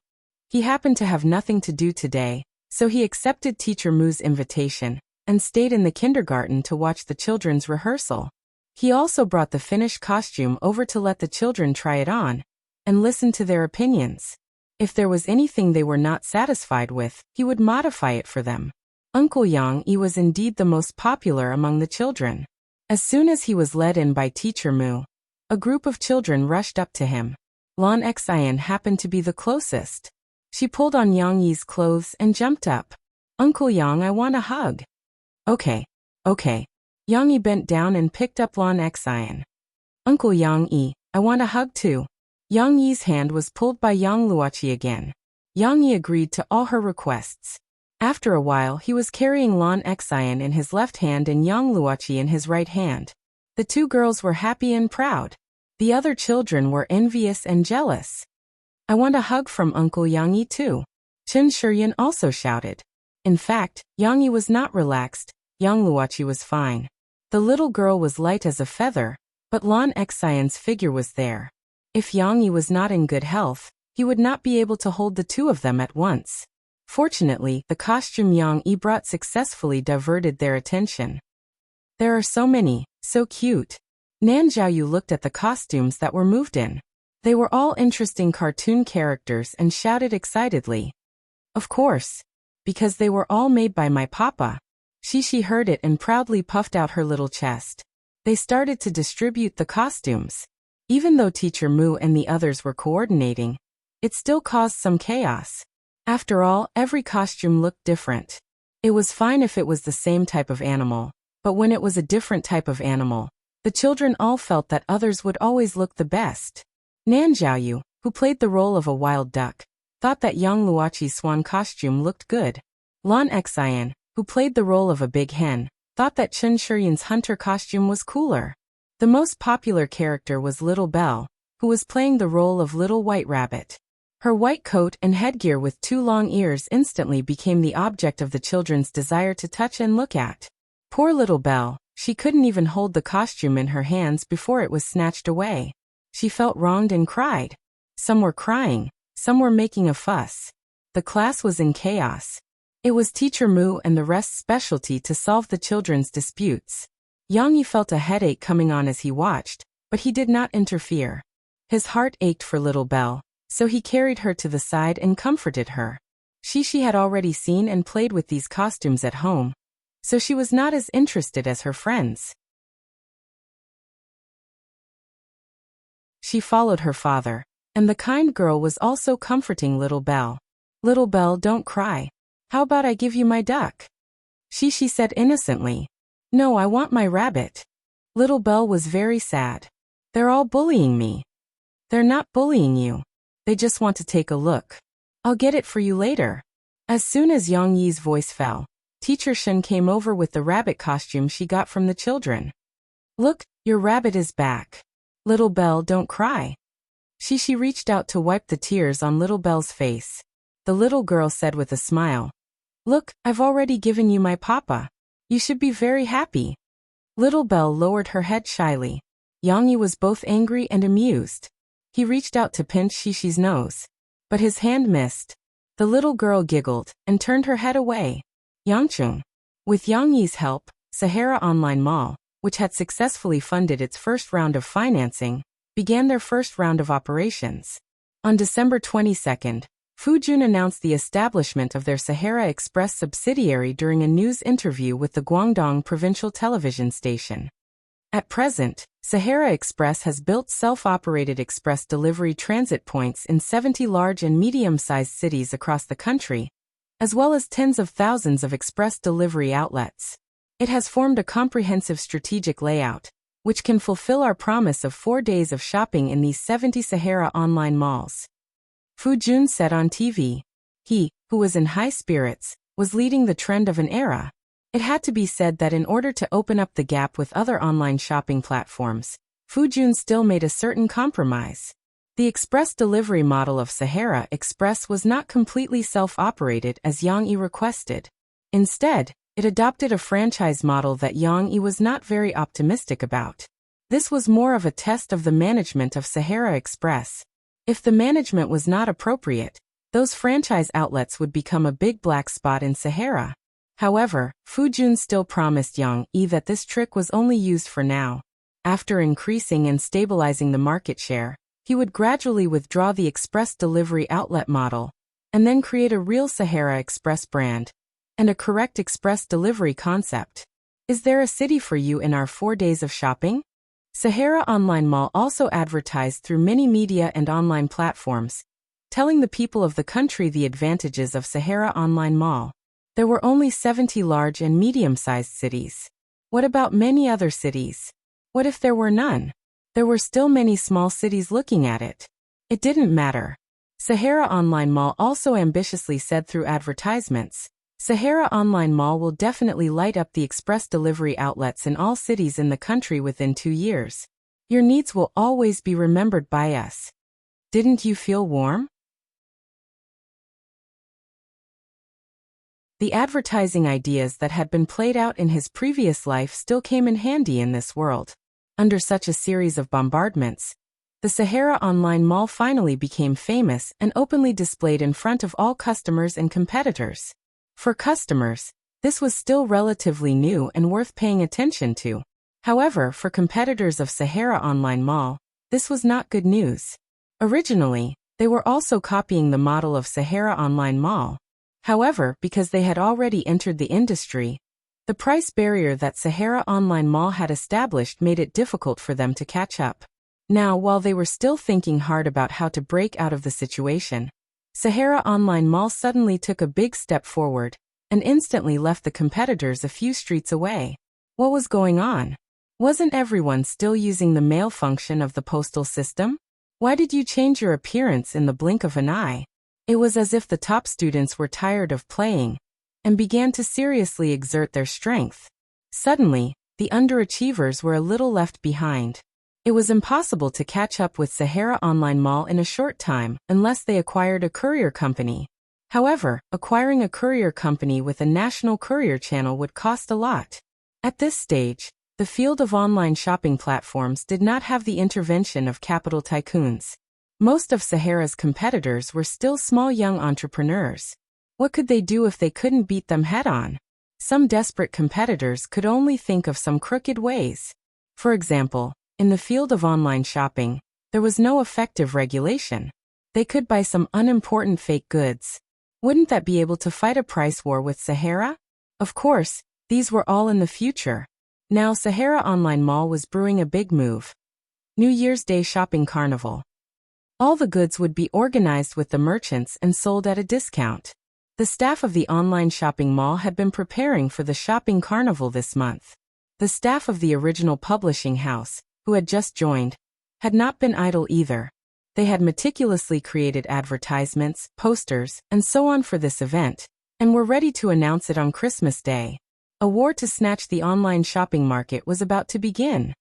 He happened to have nothing to do today, so he accepted Teacher Mu's invitation and stayed in the kindergarten to watch the children's rehearsal. He also brought the finished costume over to let the children try it on and listen to their opinions. If there was anything they were not satisfied with, he would modify it for them. Uncle Yang Yi was indeed the most popular among the children. As soon as he was led in by Teacher Mu, a group of children rushed up to him. Lan Xian happened to be the closest. She pulled on Yang Yi's clothes and jumped up. Uncle Yang, I want a hug. Okay. Yang Yi bent down and picked up Lan Xian. Uncle Yang Yi, I want a hug too. Yang Yi's hand was pulled by Yang Luoqi again. Yang Yi agreed to all her requests. After a while, he was carrying Lan Xian in his left hand and Yang Luoqi in his right hand. The two girls were happy and proud. The other children were envious and jealous. I want a hug from Uncle Yang Yi too. Chen Shiyan also shouted. In fact, Yang Yi was not relaxed. Yang Luoqi was fine. The little girl was light as a feather, but Lan Xian's figure was there. If Yang Yi was not in good health, he would not be able to hold the two of them at once. Fortunately, the costume Yang Yi brought successfully diverted their attention. There are so many, so cute. Nan Xiaoyu looked at the costumes that were moved in. They were all interesting cartoon characters and shouted excitedly. Of course. Because they were all made by my papa. Shishi heard it and proudly puffed out her little chest. They started to distribute the costumes. Even though Teacher Mu and the others were coordinating, it still caused some chaos. After all, every costume looked different. It was fine if it was the same type of animal, but when it was a different type of animal, the children all felt that others would always look the best. Nan Xiaoyu, who played the role of a wild duck, thought that Yang Luoqi's swan costume looked good. Lan Xian, who played the role of a big hen, thought that Chen Shiyun's hunter costume was cooler. The most popular character was Little Belle, who was playing the role of Little White Rabbit. Her white coat and headgear with 2 long ears instantly became the object of the children's desire to touch and look at. Poor Little Belle, she couldn't even hold the costume in her hands before it was snatched away. She felt wronged and cried. Some were crying, some were making a fuss. The class was in chaos. It was Teacher Mu and the rest's specialty to solve the children's disputes. Yang Yi felt a headache coming on as he watched, but he did not interfere. His heart ached for Little Belle, so he carried her to the side and comforted her. Shishi had already seen and played with these costumes at home, so she was not as interested as her friends. She followed her father, and the kind girl was also comforting Little Belle. Little Belle, don't cry. How about I give you my duck? Shishi said innocently. No, I want my rabbit. Little Belle was very sad. They're all bullying me. They're not bullying you. They just want to take a look. I'll get it for you later. As soon as Yang Yi's voice fell, Teacher Shen came over with the rabbit costume she got from the children. Look, your rabbit is back. Little Belle, don't cry. Shishi reached out to wipe the tears on Little Belle's face. The little girl said with a smile, Look, I've already given you my papa. You should be very happy. Little Belle lowered her head shyly. Yang Yi was both angry and amused. He reached out to pinch Shishi's nose, but his hand missed. The little girl giggled and turned her head away. Yangcheng. With Yang Yi's help, Sahara Online Mall, which had successfully funded its first round of financing, began their first round of operations. On December 22nd, Fujun announced the establishment of their Sahara Express subsidiary during a news interview with the Guangdong Provincial Television Station. At present, Sahara Express has built self-operated express delivery transit points in 70 large and medium-sized cities across the country, as well as tens of thousands of express delivery outlets. It has formed a comprehensive strategic layout, which can fulfill our promise of 4 days of shopping in these 70 Sahara online malls. Fujun said on TV. He, who was in high spirits, was leading the trend of an era. It had to be said that in order to open up the gap with other online shopping platforms, Fujun still made a certain compromise. The express delivery model of Sahara Express was not completely self-operated as Yang Yi requested. Instead, it adopted a franchise model that Yang Yi was not very optimistic about. This was more of a test of the management of Sahara Express. If the management was not appropriate, those franchise outlets would become a big black spot in Sahara. However, Fujun still promised Yang Yi that this trick was only used for now. After increasing and stabilizing the market share, he would gradually withdraw the express delivery outlet model, and then create a real Sahara Express brand, and a correct express delivery concept. Is there a city for you in our 4 days of shopping? Sahara Online Mall also advertised through many media and online platforms, telling the people of the country the advantages of Sahara Online Mall. There were only 70 large and medium-sized cities. What about many other cities? What if there were none? There were still many small cities looking at it. It didn't matter. Sahara Online Mall also ambitiously said through advertisements, Sahara Online Mall will definitely light up the express delivery outlets in all cities in the country within 2 years. Your needs will always be remembered by us. Didn't you feel warm? The advertising ideas that had been played out in his previous life still came in handy in this world. Under such a series of bombardments, the Sahara Online Mall finally became famous and openly displayed in front of all customers and competitors. For customers, this was still relatively new and worth paying attention to. However, for competitors of Sahara Online Mall, this was not good news. Originally, they were also copying the model of Sahara Online Mall. However, because they had already entered the industry, the price barrier that Sahara Online Mall had established made it difficult for them to catch up. Now, while they were still thinking hard about how to break out of the situation, Sahara Online Mall suddenly took a big step forward and instantly left the competitors a few streets away. What was going on? Wasn't everyone still using the mail function of the postal system? Why did you change your appearance in the blink of an eye? It was as if the top students were tired of playing and began to seriously exert their strength. Suddenly, the underachievers were a little left behind. It was impossible to catch up with Sahara Online Mall in a short time unless they acquired a courier company. However, acquiring a courier company with a national courier channel would cost a lot. At this stage, the field of online shopping platforms did not have the intervention of capital tycoons. Most of Sahara's competitors were still small young entrepreneurs. What could they do if they couldn't beat them head-on? Some desperate competitors could only think of some crooked ways. For example, in the field of online shopping, there was no effective regulation. They could buy some unimportant fake goods. Wouldn't that be able to fight a price war with Sahara? Of course, these were all in the future. Now Sahara Online Mall was brewing a big move. New Year's Day Shopping Carnival. All the goods would be organized with the merchants and sold at a discount. The staff of the online shopping mall had been preparing for the shopping carnival this month. The staff of the original publishing house, who had just joined, had not been idle either. They had meticulously created advertisements, posters, and so on for this event, and were ready to announce it on Christmas Day. A war to snatch the online shopping market was about to begin.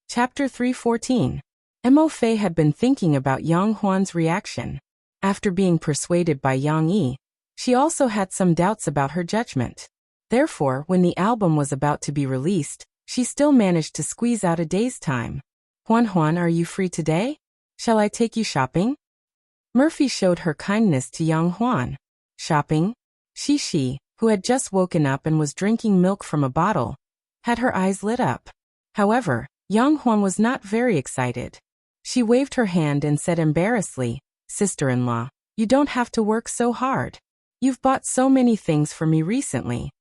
Chapter 314. Mo Fei had been thinking about Yang Huan's reaction. After being persuaded by Yang Yi, she also had some doubts about her judgment. Therefore, when the album was about to be released, she still managed to squeeze out a day's time. Huan, are you free today? Shall I take you shopping? Murphy showed her kindness to Yang Huan. Shopping? She, who had just woken up and was drinking milk from a bottle, had her eyes lit up. However, Yang Huan was not very excited. She waved her hand and said embarrassedly, "Sister-in-law, you don't have to work so hard. You've bought so many things for me recently."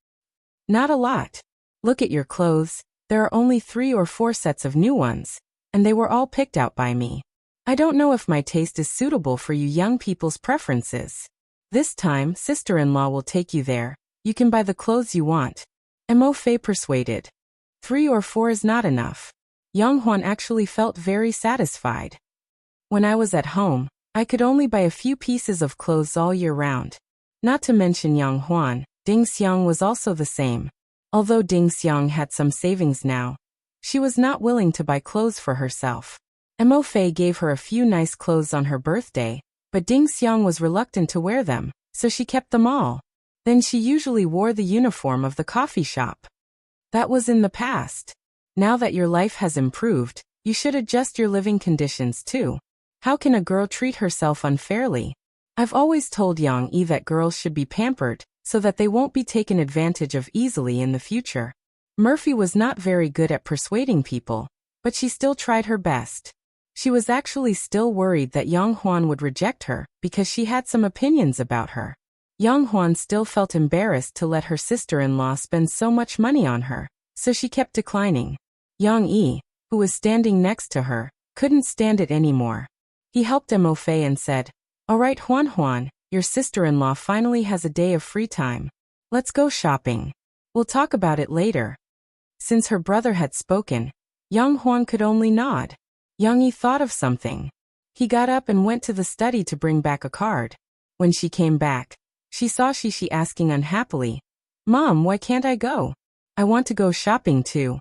"Not a lot. Look at your clothes, there are only 3 or 4 sets of new ones, and they were all picked out by me. I don't know if my taste is suitable for you young people's preferences. This time, sister-in-law will take you there. You can buy the clothes you want." Mo Fei persuaded. 3 or 4 is not enough. Yang Huan actually felt very satisfied. When I was at home, I could only buy a few pieces of clothes all year round. Not to mention Yang Huan, Ding Xiang was also the same. Although Ding Xiang had some savings now, she was not willing to buy clothes for herself. Mo Fei gave her a few nice clothes on her birthday, but Ding Xiang was reluctant to wear them, so she kept them all. Then she usually wore the uniform of the coffee shop. That was in the past. Now that your life has improved, you should adjust your living conditions too. How can a girl treat herself unfairly? I've always told Yang Yi that girls should be pampered, so that they won't be taken advantage of easily in the future. Murphy was not very good at persuading people, but she still tried her best. She was actually still worried that Yang Huan would reject her, because she had some opinions about her. Yang Huan still felt embarrassed to let her sister-in-law spend so much money on her, so she kept declining. Yang Yi, who was standing next to her, couldn't stand it anymore. He helped Mo Fei and said, "All right, Huan, your sister-in-law finally has a day of free time. Let's go shopping. We'll talk about it later." Since her brother had spoken, Yang Huan could only nod. Yang Yi thought of something. He got up and went to the study to bring back a card. When she came back, she saw Shishi asking unhappily, "Mom, why can't I go? I want to go shopping too."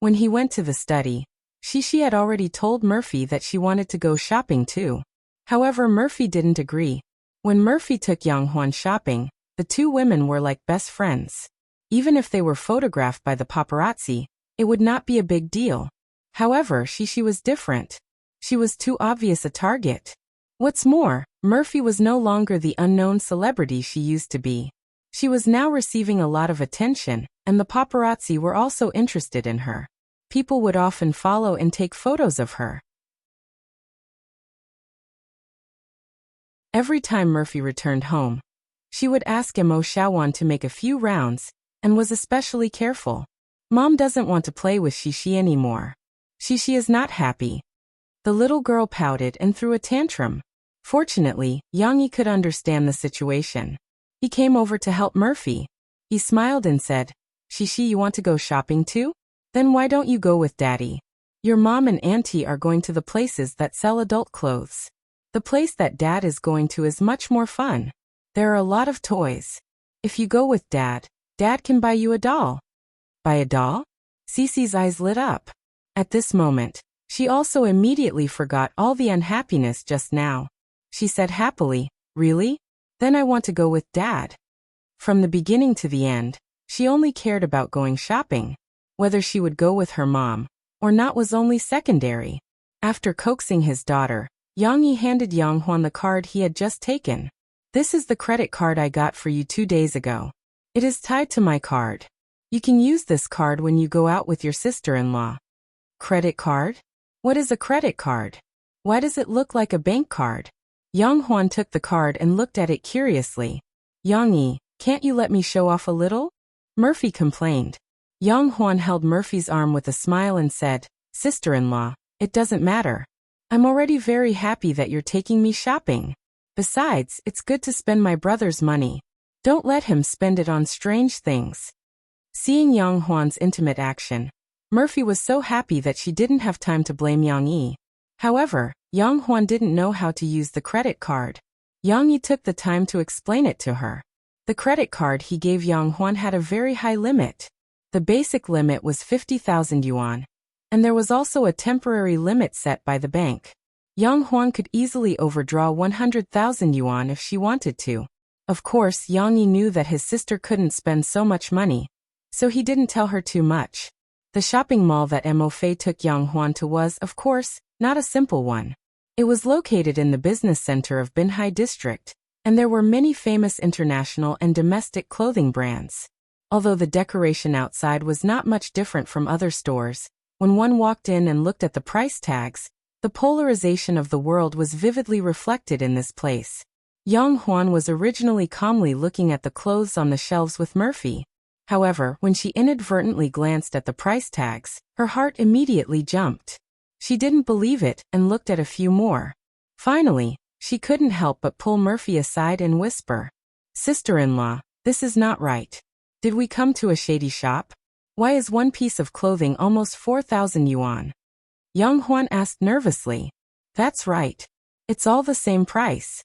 When he went to the study, Shishi had already told Murphy that she wanted to go shopping too. However, Murphy didn't agree. When Murphy took Yang Huan shopping, the two women were like best friends. Even if they were photographed by the paparazzi, it would not be a big deal. However, Shishi was different. She was too obvious a target. What's more, Murphy was no longer the unknown celebrity she used to be. She was now receiving a lot of attention, and the paparazzi were also interested in her. People would often follow and take photos of her. Every time Murphy returned home, she would ask Mo Shawan to make a few rounds, and was especially careful. Mom doesn't want to play with Shishi anymore. Shishi is not happy. The little girl pouted and threw a tantrum. Fortunately, Yang Yi could understand the situation. He came over to help Murphy. He smiled and said, Shishi, you want to go shopping too? Then why don't you go with Daddy? Your mom and auntie are going to the places that sell adult clothes. The place that Dad is going to is much more fun. There are a lot of toys. If you go with Dad, Dad can buy you a doll. Buy a doll? Cece's eyes lit up. At this moment, she also immediately forgot all the unhappiness just now. She said happily, Really? Then I want to go with Dad. From the beginning to the end, she only cared about going shopping. Whether she would go with her mom or not was only secondary. After coaxing his daughter, Yang Yi handed Yang Huan the card he had just taken. This is the credit card I got for you 2 days ago. It is tied to my card. You can use this card when you go out with your sister-in-law. Credit card? What is a credit card? Why does it look like a bank card? Yang Huan took the card and looked at it curiously. Yang Yi, can't you let me show off a little? Murphy complained. Yang Huan held Murphy's arm with a smile and said, Sister-in-law, it doesn't matter. I'm already very happy that you're taking me shopping. Besides, it's good to spend my brother's money. Don't let him spend it on strange things. Seeing Yang Huan's intimate action, Murphy was so happy that she didn't have time to blame Yang Yi. However, Yang Huan didn't know how to use the credit card. Yang Yi took the time to explain it to her. The credit card he gave Yang Huan had a very high limit. The basic limit was 50,000 yuan, and there was also a temporary limit set by the bank. Yang Huan could easily overdraw 100,000 yuan if she wanted to. Of course, Yang Yi knew that his sister couldn't spend so much money, so he didn't tell her too much. The shopping mall that Mo Fei took Yang Huan to was, of course, not a simple one. It was located in the business center of Binhai district, and there were many famous international and domestic clothing brands. Although the decoration outside was not much different from other stores, when one walked in and looked at the price tags, the polarization of the world was vividly reflected in this place. Yang Huan was originally calmly looking at the clothes on the shelves with Murphy. However, when she inadvertently glanced at the price tags, her heart immediately jumped. She didn't believe it and looked at a few more. Finally, she couldn't help but pull Murphy aside and whisper, Sister-in-law, this is not right. Did we come to a shady shop? Why is one piece of clothing almost 4,000 yuan? Yang Huan asked nervously. That's right. It's all the same price.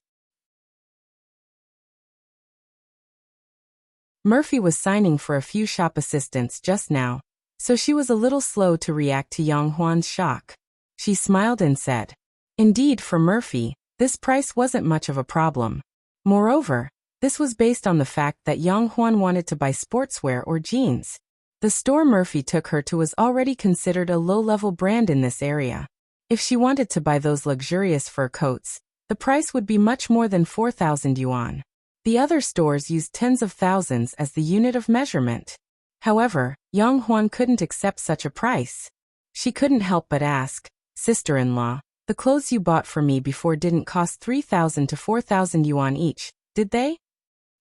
Murphy was signing for a few shop assistants just now, so she was a little slow to react to Yang Huan's shock. She smiled and said, Indeed, for Murphy, this price wasn't much of a problem. Moreover, this was based on the fact that Yang Huan wanted to buy sportswear or jeans. The store Murphy took her to was already considered a low-level brand in this area. If she wanted to buy those luxurious fur coats, the price would be much more than 4,000 yuan. The other stores used tens of thousands as the unit of measurement. However, Yang Huan couldn't accept such a price. She couldn't help but ask, Sister-in-law, the clothes you bought for me before didn't cost 3,000 to 4,000 yuan each, did they?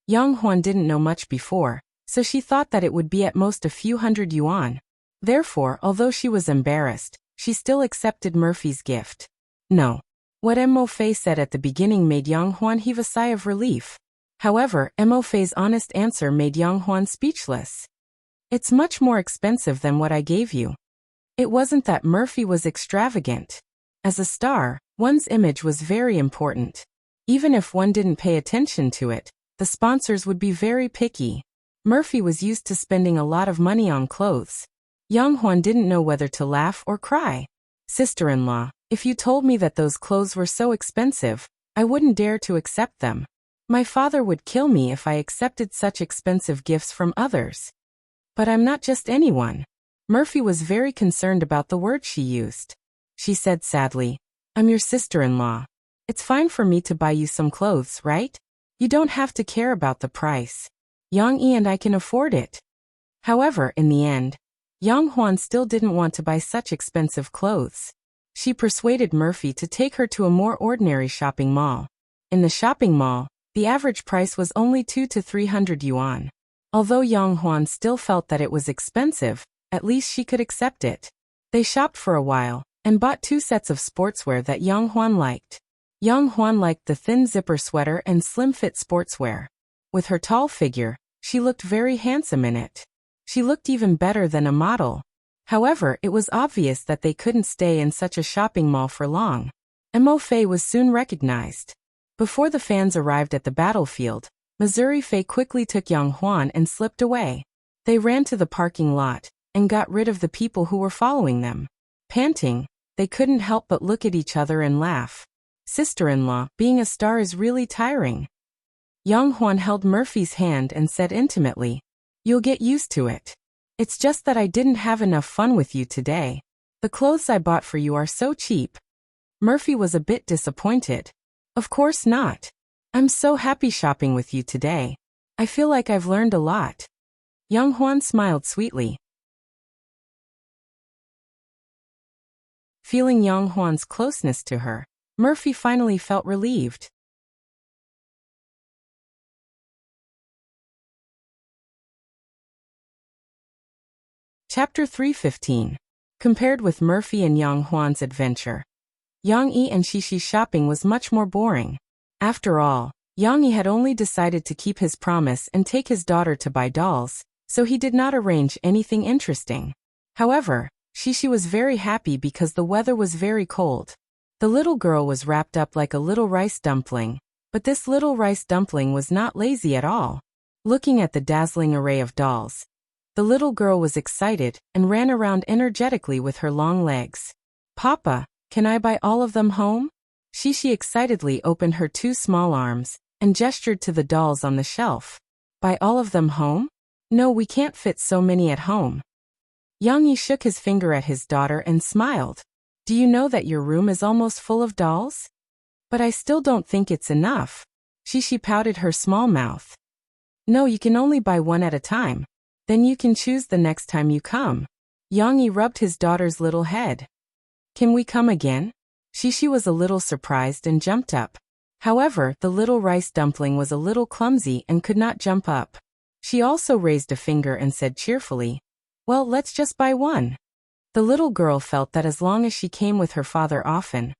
Yang Huan didn't know much before, so she thought that it would be at most a few hundred yuan. Therefore, although she was embarrassed, she still accepted Murphy's gift. No. What Mo Fei said at the beginning made Yang Huan heave a sigh of relief. However, Mo Fei's honest answer made Yang Huan speechless. It's much more expensive than what I gave you. It wasn't that Murphy was extravagant. As a star, one's image was very important. Even if one didn't pay attention to it, the sponsors would be very picky. Murphy was used to spending a lot of money on clothes. Yang Huan didn't know whether to laugh or cry. Sister-in-law, if you told me that those clothes were so expensive, I wouldn't dare to accept them. My father would kill me if I accepted such expensive gifts from others. But I'm not just anyone. Murphy was very concerned about the word she used. She said sadly, I'm your sister-in-law. It's fine for me to buy you some clothes, right? You don't have to care about the price. Yang Yi and I can afford it. However, in the end, Yang Huan still didn't want to buy such expensive clothes. She persuaded Murphy to take her to a more ordinary shopping mall. In the shopping mall, the average price was only 200 to 300 yuan. Although Yang Huan still felt that it was expensive, at least she could accept it. They shopped for a while, and bought 2 sets of sportswear that Yang Huan liked. Yang Huan liked the thin zipper sweater and slim-fit sportswear. With her tall figure, she looked very handsome in it. She looked even better than a model. However, it was obvious that they couldn't stay in such a shopping mall for long. Mo Fei was soon recognized. Before the fans arrived at the battlefield, Missouri Fei quickly took Yang Huan and slipped away. They ran to the parking lot and got rid of the people who were following them. Panting, they couldn't help but look at each other and laugh. Sister-in-law, being a star is really tiring. Yang Huan held Murphy's hand and said intimately, "You'll get used to it. It's just that I didn't have enough fun with you today. The clothes I bought for you are so cheap." Murphy was a bit disappointed. "Of course not. I'm so happy shopping with you today. I feel like I've learned a lot." Yang Huan smiled sweetly. Feeling Yang Huan's closeness to her, Murphy finally felt relieved. Chapter 315. Compared with Murphy and Yang Huan's adventure, Yang Yi and Xixi shopping was much more boring. After all, Yang Yi had only decided to keep his promise and take his daughter to buy dolls, so he did not arrange anything interesting. However, Xixi was very happy because the weather was very cold. The little girl was wrapped up like a little rice dumpling, but this little rice dumpling was not lazy at all. Looking at the dazzling array of dolls, the little girl was excited and ran around energetically with her long legs. "Papa, can I buy all of them home?" Xixi excitedly opened her 2 small arms and gestured to the dolls on the shelf. "Buy all of them home? No, we can't fit so many at home." Yang Yi shook his finger at his daughter and smiled. "Do you know that your room is almost full of dolls?" "But I still don't think it's enough." Xixi pouted her small mouth. "No, you can only buy one at a time. Then you can choose the next time you come." Yang Yi rubbed his daughter's little head. "Can we come again?" Xixi was a little surprised and jumped up. However, the little rice dumpling was a little clumsy and could not jump up. She also raised a finger and said cheerfully, "Well, let's just buy one." The little girl felt that as long as she came with her father often,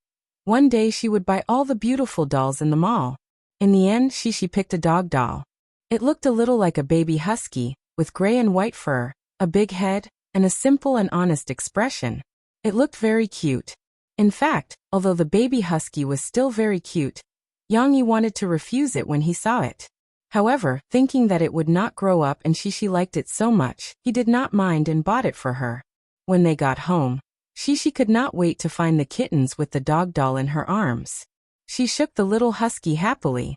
one day she would buy all the beautiful dolls in the mall. In the end, Xixi picked a dog doll. It looked a little like a baby husky, with gray and white fur, a big head, and a simple and honest expression. It looked very cute. In fact, although the baby husky was still very cute, Yang Yi wanted to refuse it when he saw it. However, thinking that it would not grow up and Xixi liked it so much, he did not mind and bought it for her. When they got home, Xixi could not wait to find the kittens with the dog doll in her arms. She shook the little husky happily.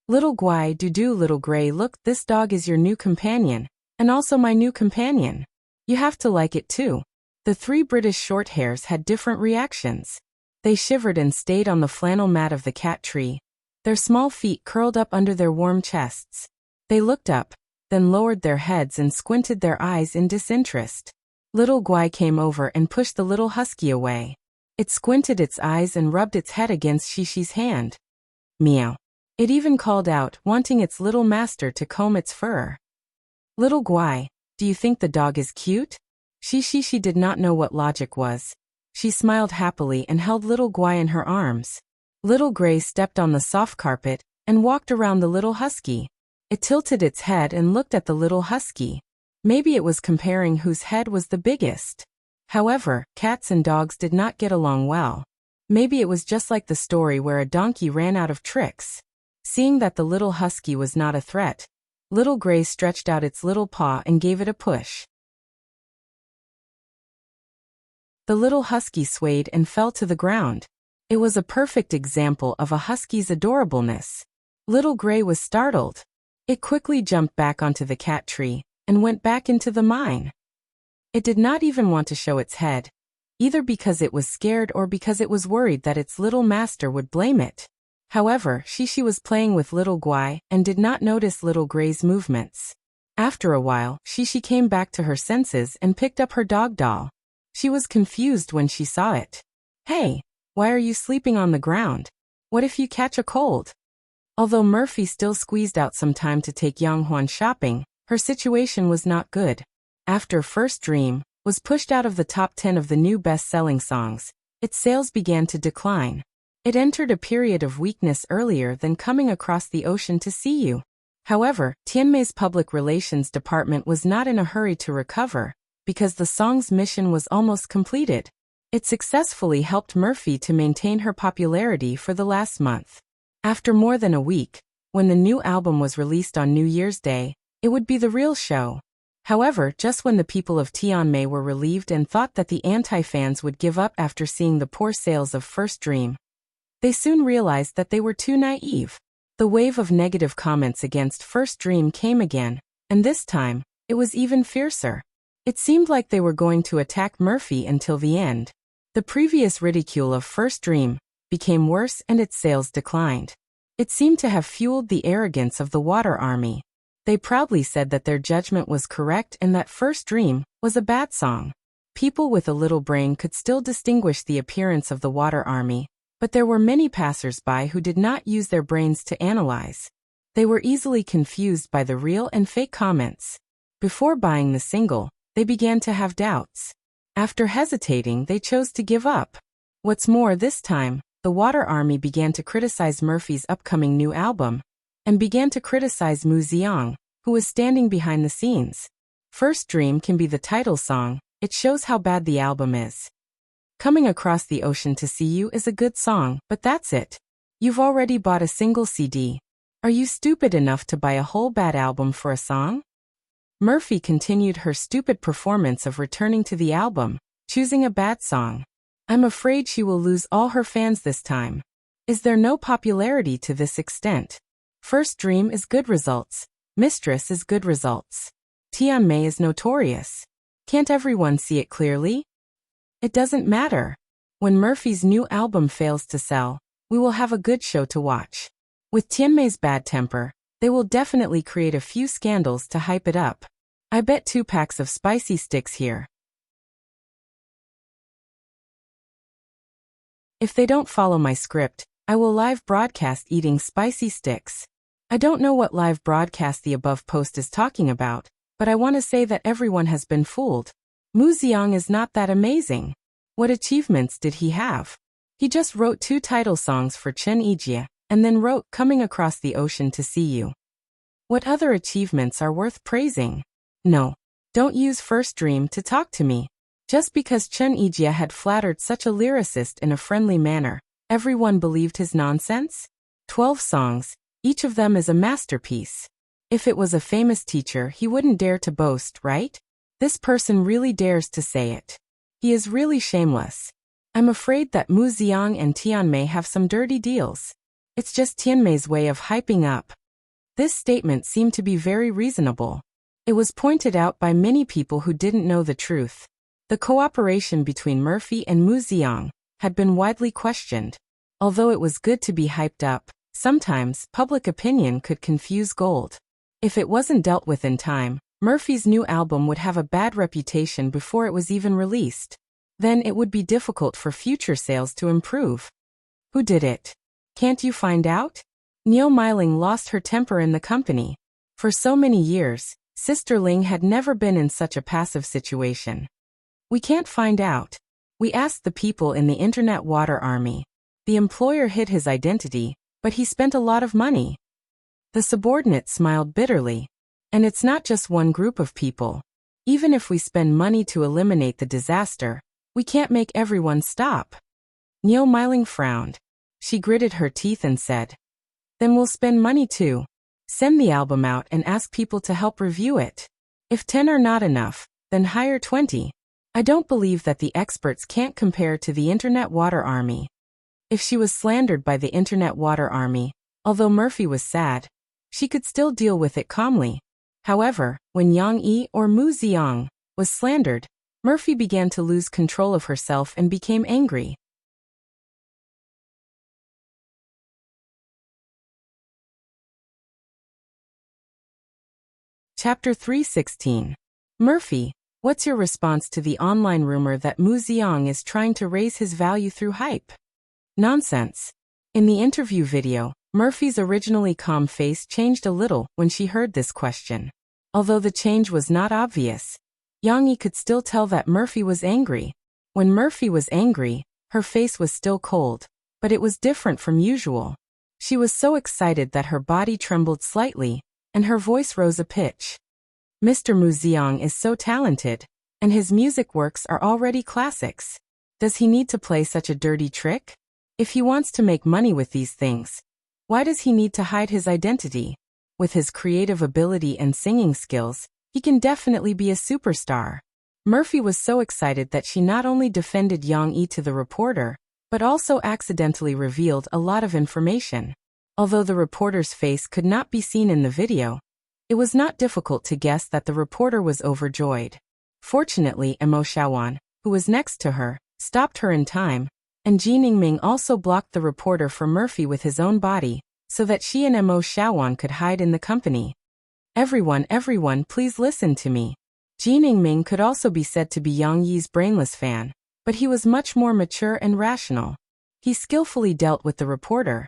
"Little Guai, Dudu, little Gray, look, this dog is your new companion, and also my new companion. You have to like it too." The 3 British Shorthairs had different reactions. They shivered and stayed on the flannel mat of the cat tree, their small feet curled up under their warm chests. They looked up, then lowered their heads and squinted their eyes in disinterest. Little Guai came over and pushed the little husky away. It squinted its eyes and rubbed its head against Xixi's hand. Meow. It even called out, wanting its little master to comb its fur. "Little Guai, do you think the dog is cute?" Xixi did not know what logic was. She smiled happily and held little Guai in her arms. Little Gray stepped on the soft carpet and walked around the little husky. It tilted its head and looked at the little husky. Maybe it was comparing whose head was the biggest. However, cats and dogs did not get along well. Maybe it was just like the story where a donkey ran out of tricks. Seeing that the little husky was not a threat, Little Gray stretched out its little paw and gave it a push. The little husky swayed and fell to the ground. It was a perfect example of a husky's adorableness. Little Gray was startled. It quickly jumped back onto the cat tree and went back into the mine. It did not even want to show its head. either because it was scared or because it was worried that its little master would blame it. However, Shishi was playing with little Guai and did not notice little Gray's movements. After a while, Shishi came back to her senses and picked up her dog doll. She was confused when she saw it. "Hey, why are you sleeping on the ground? What if you catch a cold?" Although Murphy still squeezed out some time to take Yang Huan shopping, her situation was not good. After First Dream was pushed out of the top 10 of the new best-selling songs, its sales began to decline. It entered a period of weakness earlier than Coming Across the Ocean to See You. However, Tianmei's public relations department was not in a hurry to recover, because the song's mission was almost completed. It successfully helped Murphy to maintain her popularity for the last month. After more than a week, when the new album was released on New Year's Day, it would be the real show. However, just when the people of Tianmei were relieved and thought that the anti-fans would give up after seeing the poor sales of First Dream, they soon realized that they were too naive. The wave of negative comments against First Dream came again, and this time, it was even fiercer. It seemed like they were going to attack Murphy until the end. The previous ridicule of First Dream became worse and its sales declined. It seemed to have fueled the arrogance of the Water Army. They proudly said that their judgment was correct and that First Dream was a bad song. People with a little brain could still distinguish the appearance of the Water Army, but there were many passers-by who did not use their brains to analyze. They were easily confused by the real and fake comments. Before buying the single, they began to have doubts. After hesitating, they chose to give up. What's more, this time, the Water Army began to criticize Murphy's upcoming new album, and began to criticize Mu Xiang, who was standing behind the scenes. First Dream can be the title song. It shows how bad the album is. Coming Across the Ocean to See You is a good song, but that's it. You've already bought a single CD. Are you stupid enough to buy a whole bad album for a song? Murphy continued her stupid performance of returning to the album, choosing a bad song. I'm afraid she will lose all her fans this time. Is there no popularity to this extent? First Dream is good results. Mistress is good results. Tianmei is notorious. Can't everyone see it clearly? It doesn't matter. When Murphy's new album fails to sell, we will have a good show to watch. With Tianmei's bad temper, they will definitely create a few scandals to hype it up. I bet 2 packs of spicy sticks here. If they don't follow my script, I will live broadcast eating spicy sticks. I don't know what live broadcast the above post is talking about, but I want to say that everyone has been fooled. Mu Xiang is not that amazing. What achievements did he have? He just wrote 2 title songs for Chen Yijie, and then wrote Coming Across the Ocean to See You. What other achievements are worth praising? No. Don't use First Dream to talk to me. Just because Chen Yijie had flattered such a lyricist in a friendly manner, everyone believed his nonsense? 12 songs, each of them is a masterpiece. If it was a famous teacher, he wouldn't dare to boast, right? This person really dares to say it. He is really shameless. I'm afraid that Mu Xiang and Tianmei have some dirty deals. It's just Tianmei's way of hyping up. This statement seemed to be very reasonable. It was pointed out by many people who didn't know the truth. The cooperation between Murphy and Mu Xiang had been widely questioned. Although it was good to be hyped up, sometimes public opinion could confuse gold. If it wasn't dealt with in time, Murphy's new album would have a bad reputation before it was even released. Then it would be difficult for future sales to improve. Who did it? Can't you find out? Niu Meiling lost her temper in the company. For so many years, Sister Ling had never been in such a passive situation. We can't find out. We asked the people in the Internet Water Army. The employer hid his identity, but he spent a lot of money. The subordinate smiled bitterly. And it's not just one group of people. Even if we spend money to eliminate the disaster, we can't make everyone stop. Niu Meiling frowned. She gritted her teeth and said, Then we'll spend money too. Send the album out and ask people to help review it. If 10 are not enough, then hire 20. I don't believe that the experts can't compare to the Internet Water Army. If she was slandered by the Internet Water Army, although Murphy was sad, she could still deal with it calmly. However, when Yang Yi or Mu Xiang was slandered, Murphy began to lose control of herself and became angry. Chapter 316. Murphy, what's your response to the online rumor that Mu Xiang is trying to raise his value through hype? Nonsense. In the interview video, Murphy's originally calm face changed a little when she heard this question. Although the change was not obvious, Yang Yi could still tell that Murphy was angry. When Murphy was angry, her face was still cold, but it was different from usual. She was so excited that her body trembled slightly, and her voice rose a pitch. Mr. Mu Xiang is so talented, and his music works are already classics. Does he need to play such a dirty trick? If he wants to make money with these things, why does he need to hide his identity? With his creative ability and singing skills, he can definitely be a superstar. Murphy was so excited that she not only defended Yang Yi to the reporter, but also accidentally revealed a lot of information. Although the reporter's face could not be seen in the video, it was not difficult to guess that the reporter was overjoyed. Fortunately, Mo Xiaowan, who was next to her, stopped her in time, and Ji Ningming also blocked the reporter for Murphy with his own body, so that she and Mo Xiaowan could hide in the company. Everyone, please listen to me. Ji Ningming could also be said to be Yang Yi's brainless fan, but he was much more mature and rational. He skillfully dealt with the reporter.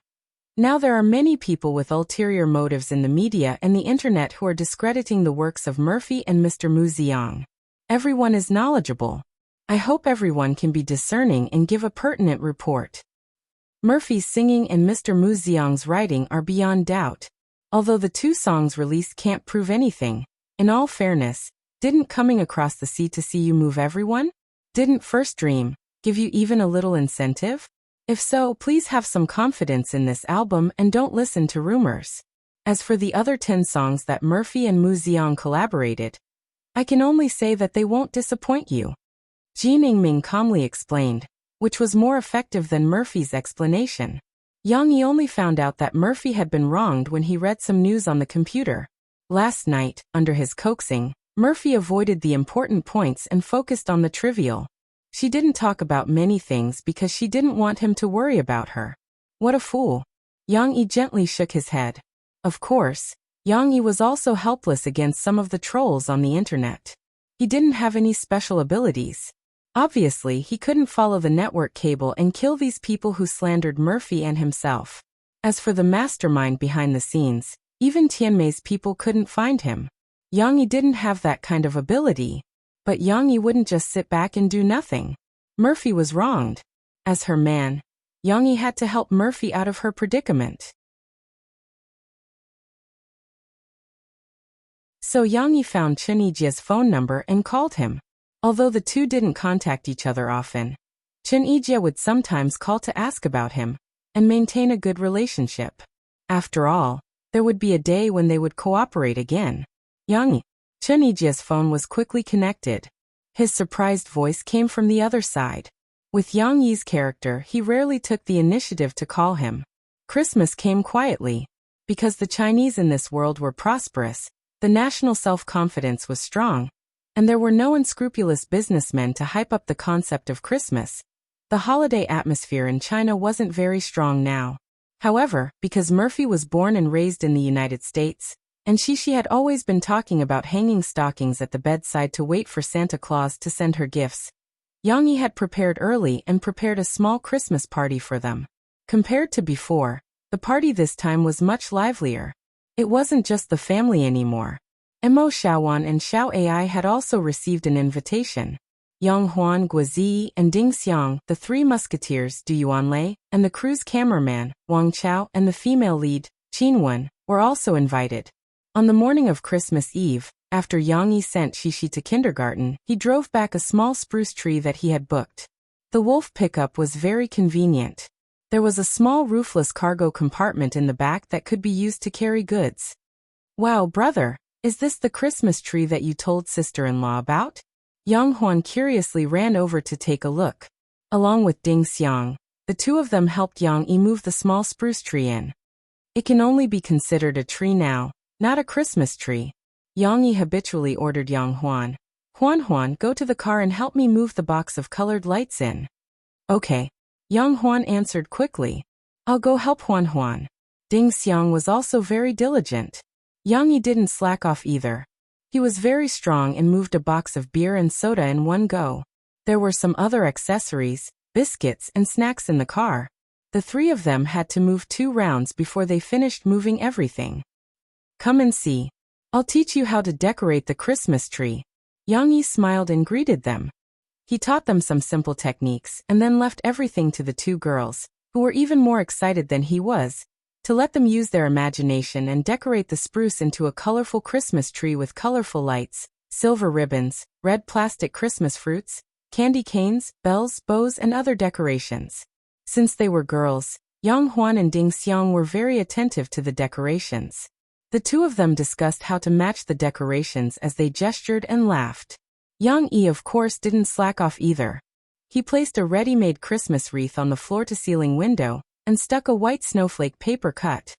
Now there are many people with ulterior motives in the media and the internet who are discrediting the works of Murphy and Mr. Mu Xiang. Everyone is knowledgeable. I hope everyone can be discerning and give a pertinent report. Murphy's singing and Mr. Mu Xiang's writing are beyond doubt. Although the two songs released can't prove anything, in all fairness, didn't Coming Across the Sea to See You move everyone? Didn't First Dream give you even a little incentive? If so, please have some confidence in this album and don't listen to rumors. As for the other 10 songs that Murphy and Mu Xiang collaborated, I can only say that they won't disappoint you. Ji Ningming calmly explained, which was more effective than Murphy's explanation. Yang Yi only found out that Murphy had been wronged when he read some news on the computer. Last night, under his coaxing, Murphy avoided the important points and focused on the trivial. She didn't talk about many things because she didn't want him to worry about her. What a fool. Yang Yi gently shook his head. Of course, Yang Yi was also helpless against some of the trolls on the internet. He didn't have any special abilities. Obviously, he couldn't follow the network cable and kill these people who slandered Murphy and himself. As for the mastermind behind the scenes, even Tianmei's people couldn't find him. Yang Yi didn't have that kind of ability. But Yang Yi wouldn't just sit back and do nothing. Murphy was wronged. As her man, Yang Yi had to help Murphy out of her predicament. So Yang Yi found Chen Yijia's phone number and called him. Although the two didn't contact each other often, Chen Yijia would sometimes call to ask about him and maintain a good relationship. After all, there would be a day when they would cooperate again. Yang Yi. Chen Yijia's phone was quickly connected. His surprised voice came from the other side. With Yang Yi's character, he rarely took the initiative to call him. Christmas came quietly. Because the Chinese in this world were prosperous, the national self-confidence was strong, and there were no unscrupulous businessmen to hype up the concept of Christmas. The holiday atmosphere in China wasn't very strong now. However, because Murphy was born and raised in the United States, and she had always been talking about hanging stockings at the bedside to wait for Santa Claus to send her gifts, Yang Yi had prepared early and prepared a small Christmas party for them. Compared to before, the party this time was much livelier. It wasn't just the family anymore. Mo Xiaowan and Xiao Ai had also received an invitation. Yang Huan, Guozi, and Ding Xiang, the three musketeers, Du Yuanlei, and the cruise cameraman, Wang Chao, and the female lead, Qin Wen, were also invited. On the morning of Christmas Eve, after Yang Yi sent Shishi to kindergarten, he drove back a small spruce tree that he had booked. The wolf pickup was very convenient. There was a small roofless cargo compartment in the back that could be used to carry goods. Wow, brother, is this the Christmas tree that you told sister-in-law about? Yang Huan curiously ran over to take a look. Along with Ding Xiang, the two of them helped Yang Yi move the small spruce tree in. It can only be considered a tree now, not a Christmas tree. Yang Yi habitually ordered Yang Huan, Huan, go to the car and help me move the box of colored lights in. Okay. Yang Huan answered quickly. I'll go help Huan. Ding Xiang was also very diligent. Yang Yi didn't slack off either. He was very strong and moved a box of beer and soda in one go. There were some other accessories, biscuits and snacks in the car. The three of them had to move 2 rounds before they finished moving everything. Come and see. I'll teach you how to decorate the Christmas tree. Yang Yi smiled and greeted them. He taught them some simple techniques and then left everything to the 2 girls, who were even more excited than he was, to let them use their imagination and decorate the spruce into a colorful Christmas tree with colorful lights, silver ribbons, red plastic Christmas fruits, candy canes, bells, bows, and other decorations. Since they were girls, Yang Huan and Ding Xiang were very attentive to the decorations. The 2 of them discussed how to match the decorations as they gestured and laughed. Yang Yi, of course, didn't slack off either. He placed a ready-made Christmas wreath on the floor-to-ceiling window and stuck a white snowflake paper cut.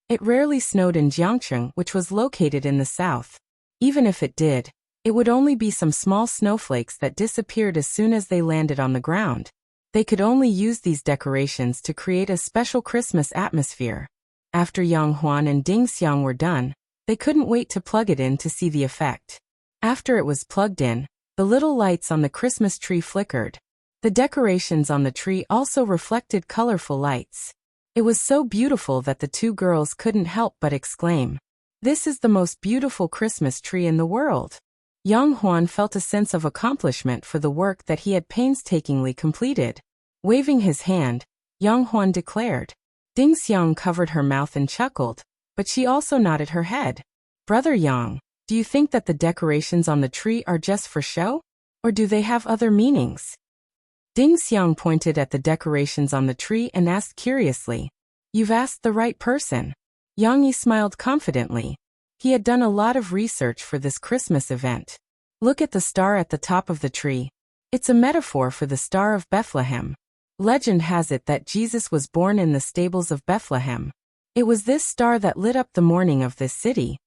It rarely snowed in Jiangcheng, which was located in the south. Even if it did, it would only be some small snowflakes that disappeared as soon as they landed on the ground. They could only use these decorations to create a special Christmas atmosphere. After Yang Huan and Ding Xiang were done, they couldn't wait to plug it in to see the effect. After it was plugged in, the little lights on the Christmas tree flickered. The decorations on the tree also reflected colorful lights. It was so beautiful that the 2 girls couldn't help but exclaim, "This is the most beautiful Christmas tree in the world." Yang Huan felt a sense of accomplishment for the work that he had painstakingly completed. Waving his hand, Yang Huan declared. Ding Xiang covered her mouth and chuckled, but she also nodded her head. Brother Yang, do you think that the decorations on the tree are just for show? Or do they have other meanings? Ding Xiang pointed at the decorations on the tree and asked curiously. You've asked the right person. Yang Yi smiled confidently. He had done a lot of research for this Christmas event. Look at the star at the top of the tree. It's a metaphor for the Star of Bethlehem. Legend has it that Jesus was born in the stables of Bethlehem. It was this star that lit up the morning of this city.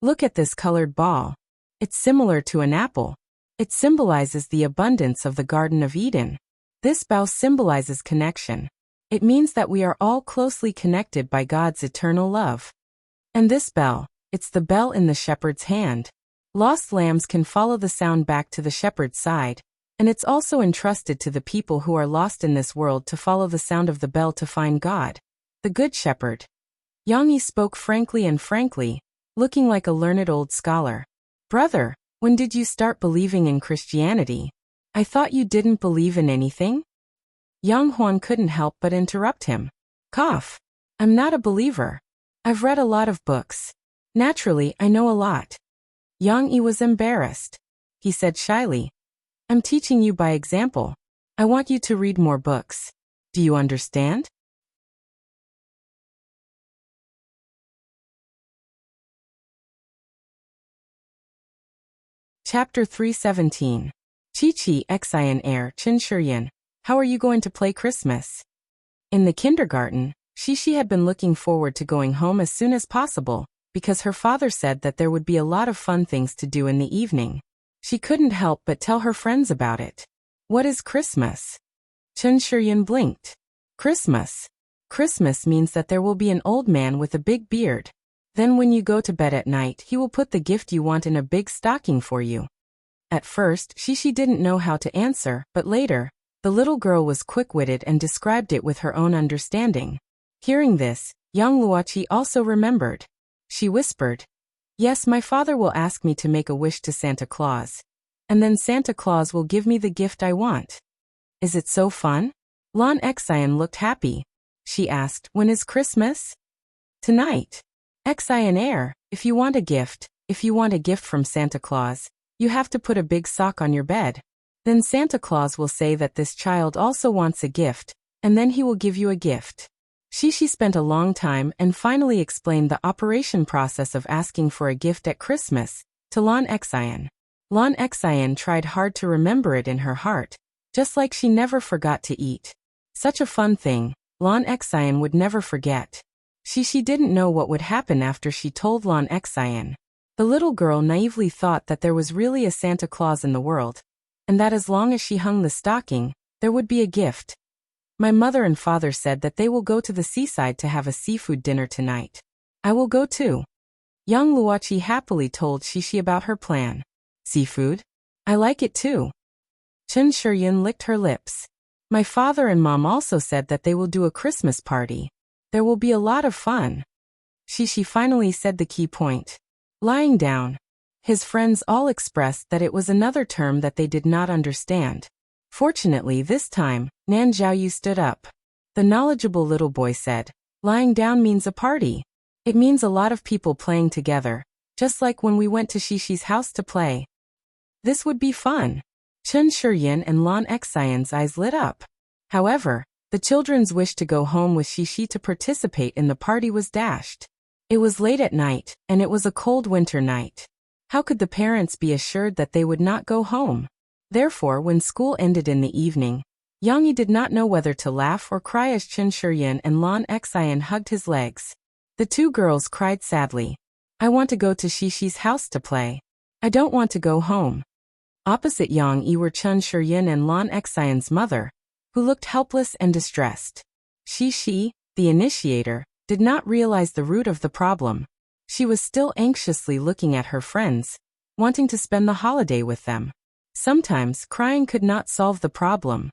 Look at this colored ball. It's similar to an apple. It symbolizes the abundance of the Garden of Eden. This bow symbolizes connection. It means that we are all closely connected by God's eternal love. And this bell, it's the bell in the shepherd's hand. Lost lambs can follow the sound back to the shepherd's side, and it's also entrusted to the people who are lost in this world to follow the sound of the bell to find God, the Good Shepherd. Yang Yi spoke frankly, looking like a learned old scholar. Brother, when did you start believing in Christianity? I thought you didn't believe in anything? Yang Huan couldn't help but interrupt him. Cough. I'm not a believer. I've read a lot of books. Naturally, I know a lot. Yang Yi was embarrassed. He said shyly, I'm teaching you by example. I want you to read more books. Do you understand? Chapter 317. Chi-Chi Xian Air Chen Shiyan. How are you going to play Christmas? In the kindergarten, Shishi had been looking forward to going home as soon as possible, because her father said that there would be a lot of fun things to do in the evening. She couldn't help but tell her friends about it. What is Christmas? Chen Shiyan blinked. Christmas. Christmas means that there will be an old man with a big beard. Then when you go to bed at night, he will put the gift you want in a big stocking for you. At first, Shishi didn't know how to answer, but later, the little girl was quick-witted and described it with her own understanding. Hearing this, young Luoqi also remembered. She whispered, Yes, my father will ask me to make a wish to Santa Claus. And then Santa Claus will give me the gift I want. Is it so fun? Lan Xian looked happy. She asked, When is Christmas? Tonight. Xian Air, if you want a gift from Santa Claus, you have to put a big sock on your bed. Then Santa Claus will say that this child also wants a gift, and then he will give you a gift. Shishi spent a long time and finally explained the operation process of asking for a gift at Christmas to Lan Xian. Lan Xian tried hard to remember it in her heart, just like she never forgot to eat. Such a fun thing, Lan Xian would never forget. She didn't know what would happen after she told Lan Xian. The little girl naively thought that there was really a Santa Claus in the world, and that as long as she hung the stocking, there would be a gift. My mother and father said that they will go to the seaside to have a seafood dinner tonight. I will go too. Young Luoqi happily told Shishi about her plan. Seafood? I like it too. Chen Shiyun licked her lips. My father and mom also said that they will do a Christmas party. There will be a lot of fun. Shishi finally said the key point. Lying down. His friends all expressed that it was another term that they did not understand. Fortunately this time, Nan Zhaoyu stood up. The knowledgeable little boy said, lying down means a party. It means a lot of people playing together, just like when we went to Shishi's house to play. This would be fun. Chen Shiyun and Lan Xian's eyes lit up. However, the children's wish to go home with Shishi to participate in the party was dashed. It was late at night, and it was a cold winter night. How could the parents be assured that they would not go home? Therefore, when school ended in the evening, Yang Yi did not know whether to laugh or cry as Chen Shiyun and Lan Xian hugged his legs. The two girls cried sadly. I want to go to Shishi's house to play. I don't want to go home. Opposite Yang Yi were Chen Shiyun and Lan Xian's mother, who looked helpless and distressed. Shishi, the initiator, did not realize the root of the problem. She was still anxiously looking at her friends, wanting to spend the holiday with them. Sometimes crying could not solve the problem.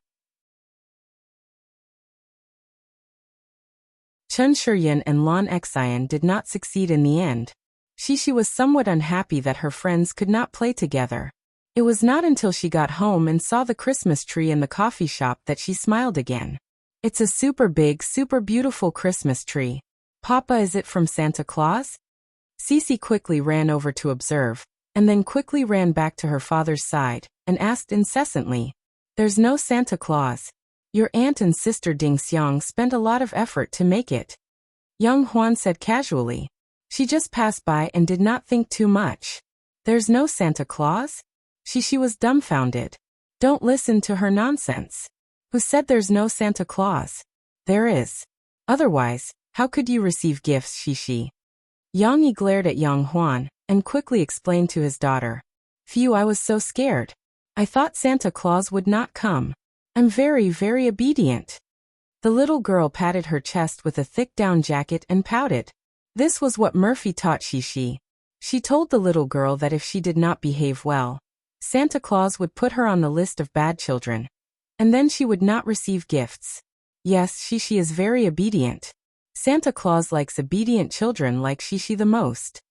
Chen Shiyun and Lan Xian did not succeed in the end. Shishi was somewhat unhappy that her friends could not play together. It was not until she got home and saw the Christmas tree in the coffee shop that she smiled again. It's a super big, super beautiful Christmas tree. Papa, is it from Santa Claus? Cece quickly ran over to observe, and then quickly ran back to her father's side, and asked incessantly, There's no Santa Claus. Your aunt and sister Ding Xiang spent a lot of effort to make it. Young Huan said casually. She just passed by and did not think too much. There's no Santa Claus? She was dumbfounded. Don't listen to her nonsense. Who said there's no Santa Claus? There is. Otherwise, how could you receive gifts, Shishi? Yang Yi glared at Yang Huan, and quickly explained to his daughter. Phew, I was so scared. I thought Santa Claus would not come. I'm very, very obedient. The little girl patted her chest with a thick down jacket and pouted. This was what Murphy taught Shishi. She told the little girl that if she did not behave well, Santa Claus would put her on the list of bad children, and then she would not receive gifts. Yes, Shishi is very obedient. Santa Claus likes obedient children like Shishi the most.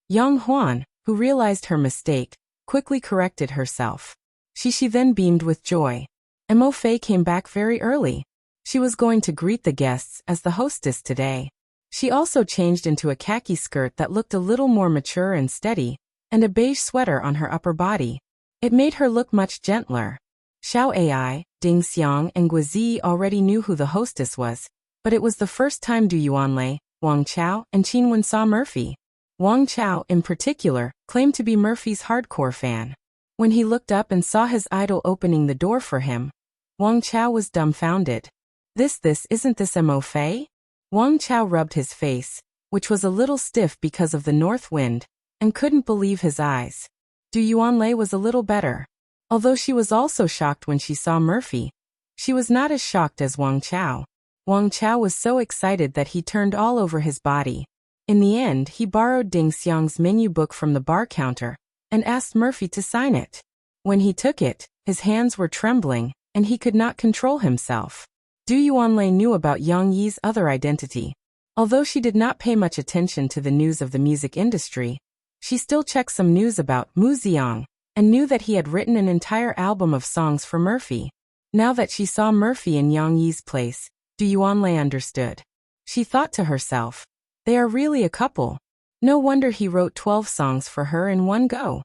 Yang Huan, who realized her mistake, quickly corrected herself. Shishi then beamed with joy. Mo Fei came back very early. She was going to greet the guests as the hostess today. She also changed into a khaki skirt that looked a little more mature and steady, and a beige sweater on her upper body. It made her look much gentler. Xiao Ai, Ding Xiang and Guizi already knew who the hostess was, but it was the first time Du Yuanlei, Wang Chao and Qin Wen saw Murphy. Wang Chao, in particular, claimed to be Murphy's hardcore fan. When he looked up and saw his idol opening the door for him, Wang Chao was dumbfounded. This isn't this Mo Fei? Wang Chao rubbed his face, which was a little stiff because of the north wind, and couldn't believe his eyes. Du Yuanlei was a little better. Although she was also shocked when she saw Murphy, she was not as shocked as Wang Chao. Wang Chao was so excited that he turned all over his body. In the end, he borrowed Ding Xiang's menu book from the bar counter and asked Murphy to sign it. When he took it, his hands were trembling, and he could not control himself. Du Yuanlei knew about Yang Yi's other identity. Although she did not pay much attention to the news of the music industry, she still checked some news about Mu Xiang, and knew that he had written an entire album of songs for Murphy. Now that she saw Murphy in Yang Yi's place, Du Yuanlei understood. She thought to herself, they are really a couple. No wonder he wrote 12 songs for her in one go.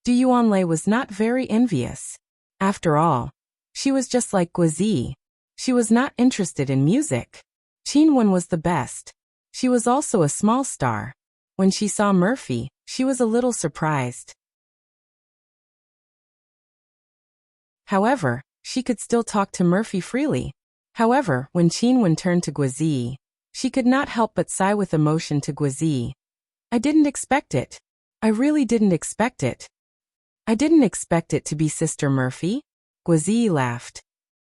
Du Yuanlei was not very envious. After all, she was just like Guizi. She was not interested in music. Qin Wen was the best. She was also a small star. When she saw Murphy, she was a little surprised. However, she could still talk to Murphy freely. However, when Qin Wen turned to Guizi, She could not help but sigh with emotion to Guazi. I didn't expect it. I really didn't expect it. I didn't expect it to be Sister Murphy. Guazi laughed.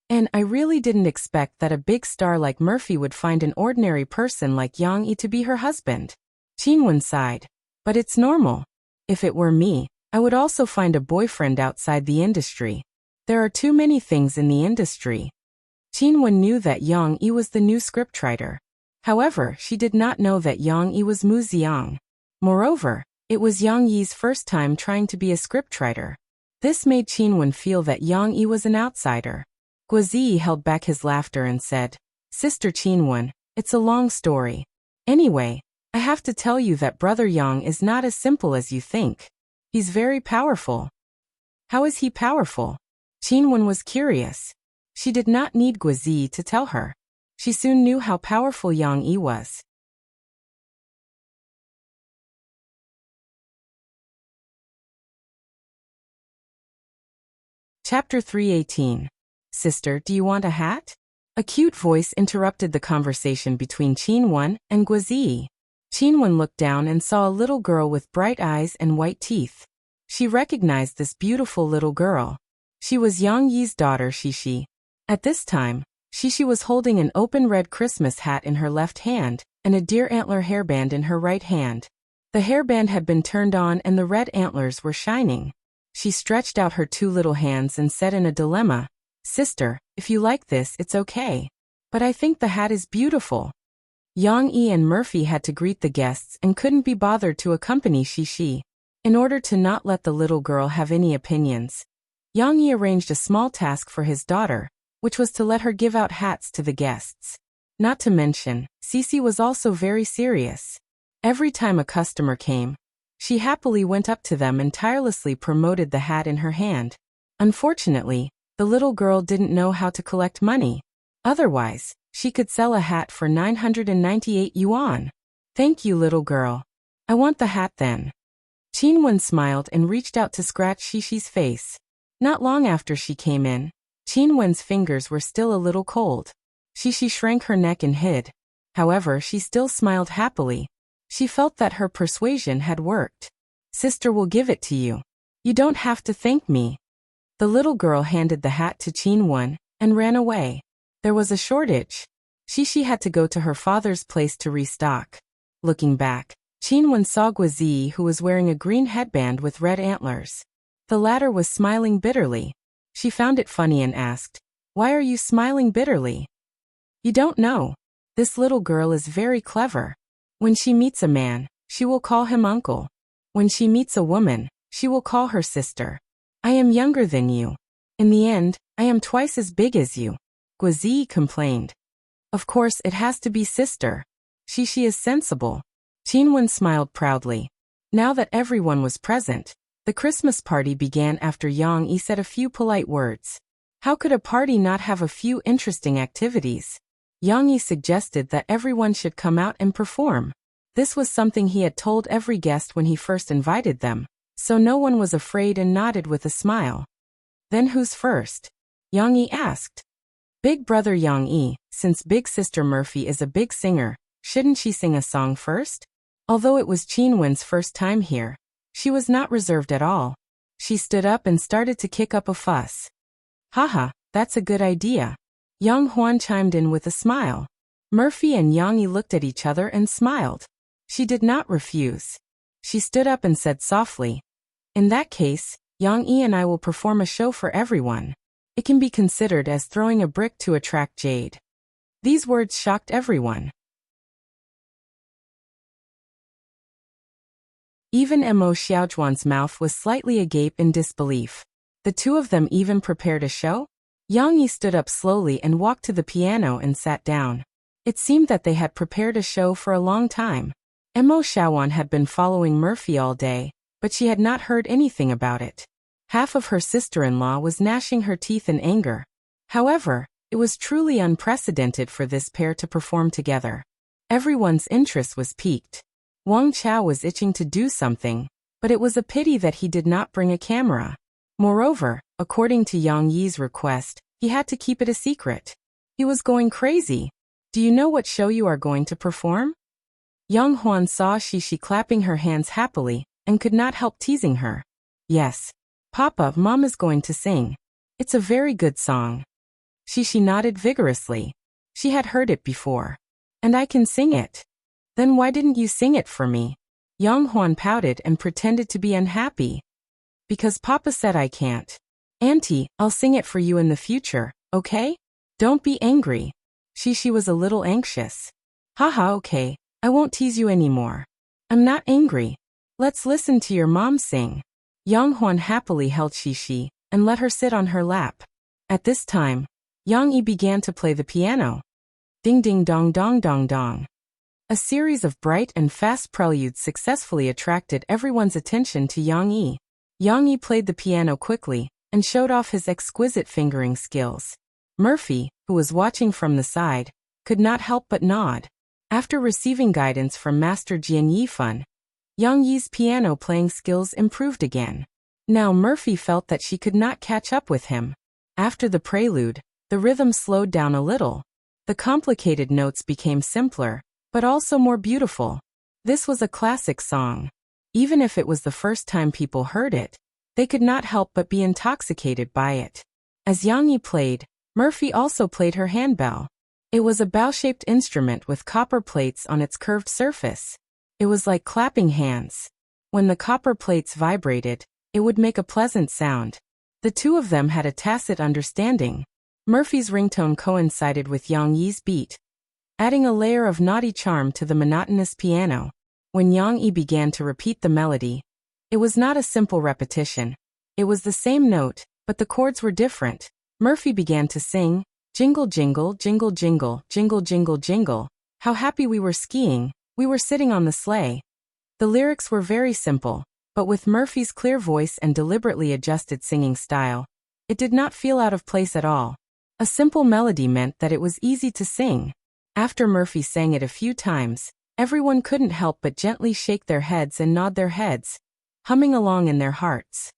And I really didn't expect that a big star like Murphy would find an ordinary person like Yang Yi to be her husband. Qinwen sighed. But it's normal. If it were me, I would also find a boyfriend outside the industry. There are too many things in the industry. Qinwen knew that Yang Yi was the new scriptwriter. However, she did not know that Yang Yi was Mu Xiang. Moreover, it was Yang Yi's first time trying to be a scriptwriter. This made Qinwen feel that Yang Yi was an outsider. Guazi held back his laughter and said, Sister Qinwen, it's a long story. Anyway, I have to tell you that Brother Yang is not as simple as you think. He's very powerful. How is he powerful? Qinwen was curious. She did not need Guazi to tell her. She soon knew how powerful Yang Yi was. Chapter 318. Sister, do you want a hat? A cute voice interrupted the conversation between Qinwen and Guazi. Qinwen looked down and saw a little girl with bright eyes and white teeth. She recognized this beautiful little girl. She was Yang Yi's daughter Shishi. At this time, Shishi was holding an open red Christmas hat in her left hand and a deer antler hairband in her right hand. The hairband had been turned on and the red antlers were shining. She stretched out her two little hands and said in a dilemma, Sister, if you like this, it's okay. But I think the hat is beautiful. Yang Yi and Murphy had to greet the guests and couldn't be bothered to accompany Shishi. In order to not let the little girl have any opinions, Yang Yi arranged a small task for his daughter, which was to let her give out hats to the guests. Not to mention, Sisi was also very serious. Every time a customer came, she happily went up to them and tirelessly promoted the hat in her hand. Unfortunately, the little girl didn't know how to collect money. Otherwise, she could sell a hat for 998 yuan. Thank you, little girl. I want the hat then. Qinwen smiled and reached out to scratch Shishi's face. Not long after she came in, Qinwen's fingers were still a little cold. Shishi shrank her neck and hid. However, she still smiled happily. She felt that her persuasion had worked. Sister will give it to you. You don't have to thank me. The little girl handed the hat to Qinwen and ran away. There was a shortage. Shishi had to go to her father's place to restock. Looking back, Qinwen saw Guazi, who was wearing a green headband with red antlers. The latter was smiling bitterly. She found it funny and asked, Why are you smiling bitterly? You don't know. This little girl is very clever. When she meets a man, she will call him uncle. When she meets a woman, she will call her sister. I am younger than you. In the end, I am twice as big as you. Guazi complained. Of course it has to be sister. Shishi is sensible. Qinwen smiled proudly. Now that everyone was present, the Christmas party began after Yang Yi said a few polite words. How could a party not have a few interesting activities? Yang Yi suggested that everyone should come out and perform. This was something he had told every guest when he first invited them, so no one was afraid and nodded with a smile. Then who's first? Yang Yi asked. Big brother Yang Yi, since big sister Murphy is a big singer, shouldn't she sing a song first? Although it was Qinwen's first time here, she was not reserved at all. She stood up and started to kick up a fuss. Haha, that's a good idea. Yang Huan chimed in with a smile. Murphy and Yang Yi looked at each other and smiled. She did not refuse. She stood up and said softly, In that case, Yang Yi and I will perform a show for everyone. It can be considered as throwing a brick to attract jade. These words shocked everyone. Even Mo Xiaozhuan's mouth was slightly agape in disbelief. The two of them even prepared a show? Yang Yi stood up slowly and walked to the piano and sat down. It seemed that they had prepared a show for a long time. Mo Xiaowan had been following Murphy all day, but she had not heard anything about it. Half of her sister-in-law was gnashing her teeth in anger. However, it was truly unprecedented for this pair to perform together. Everyone's interest was piqued. Wang Chao was itching to do something, but it was a pity that he did not bring a camera. Moreover, according to Yang Yi's request, he had to keep it a secret. He was going crazy. Do you know what show you are going to perform? Young Huan saw Shishi clapping her hands happily and could not help teasing her. Yes. Papa, Mom is going to sing. It's a very good song. Shishi nodded vigorously. She had heard it before. And I can sing it. Then why didn't you sing it for me? Young Huan pouted and pretended to be unhappy. Because Papa said I can't. Auntie, I'll sing it for you in the future, okay? Don't be angry. Shishi was a little anxious. Haha, okay. I won't tease you anymore. I'm not angry. Let's listen to your mom sing. Young Huan happily held Shishi and let her sit on her lap. At this time, Yang Yi began to play the piano. Ding ding dong dong dong dong. A series of bright and fast preludes successfully attracted everyone's attention to Yang Yi. Yang Yi played the piano quickly and showed off his exquisite fingering skills. Murphy, who was watching from the side, could not help but nod. After receiving guidance from Master Jian Yifan, Yang Yi's piano playing skills improved again. Now Murphy felt that she could not catch up with him. After the prelude, the rhythm slowed down a little. The complicated notes became simpler, but also more beautiful. This was a classic song. Even if it was the first time people heard it, they could not help but be intoxicated by it. As Yang Yi played, Murphy also played her handbell. It was a bow-shaped instrument with copper plates on its curved surface. It was like clapping hands. When the copper plates vibrated, it would make a pleasant sound. The two of them had a tacit understanding. Murphy's ringtone coincided with Yang Yi's beat, adding a layer of naughty charm to the monotonous piano. When Yang Yi began to repeat the melody, it was not a simple repetition. It was the same note, but the chords were different. Murphy began to sing, jingle jingle, jingle jingle, jingle jingle jingle. How happy we were skiing, we were sitting on the sleigh. The lyrics were very simple, but with Murphy's clear voice and deliberately adjusted singing style, it did not feel out of place at all. A simple melody meant that it was easy to sing. After Murphy sang it a few times, everyone couldn't help but gently shake their heads and nod their heads, humming along in their hearts.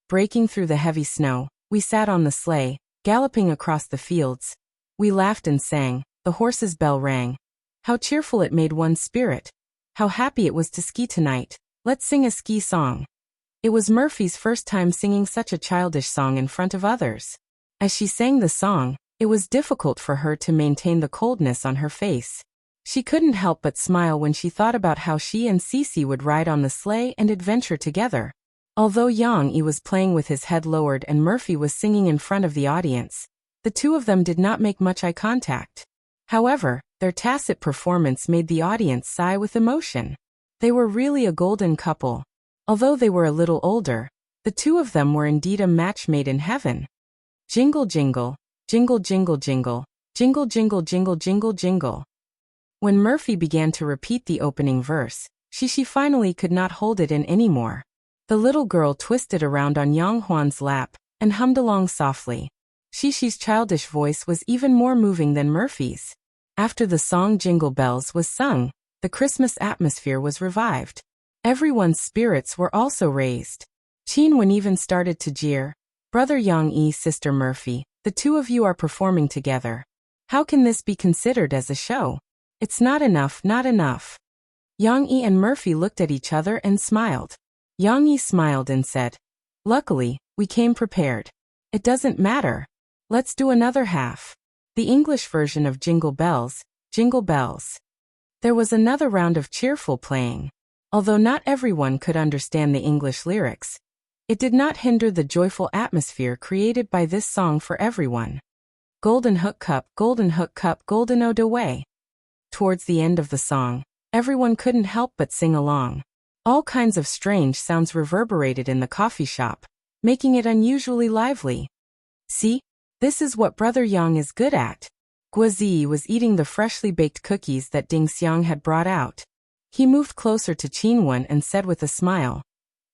Breaking through the heavy snow, we sat on the sleigh, galloping across the fields. We laughed and sang, the horse's bell rang. How cheerful it made one's spirit. How happy it was to ski tonight. Let's sing a ski song. It was Murphy's first time singing such a childish song in front of others. As she sang the song, it was difficult for her to maintain the coldness on her face. She couldn't help but smile when she thought about how she and Cece would ride on the sleigh and adventure together. Although Yang Yi was playing with his head lowered and Murphy was singing in front of the audience, the two of them did not make much eye contact. However, their tacit performance made the audience sigh with emotion. They were really a golden couple. Although they were a little older, the two of them were indeed a match made in heaven. Jingle jingle, jingle jingle jingle, jingle jingle jingle jingle jingle. When Murphy began to repeat the opening verse, Shishi finally could not hold it in anymore. The little girl twisted around on Yang Huan's lap and hummed along softly. Shishi's childish voice was even more moving than Murphy's. After the song Jingle Bells was sung, the Christmas atmosphere was revived. Everyone's spirits were also raised. Qin even started to jeer. Brother Yang Yi, Sister Murphy, the two of you are performing together. How can this be considered as a show? It's not enough, not enough. Yang Yi and Murphy looked at each other and smiled. Yang Yi smiled and said, luckily, we came prepared. It doesn't matter. Let's do another half. The English version of Jingle Bells, Jingle Bells. There was another round of cheerful playing. Although not everyone could understand the English lyrics, it did not hinder the joyful atmosphere created by this song for everyone. Golden Hook Cup, Golden Ode away. Towards the end of the song, everyone couldn't help but sing along. All kinds of strange sounds reverberated in the coffee shop, making it unusually lively. See? This is what Brother Yang is good at. Guozi was eating the freshly baked cookies that Ding Xiang had brought out. He moved closer to Qinwen and said with a smile,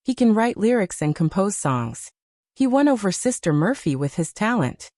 he can write lyrics and compose songs. He won over Sister Murphy with his talent.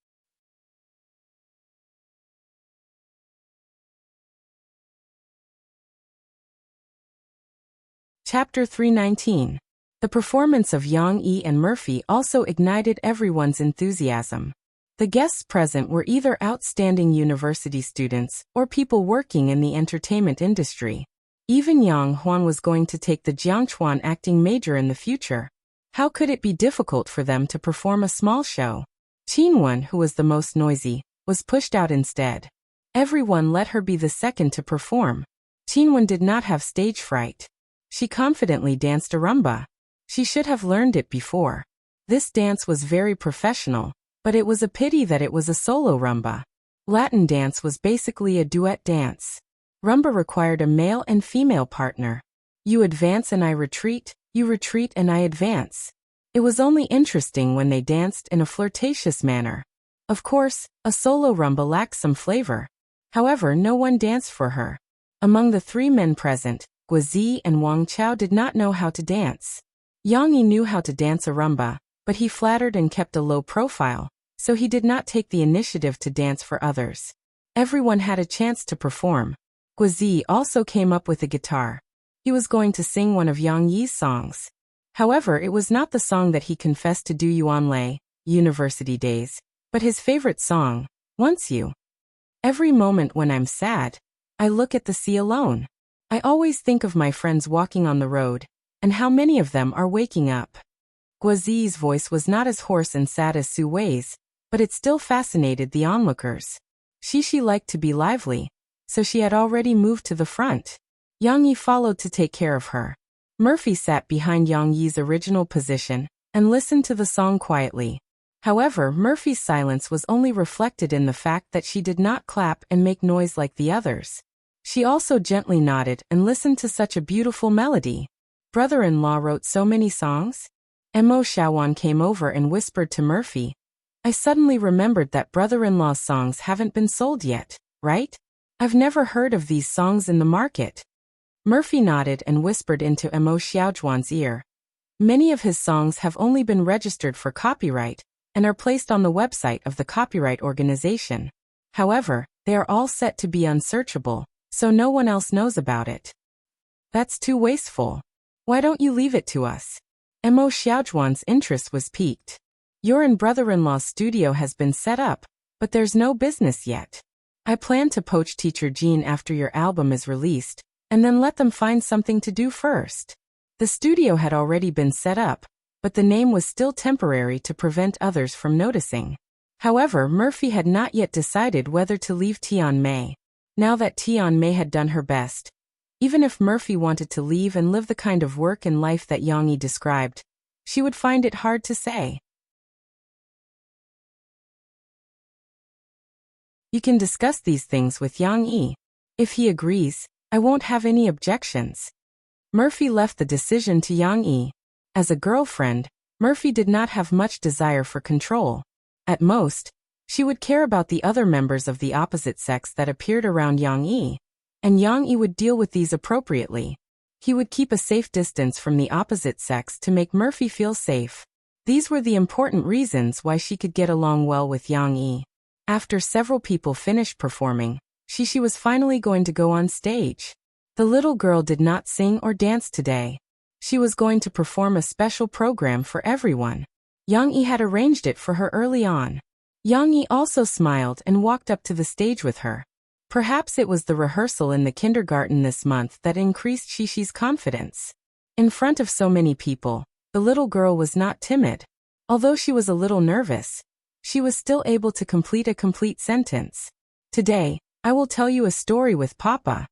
Chapter 319. The performance of Yang Yi and Murphy also ignited everyone's enthusiasm. The guests present were either outstanding university students or people working in the entertainment industry. Even Yang Huan was going to take the Jiangchuan acting major in the future. How could it be difficult for them to perform a small show? Qinwen, who was the most noisy, was pushed out instead. Everyone let her be the second to perform. Qinwen did not have stage fright. She confidently danced a rumba. She should have learned it before. This dance was very professional, but it was a pity that it was a solo rumba. Latin dance was basically a duet dance. Rumba required a male and female partner. You advance and I retreat, you retreat and I advance. It was only interesting when they danced in a flirtatious manner. Of course, a solo rumba lacked some flavor. However, no one danced for her. Among the three men present, Guozi and Wang Chao did not know how to dance. Yang Yi knew how to dance a rumba, but he flattered and kept a low profile, so he did not take the initiative to dance for others. Everyone had a chance to perform. Guozi also came up with a guitar. He was going to sing one of Yang Yi's songs. However, it was not the song that he confessed to Du Yuanlei, University Days, but his favorite song, Once You. Every moment when I'm sad, I look at the sea alone. I always think of my friends walking on the road, and how many of them are waking up. Guozi's voice was not as hoarse and sad as Su Wei's, but it still fascinated the onlookers. She liked to be lively, so she had already moved to the front. Yang Yi followed to take care of her. Murphy sat behind Yang Yi's original position and listened to the song quietly. However, Murphy's silence was only reflected in the fact that she did not clap and make noise like the others. She also gently nodded and listened to such a beautiful melody. Brother-in-law wrote so many songs? Mo Xiaowan came over and whispered to Murphy. I suddenly remembered that brother-in-law's songs haven't been sold yet, right? I've never heard of these songs in the market. Murphy nodded and whispered into Mo Xiaojuan's ear. Many of his songs have only been registered for copyright and are placed on the website of the copyright organization. However, they are all set to be unsearchable, so no one else knows about it. That's too wasteful. Why don't you leave it to us? Mo Xiaojuan's interest was piqued. Your and brother-in-law's studio has been set up, but there's no business yet. I plan to poach Teacher Jean after your album is released, and then let them find something to do first. The studio had already been set up, but the name was still temporary to prevent others from noticing. However, Murphy had not yet decided whether to leave Tian Mei. Now that Tian Mei had done her best, even if Murphy wanted to leave and live the kind of work and life that Yang Yi described, she would find it hard to say. You can discuss these things with Yang Yi. If he agrees, I won't have any objections. Murphy left the decision to Yang Yi. As a girlfriend, Murphy did not have much desire for control. At most, she would care about the other members of the opposite sex that appeared around Yang Yi, and Yang Yi would deal with these appropriately. He would keep a safe distance from the opposite sex to make Murphy feel safe. These were the important reasons why she could get along well with Yang Yi. After several people finished performing, she was finally going to go on stage. The little girl did not sing or dance today. She was going to perform a special program for everyone. Yang Yi had arranged it for her early on. Yang Yi also smiled and walked up to the stage with her. Perhaps it was the rehearsal in the kindergarten this month that increased Shishi's confidence. In front of so many people, the little girl was not timid. Although she was a little nervous, she was still able to complete a complete sentence. Today, I will tell you a story with Papa.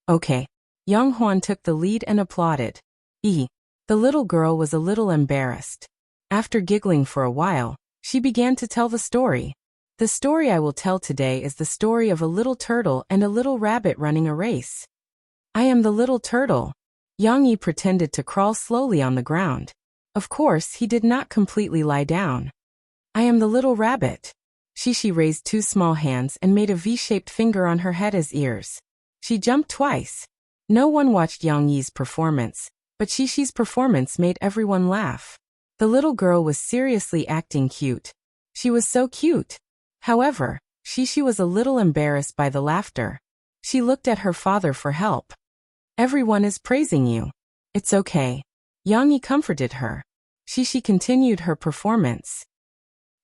Okay. Yang Huan took the lead and applauded. The little girl was a little embarrassed. After giggling for a while, she began to tell the story. The story I will tell today is the story of a little turtle and a little rabbit running a race. I am the little turtle. Yang Yi pretended to crawl slowly on the ground. Of course, he did not completely lie down. I am the little rabbit. Shishi raised two small hands and made a V-shaped finger on her head as ears. She jumped twice. No one watched Yang Yi's performance, but Shishi's performance made everyone laugh. The little girl was seriously acting cute. She was so cute. However, Shishi was a little embarrassed by the laughter. She looked at her father for help. Everyone is praising you. It's okay. Yang Yi comforted her. Shishi continued her performance.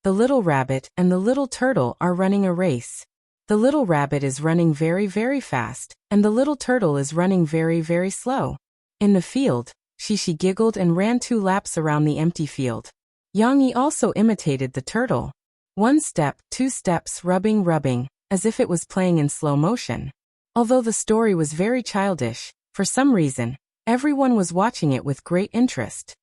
The little rabbit and the little turtle are running a race. The little rabbit is running very, very fast, and the little turtle is running very, very slow. In the field, Shishi giggled and ran 2 laps around the empty field. Yang Yi also imitated the turtle. 1 step, 2 steps, rubbing, rubbing, as if it was playing in slow motion. Although the story was very childish, for some reason, everyone was watching it with great interest.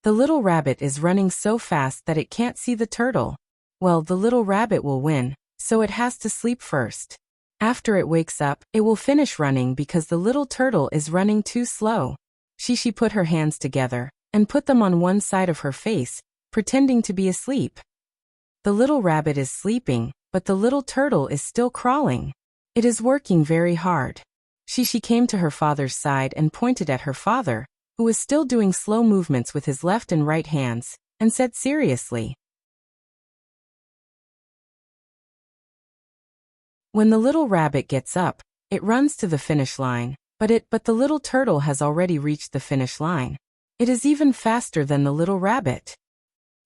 The little rabbit is running so fast that it can't see the turtle. Well, the little rabbit will win, so it has to sleep first. After it wakes up, it will finish running because the little turtle is running too slow. Shishi put her hands together and put them on one side of her face, pretending to be asleep. The little rabbit is sleeping, but the little turtle is still crawling. It is working very hard. Shishi came to her father's side and pointed at her father, who was still doing slow movements with his left and right hands, and said seriously, "When the little rabbit gets up, it runs to the finish line, but the little turtle has already reached the finish line. It is even faster than the little rabbit."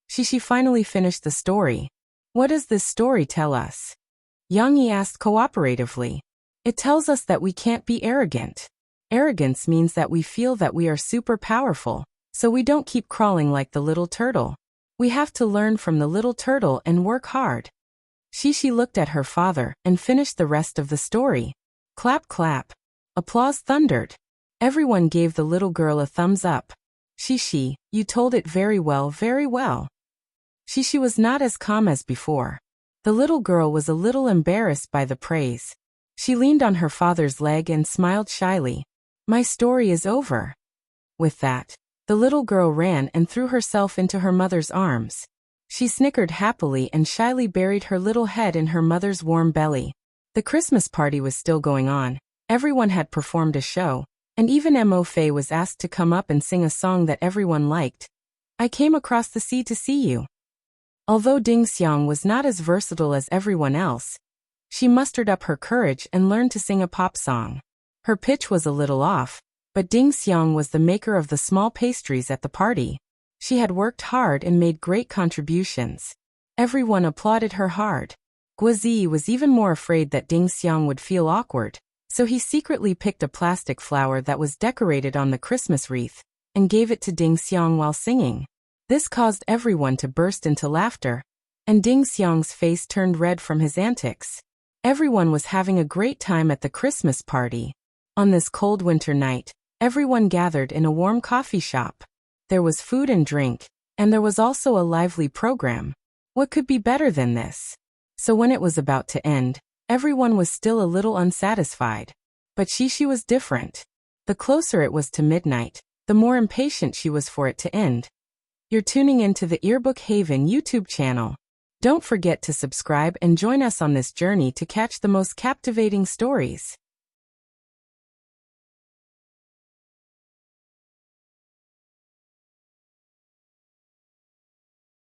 Shishi finally finished the story. What does this story tell us? Yang Yi asked cooperatively. It tells us that we can't be arrogant. Arrogance means that we feel that we are super powerful, so we don't keep crawling like the little turtle. We have to learn from the little turtle and work hard. Shishi looked at her father and finished the rest of the story. Clap, clap. Applause thundered. Everyone gave the little girl a thumbs up. Shishi, you told it very well, very well. Shishi was not as calm as before. The little girl was a little embarrassed by the praise. She leaned on her father's leg and smiled shyly. My story is over. With that, the little girl ran and threw herself into her mother's arms. She snickered happily and shyly buried her little head in her mother's warm belly. The Christmas party was still going on. Everyone had performed a show, and even Mo Fei was asked to come up and sing a song that everyone liked. I came across the sea to see you. Although Ding Xiang was not as versatile as everyone else, she mustered up her courage and learned to sing a pop song. Her pitch was a little off, but Ding Xiang was the maker of the small pastries at the party. She had worked hard and made great contributions. Everyone applauded her hard. Guozi was even more afraid that Ding Xiang would feel awkward, so he secretly picked a plastic flower that was decorated on the Christmas wreath and gave it to Ding Xiang while singing. This caused everyone to burst into laughter, and Ding Xiang's face turned red from his antics. Everyone was having a great time at the Christmas party. On this cold winter night, everyone gathered in a warm coffee shop. There was food and drink, and there was also a lively program. What could be better than this? So when it was about to end, everyone was still a little unsatisfied. But Shishi was different. The closer it was to midnight, the more impatient she was for it to end. You're tuning into the Earbook Haven YouTube channel. Don't forget to subscribe and join us on this journey to catch the most captivating stories.